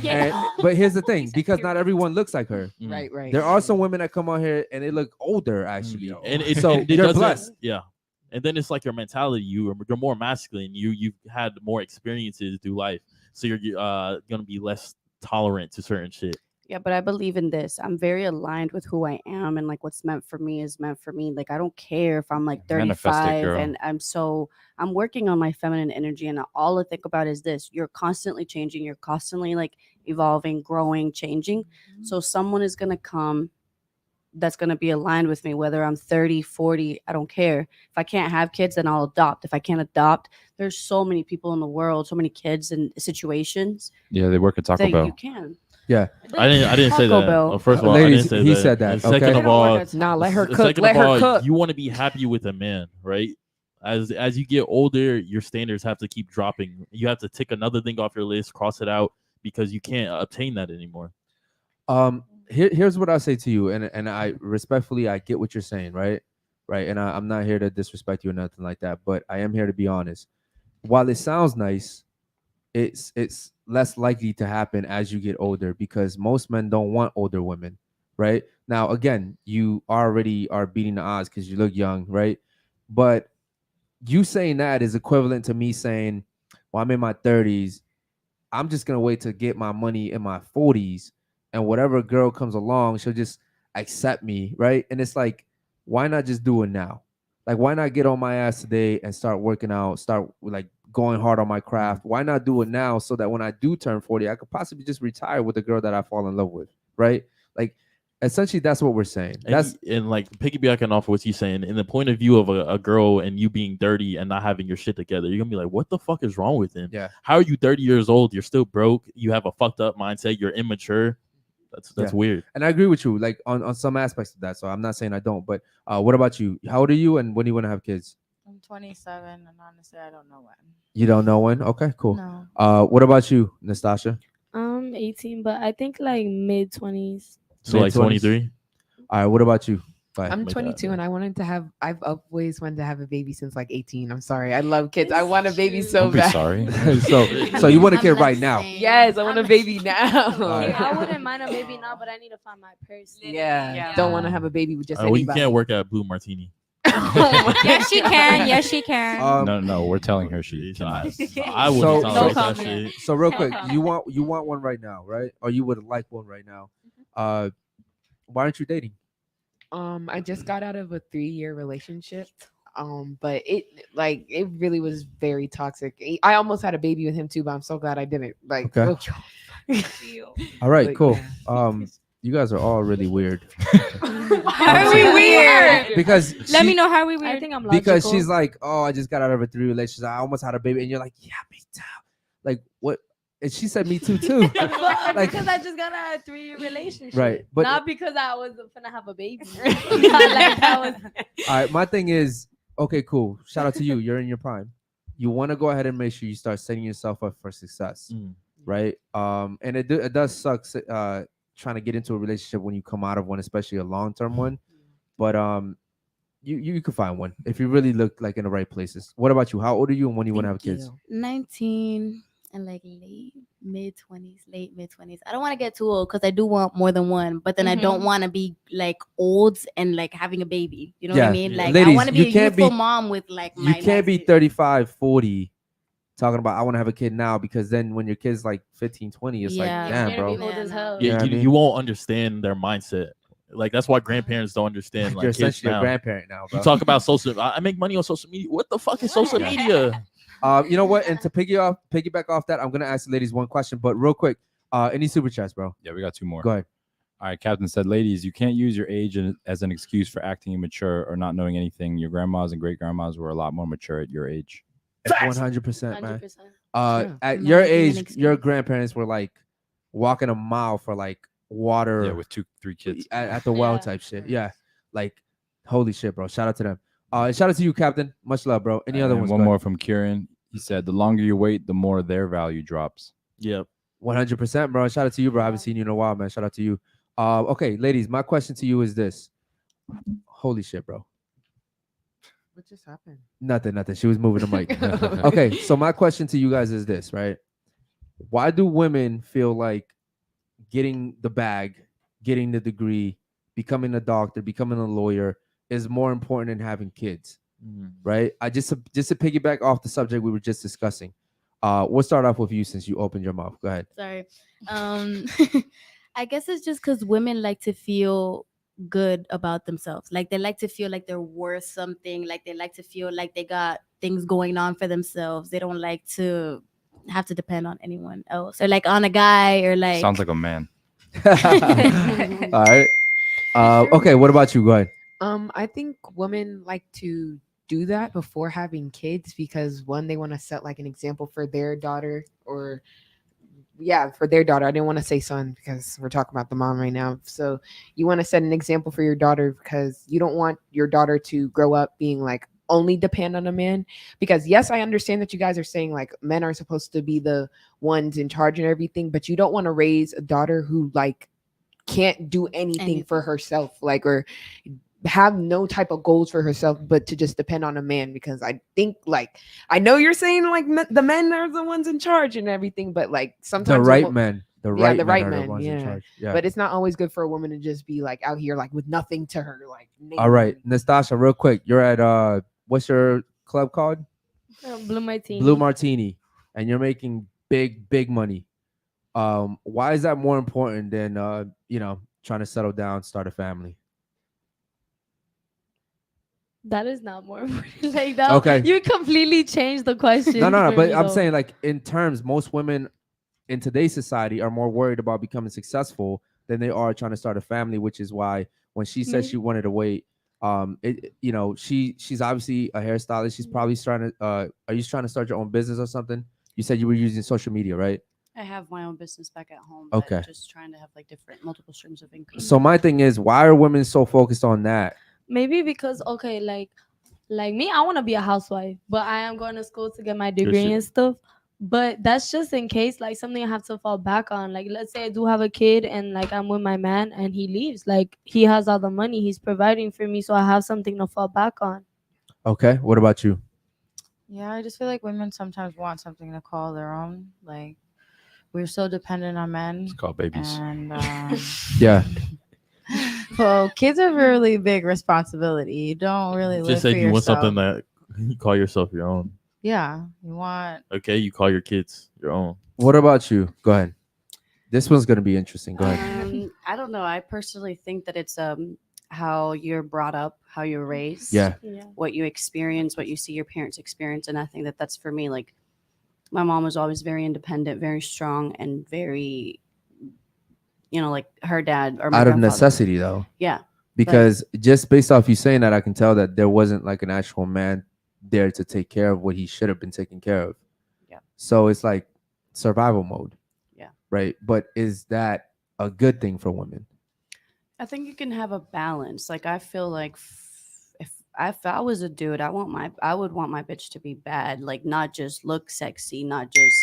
Yeah. But here's the thing: because not everyone looks like her. Mm. Right. There are some women that come on here and they look older, actually. And it, So and it you're doesn't- blessed. Yeah. And then it's like your mentality. You're more masculine. You've had more experiences through life, so you're gonna be less tolerant to certain shit. Yeah, but I believe in this. I'm very aligned with who I am, and like what's meant for me is meant for me. Like I don't care if I'm like Manifest it, 35 girl. and I'm working on my feminine energy, and all I think about is this: you're constantly changing, you're constantly like evolving, growing, changing. So someone is gonna come that's gonna be aligned with me, whether I'm 30, 40, I don't care. If I can't have kids, then I'll adopt. If I can't adopt, there's so many people in the world, so many kids and situations Yeah, they work at Taco that Bell. you can. Yeah. I didn't say Taco that. Bell. Oh, first of all, Ladies, I didn't say he that. said that, And second okay? of all, Nah, let her cook. second Let of her all, cook. you want to be happy with a man, right? As you get older, your standards have to keep dropping. You have to tick another thing off your list, cross it out, because you can't obtain that anymore. Here's what I'll say to you, and I respectfully I get what you're saying, right? And I'm not here to disrespect you or nothing like that, but I am here to be honest. While it sounds nice, it's less likely to happen as you get older because most men don't want older women, right? Now, again, you already are beating the odds because you look young, right? But you saying that is equivalent to me saying, well, I'm in my 30s. I'm just going to wait to get my money in my 40s. And whatever girl comes along, she'll just accept me, right? And it's like, why not just do it now? Like, why not get on my ass today and start working out, start like going hard on my craft? Why not do it now so that when I do turn 40, I could possibly just retire with the girl that I fall in love with, right? Like, essentially, that's what we're saying. And like piggybacking off of what you're saying, in the point of view of a girl and you being dirty and not having your shit together, you're gonna be like, what the fuck is wrong with him? Yeah. How are you 30 years old? You're still broke. You have a fucked up mindset. You're immature. That's weird. And I agree with you, like on some aspects of that. So I'm not saying I don't, but what about you? How old are you, and when do you want to have kids? I'm 27, and honestly, I don't know when. You don't know when? Okay, cool. No. What about you, Nastasha? 18, but I think like mid 20s. So like Mid-twenties? 23. All right, what about you? Bye. I'm my 22 God. and I've always wanted to have a baby since like 18. I'm sorry. I love kids. I want a baby so Don't be bad. sorry. so you want a I'm kid the right now? same. Yes, I want a I'm baby now. Alright. Yeah, I wouldn't mind a baby now, but I need to find my person. Yeah. Yeah. Don't want to have a baby with just Well, you anybody. can't work at Blue Martini. Yes, she can. Yes, she can. No, we're telling her she cannot. I wouldn't So- tell so- her that shit. So real quick, you want one right now, right? Or you would like one right now? Why aren't you dating? I just got out of a 3-year relationship. But it really was very toxic. I almost had a baby with him too, but I'm so glad I didn't. Like, Okay. All right, But, cool. yeah. You guys are all really weird. How are we weird? Because Let me she- know how we weird. I think I'm logical. because she's like, oh, I just got out of a 3 relationship. I almost had a baby, and you're like, yeah, me too. Like what? And she said, me too, too. But Like- because I just got out of a 3-year relationship, Right, but- not because I was gonna have a baby. Not like that was. All right, my thing is, okay, cool. Shout out to you. You're in your prime. You want to go ahead and make sure you start setting yourself up for success, right? And it does suck trying to get into a relationship when you come out of one, especially a long-term one. But you can find one if you really look like in the right places. What about you? How old are you, and when you want to have kids? 19 and like late mid 20s. I don't want to get too old because I do want more than one, but then I don't want to be like old and like having a baby. You know what I Yeah. mean? Like Ladies, I want to be you a can't youthful be- mom with like You my can't be nice kids. 35, 40 talking about I want to have a kid now, because then when your kid's like 15, 20, it's Yeah. like, damn, You're gonna bro. be old as hell. You know what I mean? You won't understand their mindset. Like that's why grandparents don't understand. Like You're kids essentially a now. grandparent now, bro. You talk about social. I make money on social media. What the fuck is social media? You know what? And to piggyback off that, I'm gonna ask the ladies one question, but real quick, any super chats, bro? Yeah, we got 2 more. Go ahead. All right, Captain said, ladies, you can't use your age as an excuse for acting immature or not knowing anything. Your grandmas and great grandmas were a lot more mature at your age. 100%, man. 100%. At Not your being an age, excuse. your grandparents were like walking a mile for like water Yeah, with 2-3 kids. at the well Yeah. type shit. Yeah, like holy shit, bro. Shout out to them. And shout out to you, Captain. Much love, bro. Any other And ones? one more from Kieran. He said, the longer you wait, the more their value drops. Yep. 100%, bro. Shout out to you, bro. I haven't seen you in a while, man. Shout out to you. Okay, ladies, my question to you is this. Holy shit, bro. What just happened? Nothing. She was moving the mic. Okay, so my question to you guys is this, right? Why do women feel like getting the bag, getting the degree, becoming a doctor, becoming a lawyer is more important than having kids? Right? I just to piggyback off the subject we were just discussing. We'll start off with you since you opened your mouth. Go ahead. Sorry. I guess it's just because women like to feel good about themselves. Like they like to feel like they're worth something. Like they like to feel like they got things going on for themselves. They don't like to have to depend on anyone else or like on a guy or like. Sounds like a man. All right. Okay, what about you? Go ahead. I think women like to do that before having kids because one, they want to set like an example for their daughter or for their daughter. I didn't want to say son because we're talking about the mom right now. So you want to set an example for your daughter because you don't want your daughter to grow up being like only depend on a man. Because yes, I understand that you guys are saying like men are supposed to be the ones in charge and everything, but you don't want to raise a daughter who like can't do anything for herself, like or have no type of goals for herself, but to just depend on a man. Because I think like I know you're saying like the men are the ones in charge and everything, but like sometimes The right men are the men, ones in charge. Yeah. But it's not always good for a woman to just be like out here like with nothing to her. Like All right, Nastasha, real quick. You're at what's your club called? Blue Martini. Blue Martini, and you're making big money. Why is that more important than trying to settle down, start a family? That is not more important. Like that. Okay. You completely changed the question. No. for But me, I'm though. saying like in terms, most women in today's society are more worried about becoming successful than they are trying to start a family, which is why when she said she wanted to wait, she's obviously a hairstylist. She's probably trying to. Are you trying to start your own business or something? You said you were using social media, right? I have my own business back at home. Okay. But just trying to have like multiple streams of income. So my thing is, why are women so focused on that? Maybe because okay, like me, I want to be a housewife, but I am going to school to get my degree shit. and stuff. But that's just in case like something I have to fall back on. Like let's say I do have a kid and like I'm with my man and he leaves. Like he has all the money, he's providing for me, so I have something to fall back on. Okay, what about you? Yeah, I just feel like women sometimes want something to call their own. Like we're so dependent on men. It's called babies. And Yeah. Well, kids are a really big responsibility. You don't really live Just say for you want yourself. something that you call yourself your own. Yeah, you want. Okay, you call your kids your own. What about you? Go ahead. This one's gonna be interesting. Go ahead. I don't know. I personally think that it's how you're brought up, how you're raised, Yeah. what you experience, what you see your parents experience, and I think that that's for me. Like, my mom was always very independent, very strong, and very, like her dad or my Out of grandfather. necessity, though. Yeah. Because just based off you saying that, I can tell that there wasn't like an actual man there to take care of what he should have been taken care of. Yeah. So it's like survival mode. Yeah. Right. But is that a good thing for women? I think you can have a balance. Like, I feel like if I was a dude, I would want my bitch to be bad, like not just look sexy, not just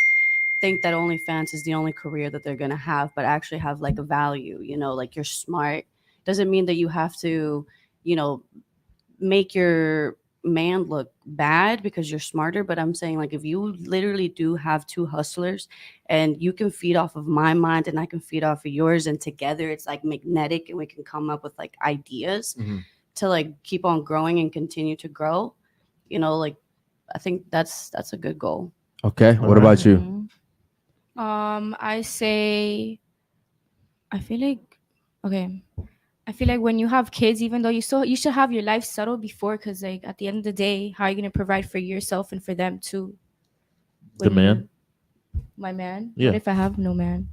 think that OnlyFans is the only career that they're gonna have, but actually have like a value. Like, you're smart. Doesn't mean that you have to, make your man look bad because you're smarter. But I'm saying, like, if you literally do have two hustlers and you can feed off of my mind and I can feed off of yours, and together it's like magnetic and we can come up with like ideas to like keep on growing and continue to grow, like, I think that's a good goal. Okay. What about you? I say, I feel like when you have kids, even though you should have your life settled before, because like at the end of the day, how are you gonna provide for yourself and for them too? The man? My man? Yeah. What if I have no man?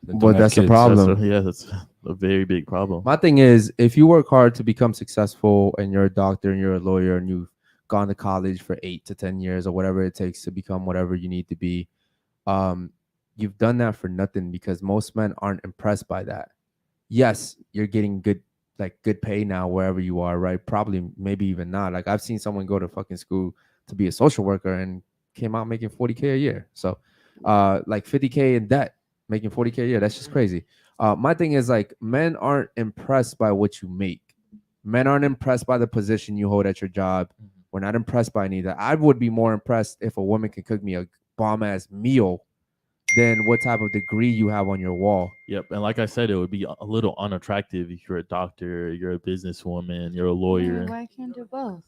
Well, that's a problem. That's a very big problem. My thing is, if you work hard to become successful and you're a doctor and you're a lawyer and you've gone to college for 8 to 10 years or whatever it takes to become whatever you need to be, you've done that for nothing, because most men aren't impressed by that. Yes, you're getting good pay now wherever you are, right? Probably, maybe even not. Like, I've seen someone go to fucking school to be a social worker and came out making $40K a year. So, like $50K in debt, making $40K a year. That's just crazy. My thing is, like, men aren't impressed by what you make. Men aren't impressed by the position you hold at your job. We're not impressed by any of that. I would be more impressed if a woman can cook me a bomb ass meal than what type of degree you have on your wall. Yep. And like I said, it would be a little unattractive if you're a doctor, you're a businesswoman, you're a lawyer. Why can't do both?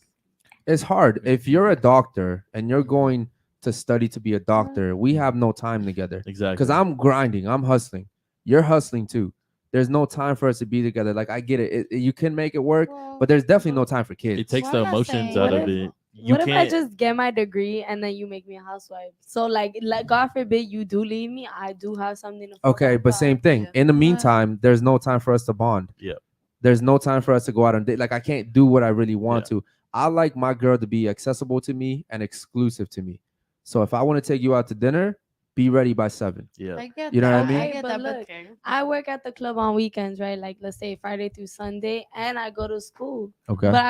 It's hard. If you're a doctor and you're going to study to be a doctor, we have no time together. Exactly. Because I'm grinding, I'm hustling. You're hustling too. There's no time for us to be together. Like, I get it. You can make it work, but there's definitely no time for kids. It takes the emotions out of it. What if I just get my degree and then you make me a housewife? So like God forbid you do leave me, I do have something to Okay, but same thing. In the meantime, there's no time for us to bond. Yeah. There's no time for us to go out on date. Like, I can't do what I really want to. I like my girl to be accessible to me and exclusive to me. So if I want to take you out to dinner, be ready by 7. Yeah. You know what I mean? Okay, but look, I work at the club on weekends, right? Like, let's say Friday through Sunday, and I go to school. Okay. But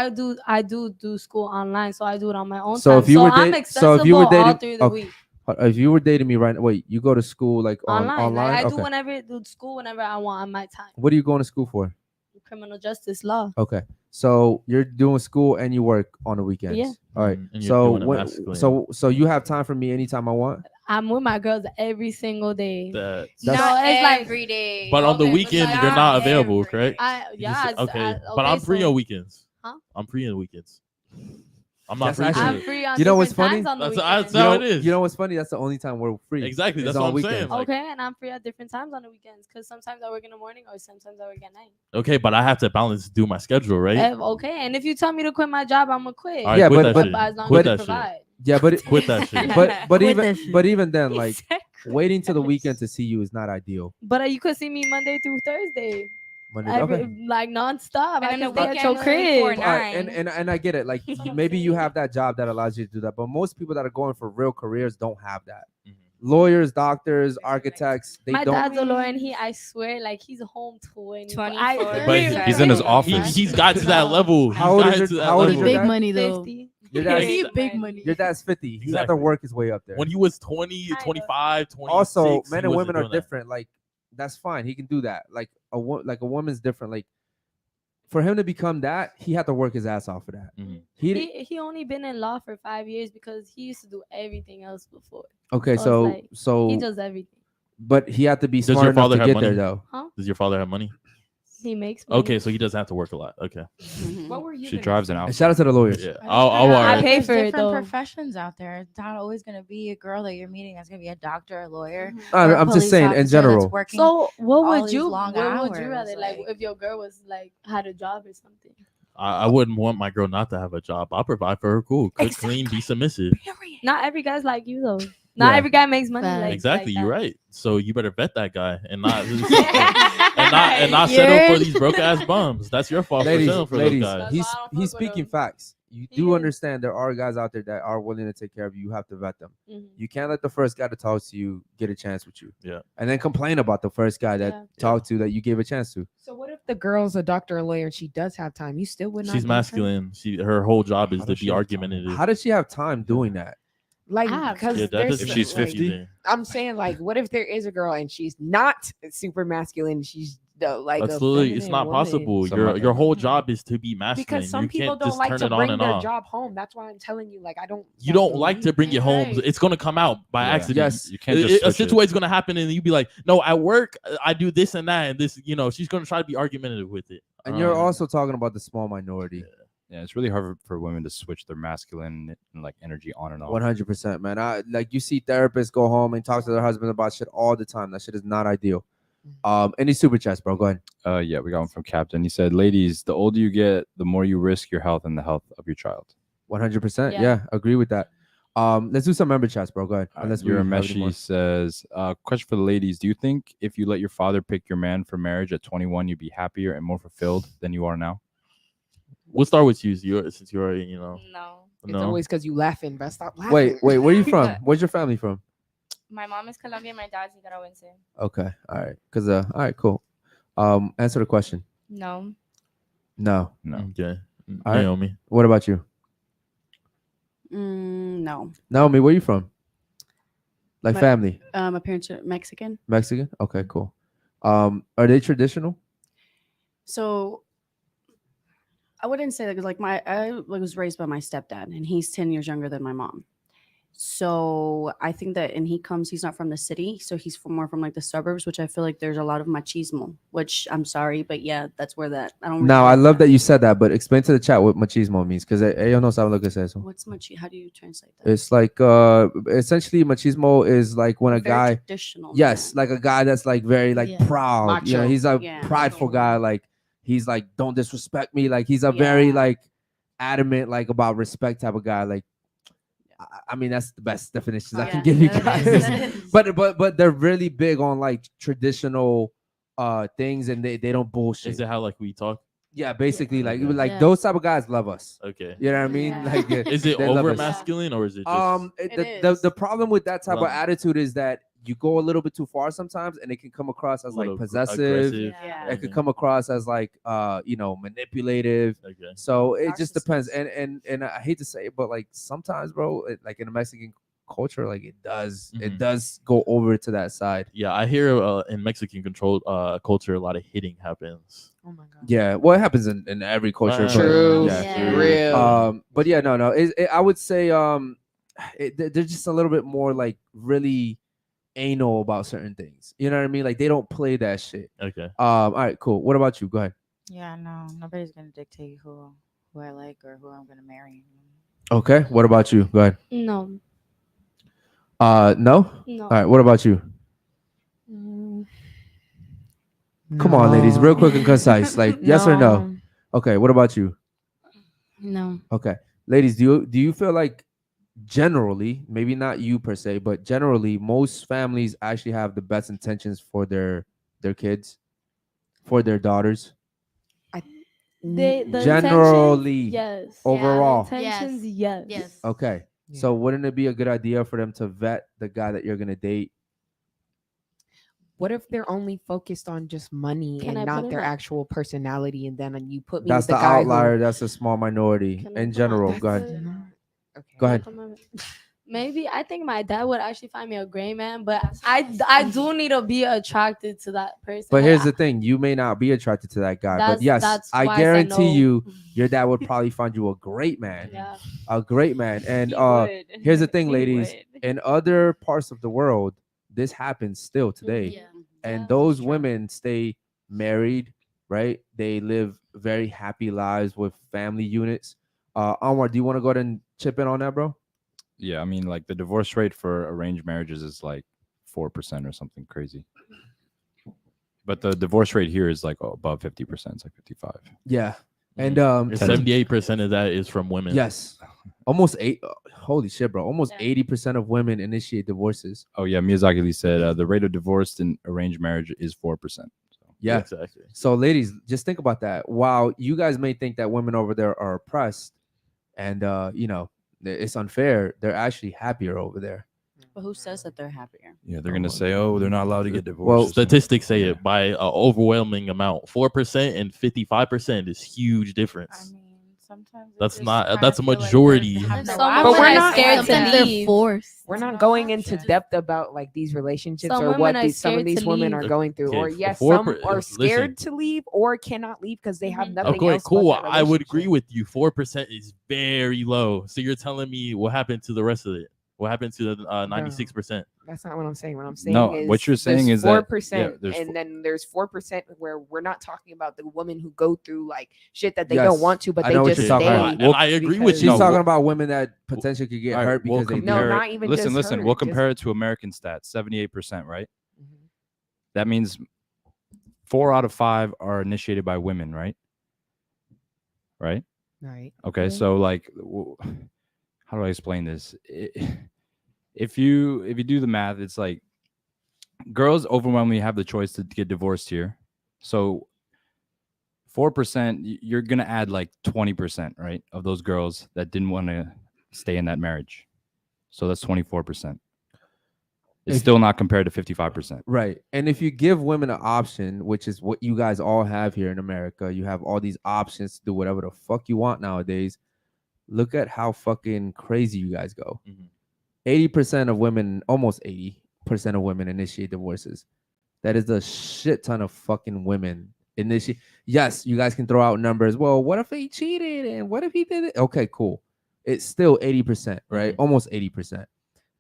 I do school online, so I do it on my own So time. if you were I'm accessible if you were dating, all through the week. If you were dating me right now, wait, you go to school like online? Like, I Okay. do school whenever I want on my time. What are you going to school for? Criminal justice law. Okay. So you're doing school and you work on the weekends. Yeah. All right. And you're So doing it masculine. so you have time for me anytime I want? I'm with my girls every single day. That's- So Not it's like every day. But on the Okay, weekend, but you're not available, every correct? day. Okay. But I'm free on weekends. Huh? I'm free on weekends. I'm not That's free. actually- I'm free on You know what's different funny? times on the That's weekends. how it is. You know what's funny? That's the only time we're free. Exactly. It's That's what on I'm weekends. saying. Like, Okay, and I'm free at different times on the weekends because sometimes I work in the morning or sometimes I work at night. okay, but I have to balance do my schedule, right? Okay, and if you tell me to quit my job, I'm gonna quit. All right, Yeah, quit but- that shit. as long Quit as you that shit. provide. Yeah, but Quit that shit. but Quit even that shit. but even then, like, He said waiting till the weekend to see you is not ideal. But you could see me Monday through Thursday, Monday, okay. like nonstop. And I then the can stay at weekend your only crib. for All right, 9. and I get it. Like, maybe you have that job that allows you to do that, but most people that are going for real careers don't have that. Lawyers, doctors, architects, they My don't. dad's a lawyer, and I swear, like, he's home 24. 24. But he's in his office. He's got to that level. How old He's is got your- to that how old is level. your dad? Big money though. 50. Your dad's, He big money. your dad's 50. He had to Exactly. work his way up there. When he was 20, I know. 25, 26, Also, he men and wasn't women are doing that. different. Like, that's fine. He can do that. Like a woman's different. Like, for him to become that, he had to work his ass off for that. Mhm. He only been in law for 5 years because he used to do everything else before. Okay, So it's like, so He does everything. but he had to be Does smart your enough father to have get there money? though. Does your father have money? He makes money. Okay, so he doesn't have to work a lot. Okay. What were you? She gonna drives say? an And outfit. shout out to the lawyers. Yeah. I I'll just worry. I pay there's for it, different though. professions out there. It's not always gonna be a girl that you're meeting that's gonna be a doctor, a lawyer. I- or a I'm just police saying in officer general. that's working So what all would these you long what would you hours, rather like like- if your girl was like had a job or something? I wouldn't want my girl not to have a job. I'll provide for her. Cool. Cook, clean, be submissive. Not every guy's like you though. Not Yeah. every guy makes money Facts. like Exactly. like You're that. right. So you better vet that guy and not and not settle for these broke ass bums. That's your fault for Ladies, settling for ladies, those guys. That's he's why I don't he's fuck with speaking him. facts. You He do is. understand there are guys out there that are willing to take care of you. You have to vet them. Mhm. You can't let the first guy to talk to you get a chance with you. Yeah. And then complain about the first guy that Yeah. talked to that you gave a chance to. So what if the girl's a doctor or lawyer and she does have time? You still would not. She's date her? masculine. Her whole job is How to does she be have time? argumentative. How does she have time doing that? Like Ah, because Yeah, that there's doesn't If she's like, 50? I'm saying like, what if there is a girl and she's not super masculine? She's like That's a literally, it's feminine not woman. possible. Something like Your that. whole job is to be masculine. Because some You people can't don't just like turn to it on bring and their off. job home. That's why I'm telling you, like, I don't. You don't like to bring it home. Right. It's gonna come out by Yeah. accident. Yes. You can't just A switch it. situation's gonna happen, and you be like, "No, at work, I do this and that, and this." You know, she's gonna try to be argumentative with it. And you're Um, also talking about the small minority. Yeah, it's really hard for women to switch their masculine like energy on and off. 100%, man. I like you see therapists go home and talk to their husband about shit all the time. That shit is not ideal. Any super chats, bro? Go ahead. Yeah, we got one from Captain. He said, "Ladies, the older you get, the more you risk your health and the health of your child." 100%. Yeah. Yeah, agree with that. Let's do some member chats, bro. Go ahead. Unless we have any more. Urameshi says, question for the ladies. Do you think if you let your father pick your man for marriage at 21, you'd be happier and more fulfilled than you are now? We'll start with you, since you're already, No. It's no. always because you laughing, but stop laughing. Wait, where are you from? Where's your family from? My mom is Colombian, my dad's Nicaraguense. Okay, all right. All right, cool. Answer the question. No. No. No. Okay, All right. Naomi. What about you? No. Naomi, where you from? Like My- family? My parents are Mexican. Mexican? Okay, cool. Are they traditional? So I wouldn't say that because I was raised by my stepdad and he's 10 years younger than my mom. So I think that, and he's not from the city, so he's more from like the suburbs, which I feel like there's a lot of machismo, which I'm sorry, but yeah, that's where that I don't. Now, really I like love that you said that, but explain to the chat what machismo means, because ellos no saben lo que es eso. What's how do you translate that? It's like essentially machismo is like when a Very guy, traditional. yes, like a guy that's like very like Yeah. proud. You know, Macho. he's a Yeah. prideful guy. Like he's like, don't disrespect me. Like he's a very Yeah. like adamant like about respect type of guy. Like I mean, that's the best definitions I can Yeah, give you that guys. is. but they're really big on like traditional things, and they don't bullshit. Is it how like we talk? Yeah, basically like Okay. like Yeah. those type of guys love us. Okay. You know what I mean? Yeah. Like Is it they love over us. masculine or is it just? It The is. problem with that type of Love. attitude is that you go a little bit too far sometimes, and it can come across as like little possessive. aggressive? Yeah. It could come across as like manipulative. Okay. So it just depends. Narcissist. And I hate to say it, but like sometimes, bro, like in the Mexican culture, like it Mhm. does go over to that side. Yeah, I hear in Mexican controlled culture a lot of hitting happens. Oh my god. Yeah, well, it happens in every culture. but- True. Yeah. Yeah. Real. But yeah, no. I would say they're just a little bit more like really anal about certain things. You know what I mean? Like they don't play that shit. Okay. All right, cool. What about you? Go ahead. Yeah, no. Nobody's gonna dictate who I like or who I'm gonna marry. Okay. What about you? Go ahead. No. No. No. All right. What about you? Mm, Come on, ladies, real quick and concise. Like yes or no? Okay. What about you? No. Okay, ladies, do you feel like generally, maybe not you per se, but generally, most families actually have the best intentions for their kids, for their daughters? the Generally, intentions, yes. overall. The intentions, yes. Yes. Okay. Yeah. So wouldn't it be a good idea for them to vet the guy that you're gonna date? What if they're only focused on just money Can I and put not in their a- actual personality, and then you put me That's with the the guy outlier. who, That's a small minority Can I in put general. my- Go ahead. Okay. Go ahead. Maybe I think my dad would actually find me a great man, but I do need to be attracted to that person. But Like, here's the thing: you may not be attracted to that guy, but That's- yes, that's I why I said guarantee no. you, your dad would probably find you a great man, yeah. a great man. And He would. here's the thing, He ladies: would. in other parts of the world, this happens still today, Yeah. and Yeah, those that's true. women stay married, right? They live very happy lives with family units. Anwar, do you want to go ahead and chip in on that, bro? Yeah, I mean, like the divorce rate for arranged marriages is like 4% or something crazy. But the divorce rate here is like above 50%. It's like 55. Yeah. And 78% of that is from women. yes, almost holy shit, bro! Almost 80% of women initiate divorces. Oh yeah, Miyazaki Lee said the rate of divorce in arranged marriage is 4%. Yeah, exactly. So, ladies, just think about that. While you guys may think that women over there are oppressed, and you know it's unfair, they're actually happier over there. But who says that they're happier? Yeah, they're gonna say, oh, they're not allowed to get divorced. Well, Statistics say it by an overwhelming amount. 4% and 55% is huge difference. I mean, sometimes it That's just not. kinda That's a feel like majority. they have There's no some option. But women we're are not scared to Sometimes they're leave. forced. We're There's not no going into option. depth about like these relationships Some or women what are these, some of scared these to women leave. are going through. Okay, Or the yes, four some per- are listen. scared to leave or cannot leave because they have nothing Okay, else. cool. But that I would agree relationship. with you. 4% is very low. So you're telling me what happened to the rest of it? What happened to the 96%? That's not what I'm saying. What I'm saying No, is what you're saying there's is that, 4%, yeah, there's and four- then there's 4% where we're not talking about the women who go through like shit that they Yes, don't want to, but I they know what just you're stay. talking about. And I agree with She's you. because- talking about women that potentially could get All right, hurt we'll because they No, do. not even listen, just listen. hurt, We'll just- compare it to American stats. 78%, right? Mhm. That means 4 out of 5 are initiated by women, right? Right. Right. Okay, so like, how do I explain this? If you do the math, it's like girls overwhelmingly have the choice to get divorced here. So 4%, you're gonna add like 20%, right, of those girls that didn't want to stay in that marriage. So that's 24%. It's If- still not compared to 55%. Right. And if you give women an option, which is what you guys all have here in America, you have all these options to do whatever the fuck you want nowadays. Look at how fucking crazy you guys go. Mhm. 80% of women, almost 80% of women initiate divorces. That is a shit ton of fucking women initiate. Yes, you guys can throw out numbers. Well, what if he cheated and what if he did it? Okay, cool. It's still 80%, right? Almost 80%.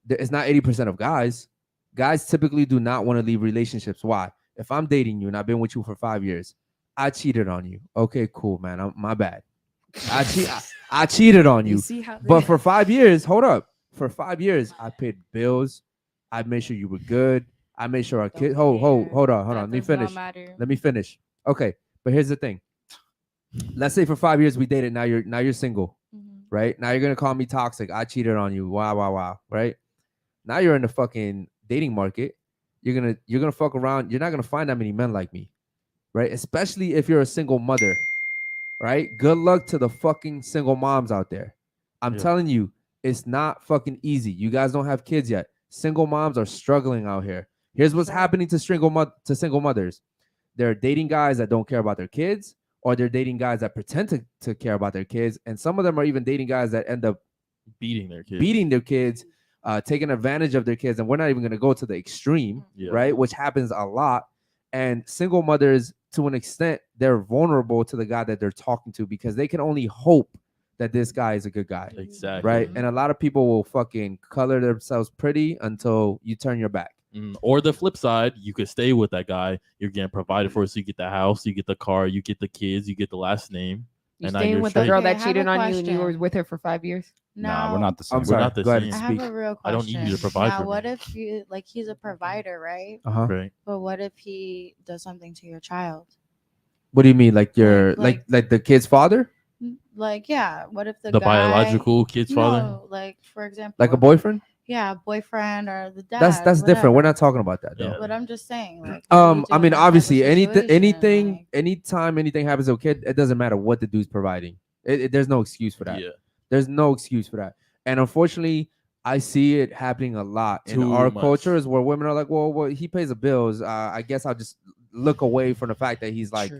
It's not 80% of guys. Guys typically do not want to leave relationships. Why? If I'm dating you and I've been with you for 5 years, I cheated on you. Okay, cool, man. My bad. I cheated on you. see how But for 5 years, hold up. For 5 years, I paid bills. I made sure you were good. I made sure our kids. Hold on. Let me finish. Let me finish. Okay, but here's the thing. Let's say for 5 years we dated. Now you're single, right? Now you're gonna call me toxic. I cheated on you. Wow. Right? Now you're in the fucking dating market. You're gonna fuck around. You're not gonna find that many men like me, right? Especially if you're a single mother, right? Good luck to the fucking single moms out there. I'm telling you, it's not fucking easy. You guys don't have kids yet. Single moms are struggling out here. Here's what's happening to single mothers. They're dating guys that don't care about their kids, or they're dating guys that pretend to care about their kids. And some of them are even dating guys that end up beating their kids, taking advantage of their kids. And we're not even going to go to the extreme, right? Which happens a lot. And single mothers, to an extent, they're vulnerable to the guy that they're talking to because they can only hope that this guy is a good guy. Exactly. Right. And a lot of people will fucking color themselves pretty until you turn your back. Or the flip side, you could stay with that guy. You're getting provided for, so you get the house, you get the car, you get the kids, you get the last name. You and now staying you're with the straight. girl Okay, I that have cheated a on you and you were question. with her for 5 years? Nah, we're not the same. I'm sorry. We're not the Go ahead same. and I have speak. a real question. I don't need you to provide now, for me. what if you like he's a provider, right? Uh-huh. Right. But what if he does something to your child? What do you mean? Like your Like- like the kid's father? Like, yeah, what if the The guy, biological kid's father? No, like for example, Like a boyfriend? Yeah, boyfriend or the dad. That's different. We're whatever. not talking about that though. Yeah. But I'm just saying, like, I mean, obviously, anything, like, anytime anything happens to a kid, it doesn't matter what the dude's providing. There's no excuse for that. Yeah. There's no excuse for that. And unfortunately, I see it happening a lot in Too our much. cultures where women are like, well, he pays the bills. I guess I'll just look away from the fact that he's like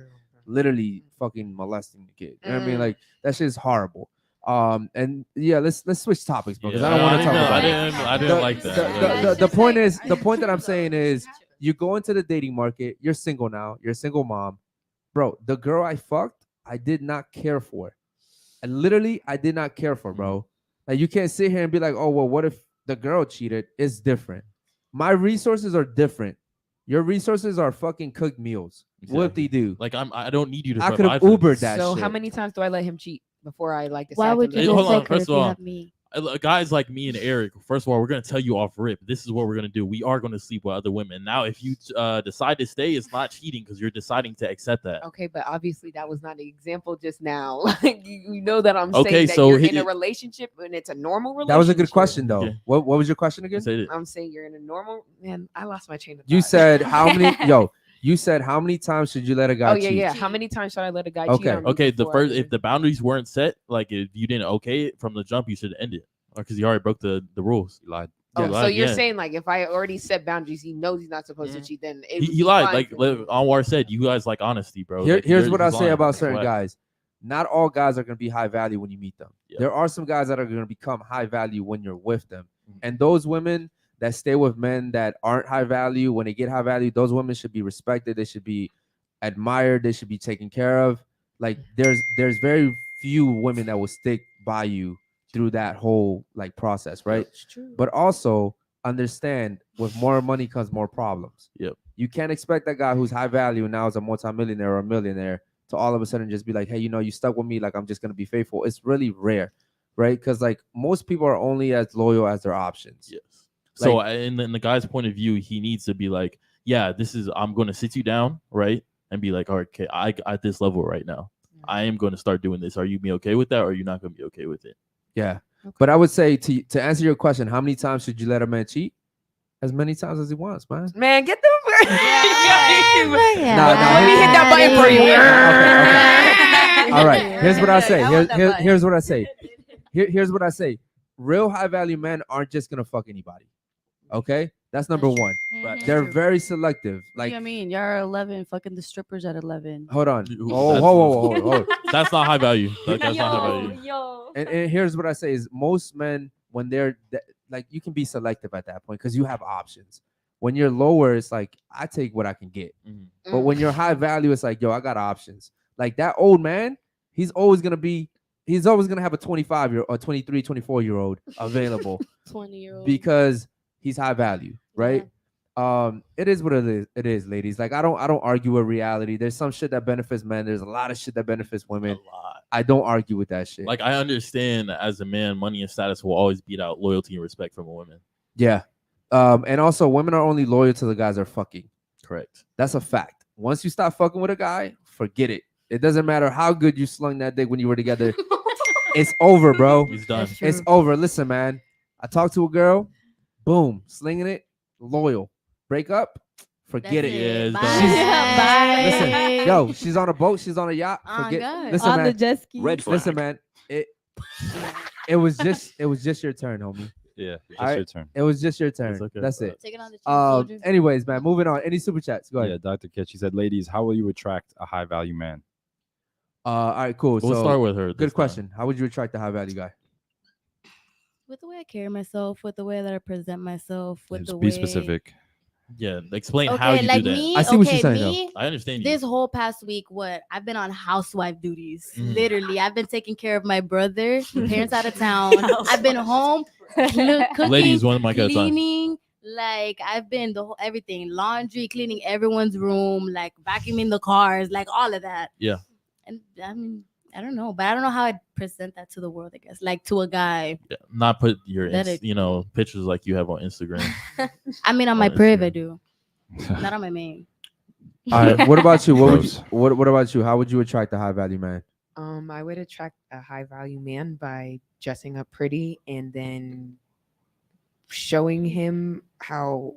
literally fucking molesting the kid. You know what I mean? Like that shit is horrible. And yeah, let's switch topics because I don't want to talk about it. I didn't like that. The point is, the point that I'm saying is, you go into the dating market. You're single now. You're a single mom, bro. The girl I fucked, I did not care for. I did not care for, bro. Like you can't sit here and be like, oh well, what if the girl cheated? It's different. My resources are different. Your resources are fucking cooked meals. What they do? Like I don't need you to. I could have provide for Ubered this. that So shit. how many times do I let him cheat before I like decide Why to would leave? you Hey, hold just on, like her first if of you all, have me? Guys like me and Eric, first of all, we're gonna tell you off rip. This is what we're gonna do. We are gonna sleep with other women. Now, if you decide to stay, it's not cheating because you're deciding to accept that. Okay, but obviously that was not an example just now. Like you know that I'm Okay, saying that so you're he- in a relationship and it's a normal relationship. That was a good question though. Okay. What was your question again? Say it. I'm saying you're in a normal man. I lost my chain of thought. You said how many? You said how many times should you let a guy Oh yeah, cheat? yeah. How many times should I let a guy Okay. cheat on me? Okay, the before I first, leave? if the boundaries weren't set, like if you didn't okay it from the jump, you should end it, because you already broke the rules. You lied. Oh, He so lied, you're yeah. saying like if I already set boundaries, he knows he's not supposed to cheat. Then it would He be lied. fine Like for me. Anwar said, you guys like honesty, bro. Like, Here's you're- what I'll he's say lying. about That's certain why- guys. Not all guys are going to be high value when you meet them. Yeah. There are some guys that are going to become high value when you're with them. Mhm. And those women that stay with men that aren't high value, when they get high value, those women should be respected. They should be admired. They should be taken care of. Like there's very few women that will stick by you through that whole like process, right? It's true. But also understand with more money comes more problems. Yep. You can't expect that guy who's high value and now is a multimillionaire or a millionaire to all of a sudden just be like, hey, you stuck with me, like I'm just gonna be faithful. It's really rare, right? Because like most people are only as loyal as their options. Yes. So Like- in the guy's point of view, he needs to be like, yeah, I'm going to sit you down, right, and be like, all right, okay, I at this level right now, I am going to start doing this. Are you be okay with that, or are you not going to be okay with it? Yeah. But I would say to answer your question, how many times should you let a man cheat? As many times as he wants, man. Man, get the Yeah. Let me hit that button for you. Okay. All right. Here's what I say. I want that button. Here's what I say. Here's what I say. Real high value men aren't just gonna fuck anybody. Okay, that's number one. Right. They're very selective. What do Like, you mean? You're 11, fucking the strippers at 11. hold on. Ooh, Oh, that's- hold. That's not high value. Like, that's not high value. yo. And here's what I say is most men when they're like you can be selective at that point because you have options. When you're lower, it's like I take what I can get. Mhm. But when you're high value, it's like, yo, I got options. Like that old man, he's always gonna have a 25-year or 23, 24-year-old available 20-year-old. because he's high value, right? It is what it is, ladies. Like I don't argue with reality. There's some shit that benefits men. There's a lot of shit that benefits women. A lot. I don't argue with that shit. Like I understand as a man, money and status will always beat out loyalty and respect from a woman. Yeah. And also women are only loyal to the guys they're fucking. Correct. That's a fact. Once you stop fucking with a guy, forget it. It doesn't matter how good you slung that dick when you were together. It's over, bro. He's done. It's over. Listen, man. I talked to a girl, boom, slinging it, loyal. Break up, forget it. Yeah, it's Bye. done. Bye. Listen, yo, she's on a boat, she's on a yacht. Oh, Forget. God. Listen, On the man. jet ski. Red flag. Listen, man. It was just your turn, homie. Yeah, just All right. your turn. It was just your turn. It's okay. That's it. Take it on the chin, soldier. Anyways, man, moving on. Any super chats? Go ahead. Yeah, Dr. Kitch, she said, ladies, how will you attract a high value man? All right, cool. We'll so, start with her. this good time. question. How would you attract a high value guy? With the way I carry myself, with the way that I present myself, with Just the be way. specific. Yeah, explain Okay, how you like do that. me. I see what okay, you're saying, me. I understand you. This whole past week, I've been on housewife duties. Mm. Literally, I've been taking care of my brother, parents out of town. I've been home, cooking, Ladies, one mic at a time. cleaning. Like I've been everything, laundry, cleaning everyone's room, like vacuuming the cars, like all of that. Yeah. And I mean, I don't know, but I don't know how I'd present that to the world. I guess, like to a guy. Yeah, not put your That it- pictures like you have on Instagram. I mean, on my On priv, I Instagram. do, not on my main. All right. What about you? Gross. What about you? How would you attract a high value man? I would attract a high value man by dressing up pretty and then showing him how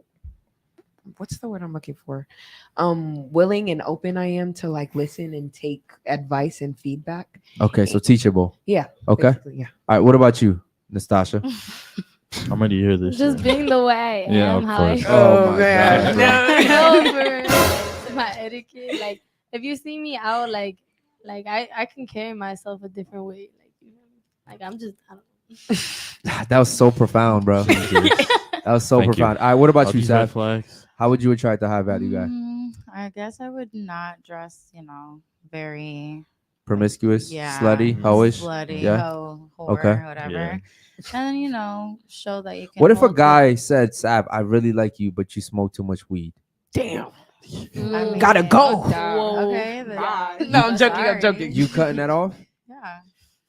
what's the word I'm looking for? Willing and open I am to like listen and take advice and feedback. Okay, so teachable. Yeah. Okay. basically, yeah. All right. What about you, Nastasha? I'm ready to hear this. Just shit. being the way I Yeah, am, of how I course. Oh, my man. God, over my etiquette. Like if you see me out, like I can carry myself a different way. Like I'm just I don't know. That was so profound, bro. That was so Thank you. profound. All right. What about All you, these red Sav? flags. How would you attract a high value guy? I guess I would not dress, very Promiscuous, yeah, slutty, hoish. slutty, Yeah. hoe, whore, Okay. whatever. Yeah. And then, show that you can. What if a hold the- guy said, Sav, I really like you, but you smoke too much weed? damn, I mean, gotta go. Okay. Then, No, I'm joking. I'm sorry. joking. You cutting that off? Yeah.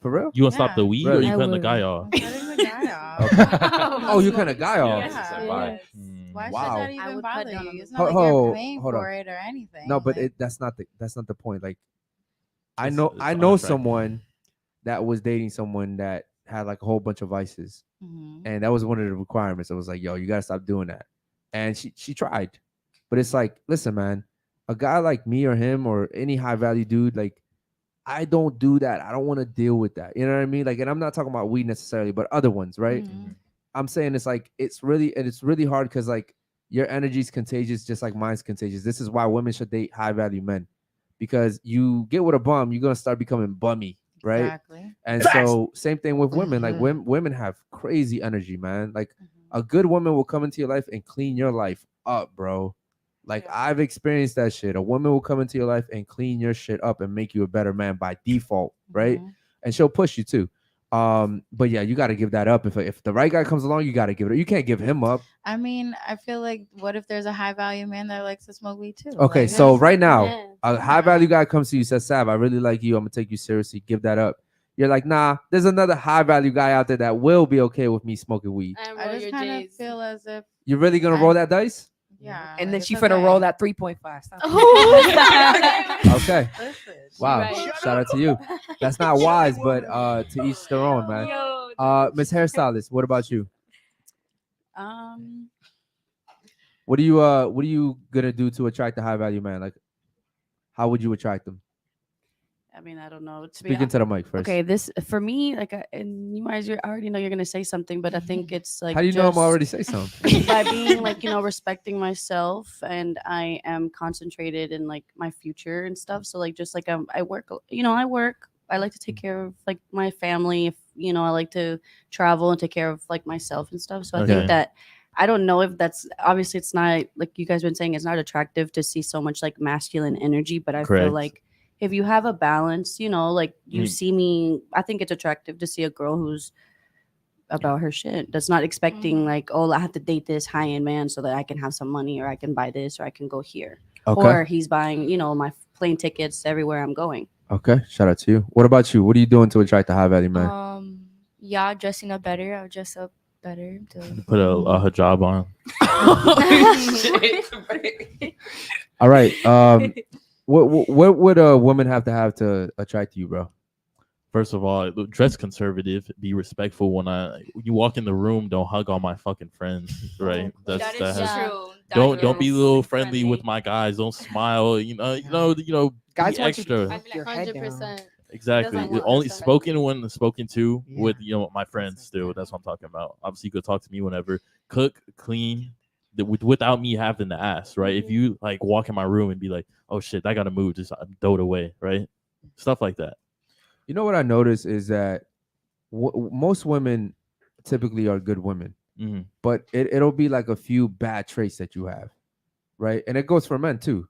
For real? You want to stop the weed or Really? you I cutting the would. guy off? I'm cutting the guy off. Okay. Oh, you kind of guy off. Yeah. Bye. Why Wow. should that I even would cut bother down on you? the It's not like you're paying hold for on. it or anything. No, but like, that's not the point. Like, I It's- know it's I know unattractive. someone that was dating someone that had like a whole bunch of vices, mhm. and that was one of the requirements. I was like, yo, you gotta stop doing that. And she tried, but it's like, listen, man, a guy like me or him or any high value dude, like, I don't do that. I don't want to deal with that. You know what I mean? Like, and I'm not talking about weed necessarily, but other ones, right? Mhm. I'm saying it's like it's really hard because like your energy's contagious, just like mine's contagious. This is why women should date high value men, because you get with a bum, you're gonna start becoming bummy, right? Exactly. And so same thing with women. Like women have crazy energy, man. Like a good woman will come into your life and clean your life up, bro. Like I've experienced that shit. A woman will come into your life and clean your shit up and make you a better man by default, right? And she'll push you too. But yeah, you got to give that up. If the right guy comes along, you got to give it up. You can't give him up. I mean, I feel like what if there's a high value man that likes to smoke weed too? Okay, Like, so that's- right now, Yeah. a high value guy comes to you, says, Sav, I really like you. I'm gonna take you seriously. Give that up. You're like, nah, there's another high value guy out there that will be okay with me smoking weed. And I roll just your kind of J's. feel as if You're really gonna roll that dice? yeah, And like, then it's she finna okay. roll that 3.5. Stop. Okay. Listen, Wow. Right. Shout out to you. That's not wise, but to each their own, man. Miss Hairstylist, what about you? What are you gonna do to attract a high value man? Like, how would you attract them? I mean, I don't know. To be Speak into the mic first. Okay, this for me, like, and you guys already know you're gonna say something, but I think it's like How do you know I'm just already say something? by being like respecting myself, and I am concentrated in like my future and stuff. So like just like I work, I work. I like to take care of like my family. If I like to travel and take care of like myself and stuff. So I Okay. think that I don't know if that's obviously it's not like you guys been saying it's not attractive to see so much like masculine energy, but I Correct. feel like if you have a balance, like you Mm. see me, I think it's attractive to see a girl who's about her shit. That's not expecting like, oh, I have to date this high end man so that I can have some money or I can buy this or I can go here. Okay. Or he's buying, my plane tickets everywhere I'm going. Okay. Shout out to you. What about you? What are you doing to attract a high value man? Yeah, dressing up better. I'll dress up better. Put a hijab on. All right. What would a woman have to attract you, bro? First of all, dress conservative. Be respectful when you walk in the room. Don't hug all my fucking friends, right? That is true. Don't be a little friendly with my guys. Don't smile. Guys be want you to extra. keep your head down. 100%. Exactly. Doesn't want Only this spoken when spoken to Yeah. with my friends. Still, that's what I'm talking about. Obviously, you could talk to me whenever. Cook, clean, without me having to ask. Right? If you like walk in my room and be like, "Oh shit, I gotta move," just dote away. Right? Stuff like that. You know what I noticed is that most women typically are good women, but it'll be like a few bad traits that you have, right? And it goes for men too.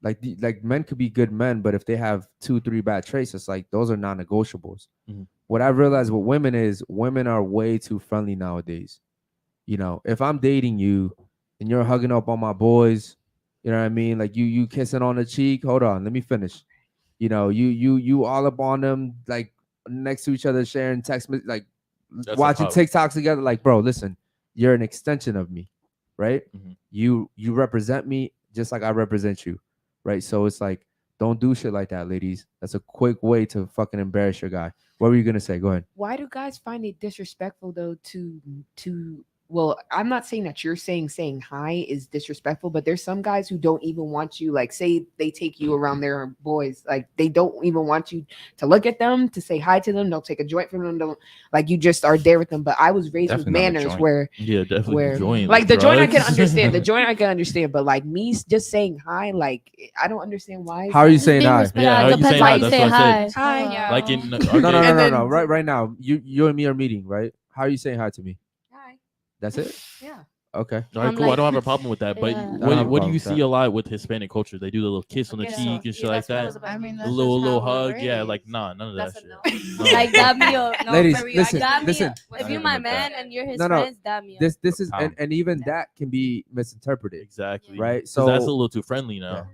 Like men could be good men, but if they have 2-3 bad traits, it's like those are non-negotiables. What I've realized with women is women are way too friendly nowadays. If I'm dating you and you're hugging up on my boys, you know what I mean? Like you kissing on the cheek. Hold on, let me finish. You all up on them, like next to each other, sharing text, like That's watching a problem. TikToks together. Like, bro, listen, you're an extension of me, right? You represent me just like I represent you, right? So it's like, don't do shit like that, ladies. That's a quick way to fucking embarrass your guy. What were you gonna say? Go ahead. Why do guys find it disrespectful though to well, I'm not saying that you're saying hi is disrespectful, but there's some guys who don't even want you, like say they take you around their boys, like they don't even want you to look at them, to say hi to them, don't take a joint from them, don't, like you just are there with them. But I was raised Definitely with not a manners joint. where Definitely where join. like the joint I can drugs. understand, the joint I can understand, but like me just saying hi, like I don't understand why. How are you saying Being hi? respectful. Yeah, how It you depends saying how hi? you That's say what I said. Hi. Yeah. Like in No. And then- Right now, you and me are meeting, right? How are you saying hi to me? Hi. That's it? Yeah. Okay. All right, I'm cool. I like- don't have a problem with that. But Yeah. I don't have a what do problem you with see that. a lot with Hispanic culture? They do the little kiss on the Okay, cheek so, and shit yeah, like that's what I that. was about I to mean, say. that's Little just how hug. we're Yeah, like raised. nah, none of that That's a shit. no. No, Like fuck dab no. me up. No, Ladies, for real, listen, I Dab can't. me listen. up. Not If you're even my a man bad. and you're his No, no. friends, dab me up. This is Pound. and even that can be misinterpreted, Exactly. right? So that's a So little too friendly now.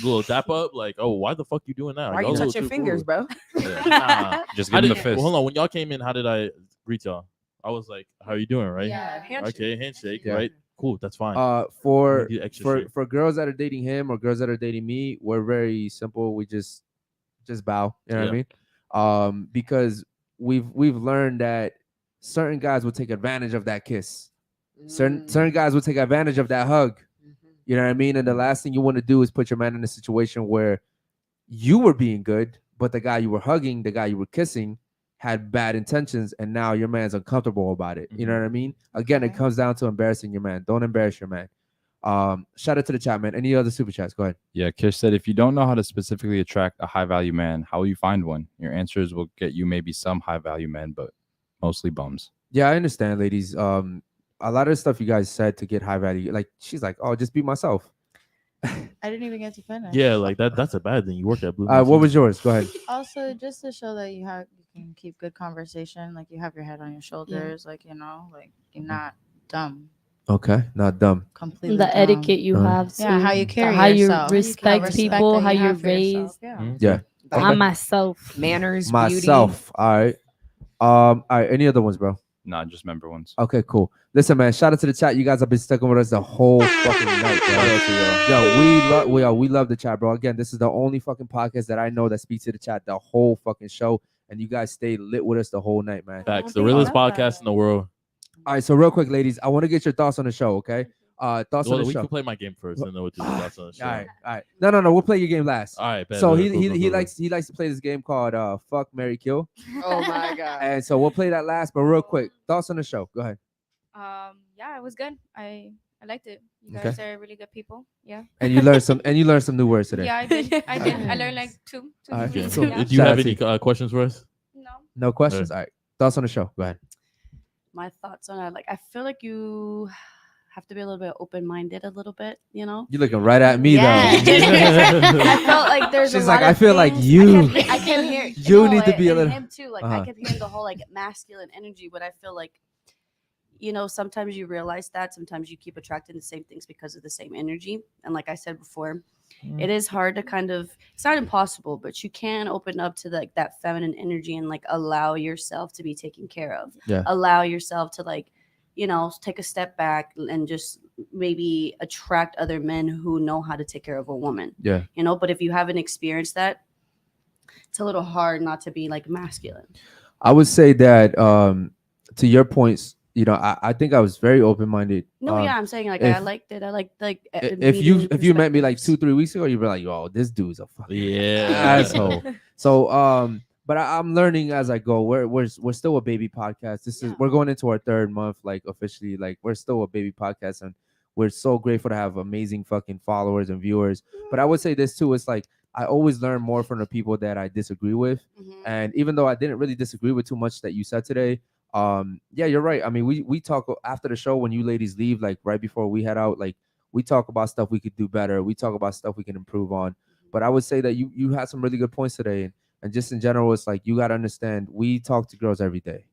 A little dap up, like, oh, why the fuck you doing that? Why Y'all you a touch little your too fingers, cool. bro? Yeah. Nah. Just How give him the did- fist. well, hold on. When y'all came in, how did I greet y'all? I was like, "How you doing?" Right? Yeah, handshake. Okay, handshake. Yeah. Right? Cool. That's fine. for do extra for shit. for girls that are dating him or girls that are dating me, we're very simple. We just bow. You know what I mean? Because we've learned that certain guys will take advantage of that kiss. Certain guys will take advantage of that hug. You know what I mean? And the last thing you want to do is put your man in a situation where you were being good, but the guy you were hugging, the guy you were kissing, had bad intentions, and now your man's uncomfortable about it. You know what I mean? Again, it Okay. comes down to embarrassing your man. Don't embarrass your man. Shout out to the chat, man. Any other super chats? Go ahead. Yeah, Kish said, if you don't know how to specifically attract a high value man, how will you find one? Your answers will get you maybe some high value men, but mostly bums. Yeah, I understand, ladies. A lot of the stuff you guys said to get high value, like she's like, oh, just be myself. I didn't even get to finish. Yeah, like that's a bad thing. You work at Blue. What was yours? Go ahead. Also, just to show that you can keep good conversation, like you have your head on your shoulders, like like you're not dumb, Okay, not dumb. completely. The dumb. etiquette you have. Yeah, how too, you carry how yourself, you respect respect people, that how you you're have for yourself, raised. Yeah. Yeah. I'm myself. Manners, beauty. Myself. All right. All right. Any other ones, bro? Nah, just member ones. Okay, cool. Listen, man. Shout out to the chat. You guys have been sticking with us the whole fucking night, bro. Shout out to y'all. Yo, we love the chat, bro. Again, this is the only fucking podcast that I know that speaks to the chat the whole fucking show, and you guys stayed lit with us the whole night, man. Facts. The realest podcast in the world. All right, so real quick, ladies, I want to get your thoughts on the show, okay? Thoughts on Well, the we show. can play my game first, and then we'll do the thoughts on the show. All right. No, we'll play your game last. All right. Bet, So bet, he cool, he cool, he cool. likes to play this game called Fuck, Marry, Kill, Oh my god. and so we'll play that last. But real quick, thoughts on the show. Go ahead. Yeah, it was good. I liked it. You Okay. guys are really good people. Yeah. And you learned some new words today. Yeah, I did. I did. I learned like two. All right, Okay. cool. Do you Shout have out to any questions for us? No. No questions. All right. Thoughts on the show. Go ahead. My thoughts on it, like I feel like you have to be a little bit open-minded, a little bit, you know. You're looking right at me Yeah. though. I felt like there's She's a like, lot I of feel like things- you- I can hear you need to be a and little- him too. Like Uh-huh. I can hear the whole like masculine energy, but I feel like, you know, sometimes you realize that sometimes you keep attracting the same things because of the same energy. And like I said before, it is hard to kind of, it's not impossible, but you can open up to like that feminine energy and like allow yourself to be taken care of. Yeah. Allow yourself to like, you know, take a step back and just maybe attract other men who know how to take care of a woman. Yeah. You know, but if you haven't experienced that, it's a little hard not to be like masculine. I would say that to your points, you know, I think I was very open-minded. No, yeah, I'm saying like if- I liked it. I liked like If you met me like 2-3 weeks ago, you'd be like, "Yo, this dude's a fucking Yeah. asshole." So but I'm learning as I go. We're still a baby podcast. We're going into our 3rd month, like officially. Like we're still a baby podcast, and we're so grateful to have amazing fucking followers and viewers. But I would say this too: it's like I always learn more from the people that I disagree with. And even though I didn't really disagree with too much that you said today, yeah, you're right. I mean, we talk after the show when you ladies leave, like right before we head out, like we talk about stuff we could do better. We talk about stuff we can improve on. But I would say that you had some really good points today. And just in general, it's like you got to understand, we talk to girls every day.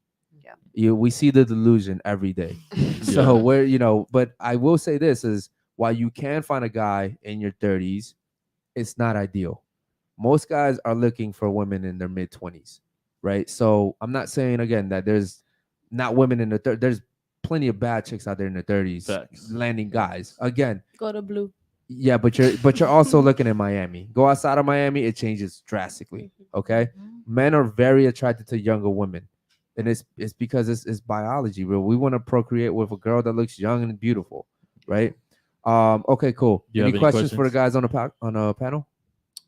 Yeah. We see the delusion every day. So we're, you know, but I will say this is while you can find a guy in your 30s, it's not ideal. Most guys are looking for women in their mid-20s, right? So I'm not saying, again, that there's not women in the 30s. There's plenty of bad chicks out there in their 30s Facts. landing guys. Again, Go to Blue. yeah, but you're also looking at Miami. Go outside of Miami, it changes drastically. Okay, men are very attracted to younger women, and it's because it's biology. We want to procreate with a girl that looks young and beautiful, right? Okay, cool. Do you Any have any questions for the questions? guys on a panel?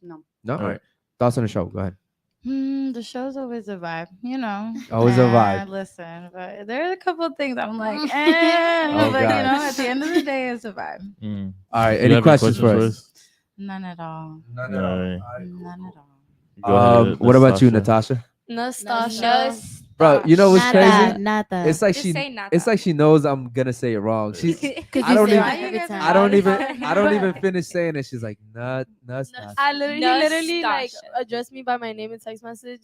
No. No. All All right. Thoughts on the show? Go ahead. The show's always a vibe, you know. Always a vibe. Listen, but there are a couple of things I'm like, eh, Oh, but God. you know, at the end of the day, it's a vibe. Mm. All right. Do you Any have questions for us? None at all. None at all. None at all. Go ahead, What about you, Natasha? Nastasha. Bro, you know what's Not crazy? that, not that. It's like Just she, say not it's that. like she knows I'm gonna say it wrong. She's, Because I don't say even, it every time. I don't even finish saying it. She's like, nuts. I literally like Nastasha. addressed me by my name in text message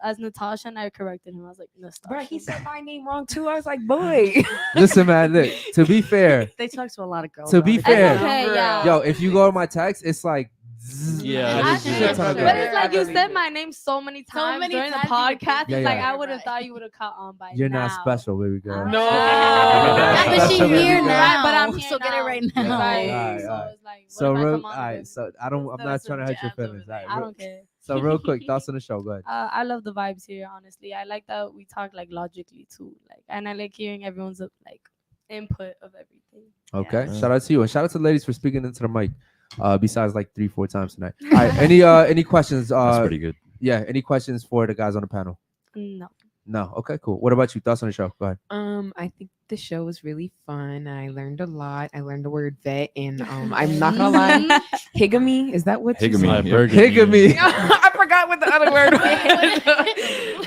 as Natasha, and I corrected him. I was like, Nastasha. Bro, he said my name wrong too. I was like, boy. Listen, man. Look, to be fair, They talk to a lot of girls. To be about it. fair, okay, yeah. yo, if you go to my text, it's like, zzz, Yeah, I that's just true. shit ton of But girls. it's like you said my name so many times many during the times you would podcast. Yeah, It's like yeah. I would have thought you would have caught on by You're now. not special, baby girl. No. Yeah, but she Special, baby here girl. now. But I'm so here get it now. right Yeah. now. Right. Alright, So alright. it's like, what So if I real, come on alright. with- So I'm not Those trying to hurt your jabs over feelings. there. Alright, I real- don't care. So real quick, thoughts on the show. Go ahead. I love the vibes here, honestly. I like that we talk like logically too. Like, and I like hearing everyone's like input of everything. Okay. Yeah. Shout out to you and shout out to the ladies for speaking into the mic. Besides like 3-4 times tonight. All right. Any questions? That's pretty good. Yeah. Any questions for the guys on the panel? No. No. Okay. Cool. What about you? Thoughts on the show? Go ahead. I think the show was really fun. I learned a lot. I learned the word vet, and I'm not gonna lie, higamy, is that what you Higamy, said? yeah. Higamy. I forgot what the other word was.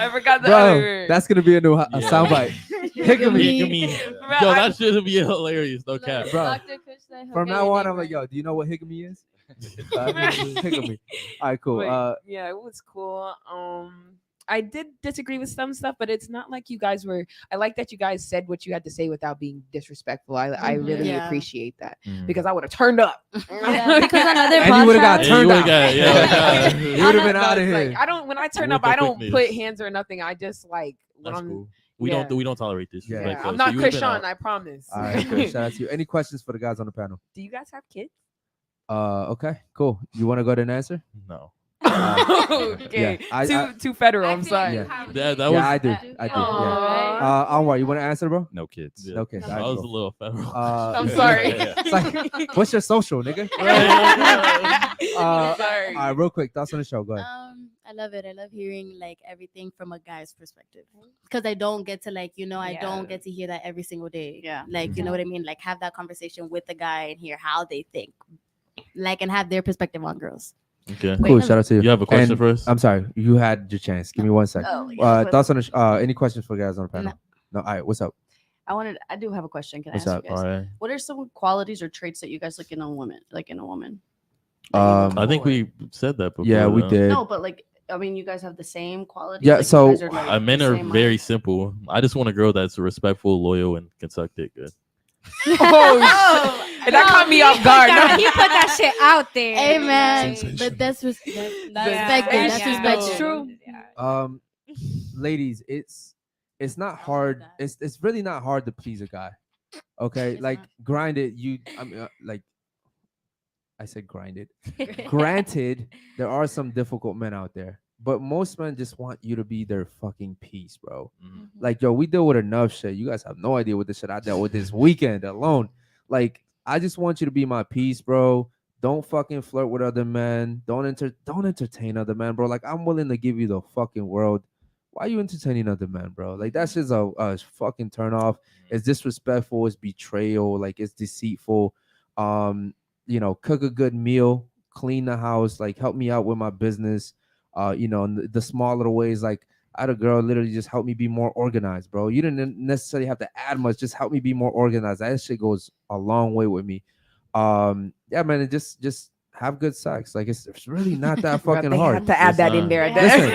I forgot the other Bro, word. that's gonna be a new a Yeah. soundbite. Higamy. Bro, Yo, I- that should be hilarious. No cap. Bro, Dr. Kush said, From "Okay, now your on, name I'm like, right." yo, do you know what higamy is? Higamy. All right. Cool. Wait, yeah, it was cool. I did disagree with some stuff, but it's not like you guys were. I like that you guys said what you had to say without being disrespectful. I really Yeah. appreciate that Mm. because I would have turned up. Yeah, because on other And you would've got podcasts- Yeah, turned you out. would've got- yeah, yeah. You would have been No, out of it's here. like, I don't. When I turn With up, the I don't quickness. put hands or nothing. I just like when That's I'm. cool. Yeah. We don't tolerate this. Yeah. Yeah, So I'm not you would've been Krishan. out. I promise. All right. Cool. Shout out to you. Any questions for the guys on the panel? Do you guys have kids? Okay. Cool. You want to go ahead and answer? No. Okay, Yeah, too federal. I'm sorry. Yeah. That Yeah, was. I do. I do. Yeah. Anwar, you want to answer, bro? No kids. Yeah. Okay. I was a little federal. I'm sorry. It's like, what's your social, nigga? All Sorry. right, real quick, thoughts on the show. Go ahead. I love it. I love hearing like everything from a guy's perspective because I don't get to like I Yeah. don't get to hear that every single day. Yeah. Like you know what I mean. Like have that conversation with the guy and hear how they think, like and have their perspective on girls. Okay. Cool. Shout out to you. You have a question And for us? I'm sorry, you had your chance. Give me 1 second. Oh, yeah, but- Thoughts on the any questions for the guys on the panel? No. All right. What's up? I do have a question. Can What's I ask up? you guys? All right. What are some qualities or traits that you guys look in a woman, like in a woman? Um, I think we said that before. yeah, we though. did. No, but like, I mean, you guys have the same qualities. Yeah, Like, you so- guys are, like, Men the are same very mind? simple. I just want a girl that's respectful, loyal, and can suck dick good. Oh, and that caught me off guard. He put that shit out there. Hey man, Sensation. but that's respected. Yeah, That's yeah. respected. True. Ladies, it's not hard. It's really not hard to please a guy. Okay, It's like not. granted, like I said, grinded. Granted, there are some difficult men out there, but most men just want you to be their fucking peace, bro. Mhm. Like, yo, we deal with enough shit. You guys have no idea what the shit I dealt with this weekend alone. Like, I just want you to be my peace, bro. Don't fucking flirt with other men. Don't entertain other men, bro. Like, I'm willing to give you the fucking world. Why are you entertaining other men, bro? Like, that's just a fucking turn off. It's disrespectful. It's betrayal. Like, it's deceitful. Cook a good meal, clean the house, like help me out with my business. And the small little ways, like I had a girl literally just help me be more organized, bro. You didn't necessarily have to add much, just help me be more organized. That shit goes a long way with me. Yeah, man, and just have good sex. Like it's really not that fucking They hard. had to add It's that in not. there. Listen,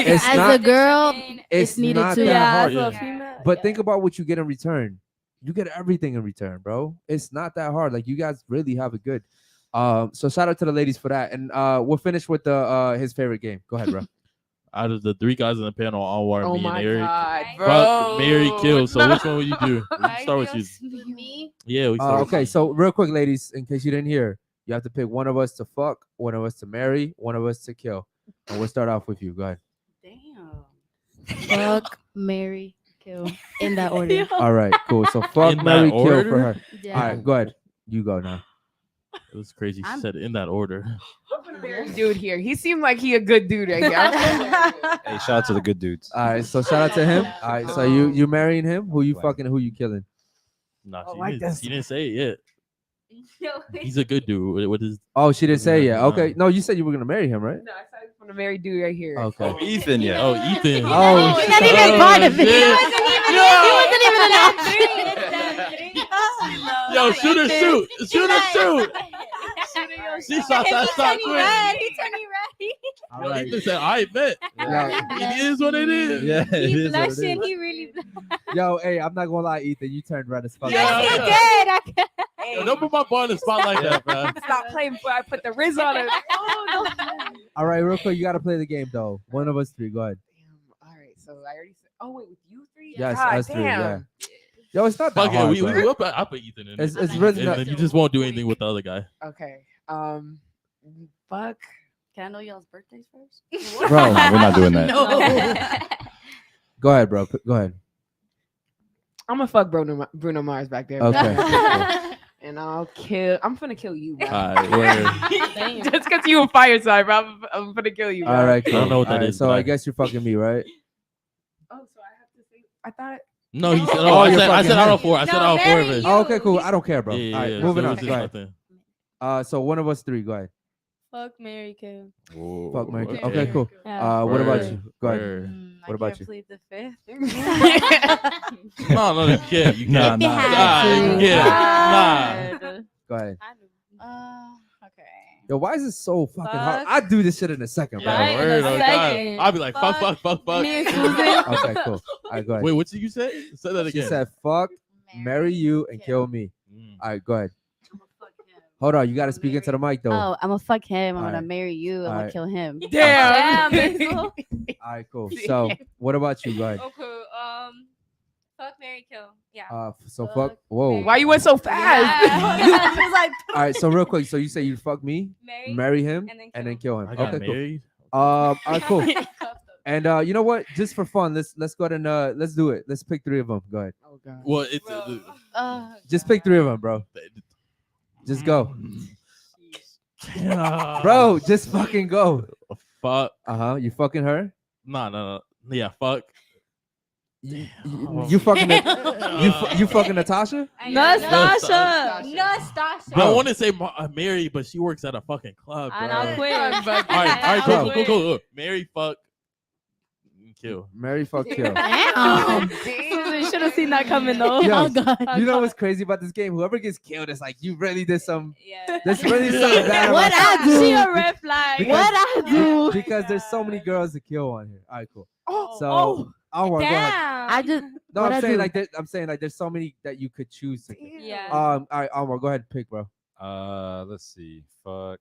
it's As not- a girl, It's it's needed not too. that Yeah, hard. as a Yeah. female. But think about what you get in return. You get everything in return, bro. It's not that hard. Like you guys really have it good. So shout out to the ladies for that. And we'll finish with the his favorite game. Go ahead, bro. Out of the three guys in the panel, Anwar, Oh me, and my Eric. god, Fuck, bro. Mary, kill. So No. which one will you do? We can start with you. Me? Yeah, we start with Okay, you. so real quick, ladies, in case you didn't hear, you have to pick one of us to fuck, one of us to marry, one of us to kill. And we'll start off with you. Go ahead. Damn. Fuck, marry, kill in that order. All right, cool. So fuck, In that marry, kill for order? her. Yeah. All right, go ahead. You go now. It was crazy. She I'm- said it in that order. Dude here. He seemed like he a good dude right here. Hey, shout out to the good dudes. All right, so shout out to him. All right, so you marrying him? Who you fucking? Who you killing? Nah, Oh, she, like didn't, this. she didn't say it yet. He's a good dude. What is? Oh, she didn't say Yeah, yet. no. Okay, no, you said you were gonna marry him, right? No, I said I'm gonna marry dude right here. Okay. Oh, Ethan, yeah. Oh, Ethan. Oh, He's not even part of it. shit. He wasn't even an Yo, shoot or shoot. Shoot or shoot. She shot that shot quick. He turned me red. all Yo, right. Ethan said, I bet. Yo, It is what it is. Yeah, it He is what it blushed is. and he really yo, hey, I'm not gonna lie, Ethan. You turned red as fuck. Yeah. Yes, he did. Yo, don't put my boy in the spot like that, bro. Stop playing before I put the Riz on him. All right, real quick, you gotta play the game though. One of us three, go ahead. Damn. All right. So I already said. Oh wait, with you three? Yes, God, us three, yeah. damn. Yo, it's not that Fuck it, hard, bro. I'll put Ethan in. It's And really not. then you just won't do anything with the other guy. Okay. Fuck. Can I know y'all's birthdays first? Bro, We're not doing that. Go ahead, bro. Go ahead. I'm gonna fuck Bruno Mars back there. Okay. And I'm gonna kill you, bro. Damn. Just because you a fire sign, bro. I'm gonna kill you. Bro. All right, cool. I don't know what that All right, is, So but I I- guess you're fucking me, right? Oh, so I have to say. I thought. No, he said, Oh, I you're said fucking out him. of four. I said No, out of four of marry it. you. Oh, okay, cool. I don't care, bro. Yeah, All right, yeah, moving so on. it's Go just ahead. nothing. So one of us three, go ahead. Fuck, marry, kill. Fuck, Mary. okay. Okay, cool. Yeah. What about Word. you? Go ahead. Word. What about you? Plead the fifth. No, you can't. You Nah, can't. nah. Nah, you can't. Nah. Go ahead. Okay. Yo, why is this so fucking hard? Fuck. I'd do this shit in a second, bro. Yeah, Right, word, in a oh God. second. I'll be like, fuck. Me and Susan. Okay, cool. All right, go ahead. Wait, what did you say? Say that She again. said, fuck, marry you, and kill me. Mm. All right, go ahead. Hold on, you got to speak into the mic, though. Oh, I'm gonna fuck him. I'm Alright. gonna marry you. I'm gonna Alright. kill him. Damn. Basil. All right, cool. So, what about you? Go ahead. Okay. Fuck, marry, kill. Yeah. So fuck. Whoa. Why you went so fast? Yeah. She was like, All right, so real quick. So you say you fuck me, marry him, and then kill him. I got Okay, cool. married. All right, cool. And you know what? Just for fun, let's go ahead and let's do it. Let's pick three of them. Go ahead. Oh god. Well, it's Just pick three of them, bro. Just go, yeah. bro. Just fucking go. Fuck. You fucking her. No. Yeah, fuck. You fucking you fucking Natasha. Nastasha. I want to say Mary, but she works at a fucking club, bro. And I'll quit. All right, Bro. cool. Mary, fuck, kill. Marry, fuck, kill. Susan should have seen that coming though. Yo, Oh god. you know what's crazy about this game? Whoever gets killed is like, you really did some. Yeah. There's really something bad What about I do? She a red flag. Because- What I do? because there's so many girls to kill on here. All right, cool. Oh, So Anwar, go ahead. Damn. I just. No, what I'm I saying do? like I'm saying like there's so many that you could choose to kill. Yeah. All right, Anwar, go ahead and pick, bro. Let's see. Fuck.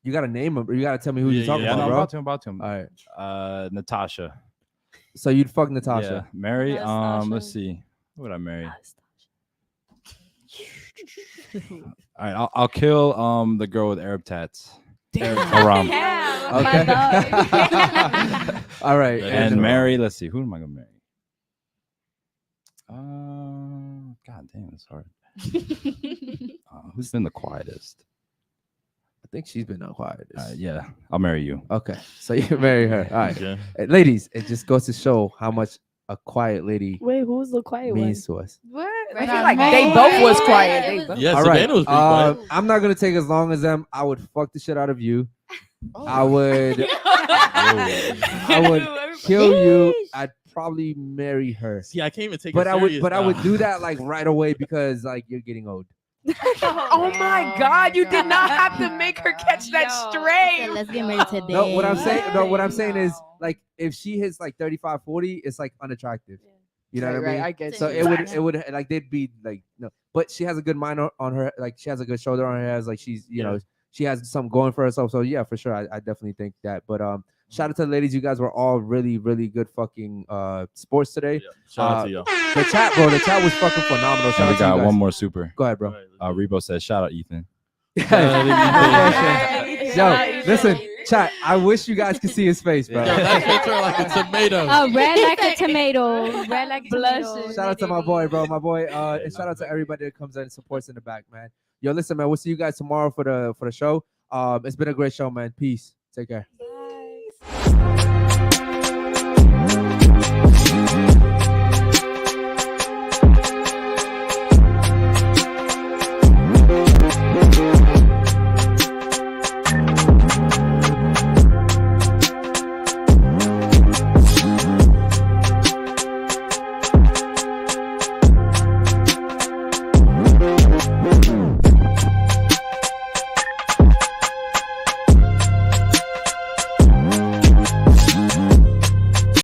You gotta name him, or you gotta tell me who you're talking yeah, about, no, bro. about to him. All right. Natasha. So you'd fuck Yeah. Natasha. Mary. Nastasha. Let's see. Who would I marry? All right, I'll kill the girl with Arab tats. Haram. Damn. Okay. My dog. All right. And Mary. Let's see. Who am I gonna marry? God damn, it's hard. Who's been the quietest? I think she's been quiet. Yeah, I'll marry you. Okay, so you marry her. All right, Okay. ladies. It just goes to show how much a quiet lady Wait, who's the quiet one? means to us. What? I feel like they both was quiet. They both. Yeah, All Savannah right. was pretty quiet. I'm not gonna take as long as them. I would fuck the shit out of you. I would. I would kill you. I'd probably marry her. See, I can't even take But it I would. serious But I now. would do that like right away because like you're getting old. Oh my god, you did not have to make her catch that Yo. stray. Let's get married today. No, what I'm saying. No, what I'm saying is like if she hits like 35, 40, it's like unattractive. You know what I mean? I get So you. it would like they'd be like no, but she has a good mind on her, like she has a good shoulder on her head, like she's you know she has something going for herself. So yeah, for sure, I definitely think that. But shout out to the ladies, you guys were all really good fucking sports today. Yeah, shout out to y'all. The chat was fucking phenomenal. Shout And we out to you got guys. one more super. Go ahead, bro. Rebo says, "Shout out Ethan." Yo, listen, chat. I wish you guys could see his face, bro. Yo, that shit turned like a tomato. Red like a tomato. Red like a tomato. Shout out to my boy, bro. My boy. And shout out to everybody that comes in and supports in the back, man. Yo, listen, man. We'll see you guys tomorrow for the show. It's been a great show, man. Peace. Take care. Bye.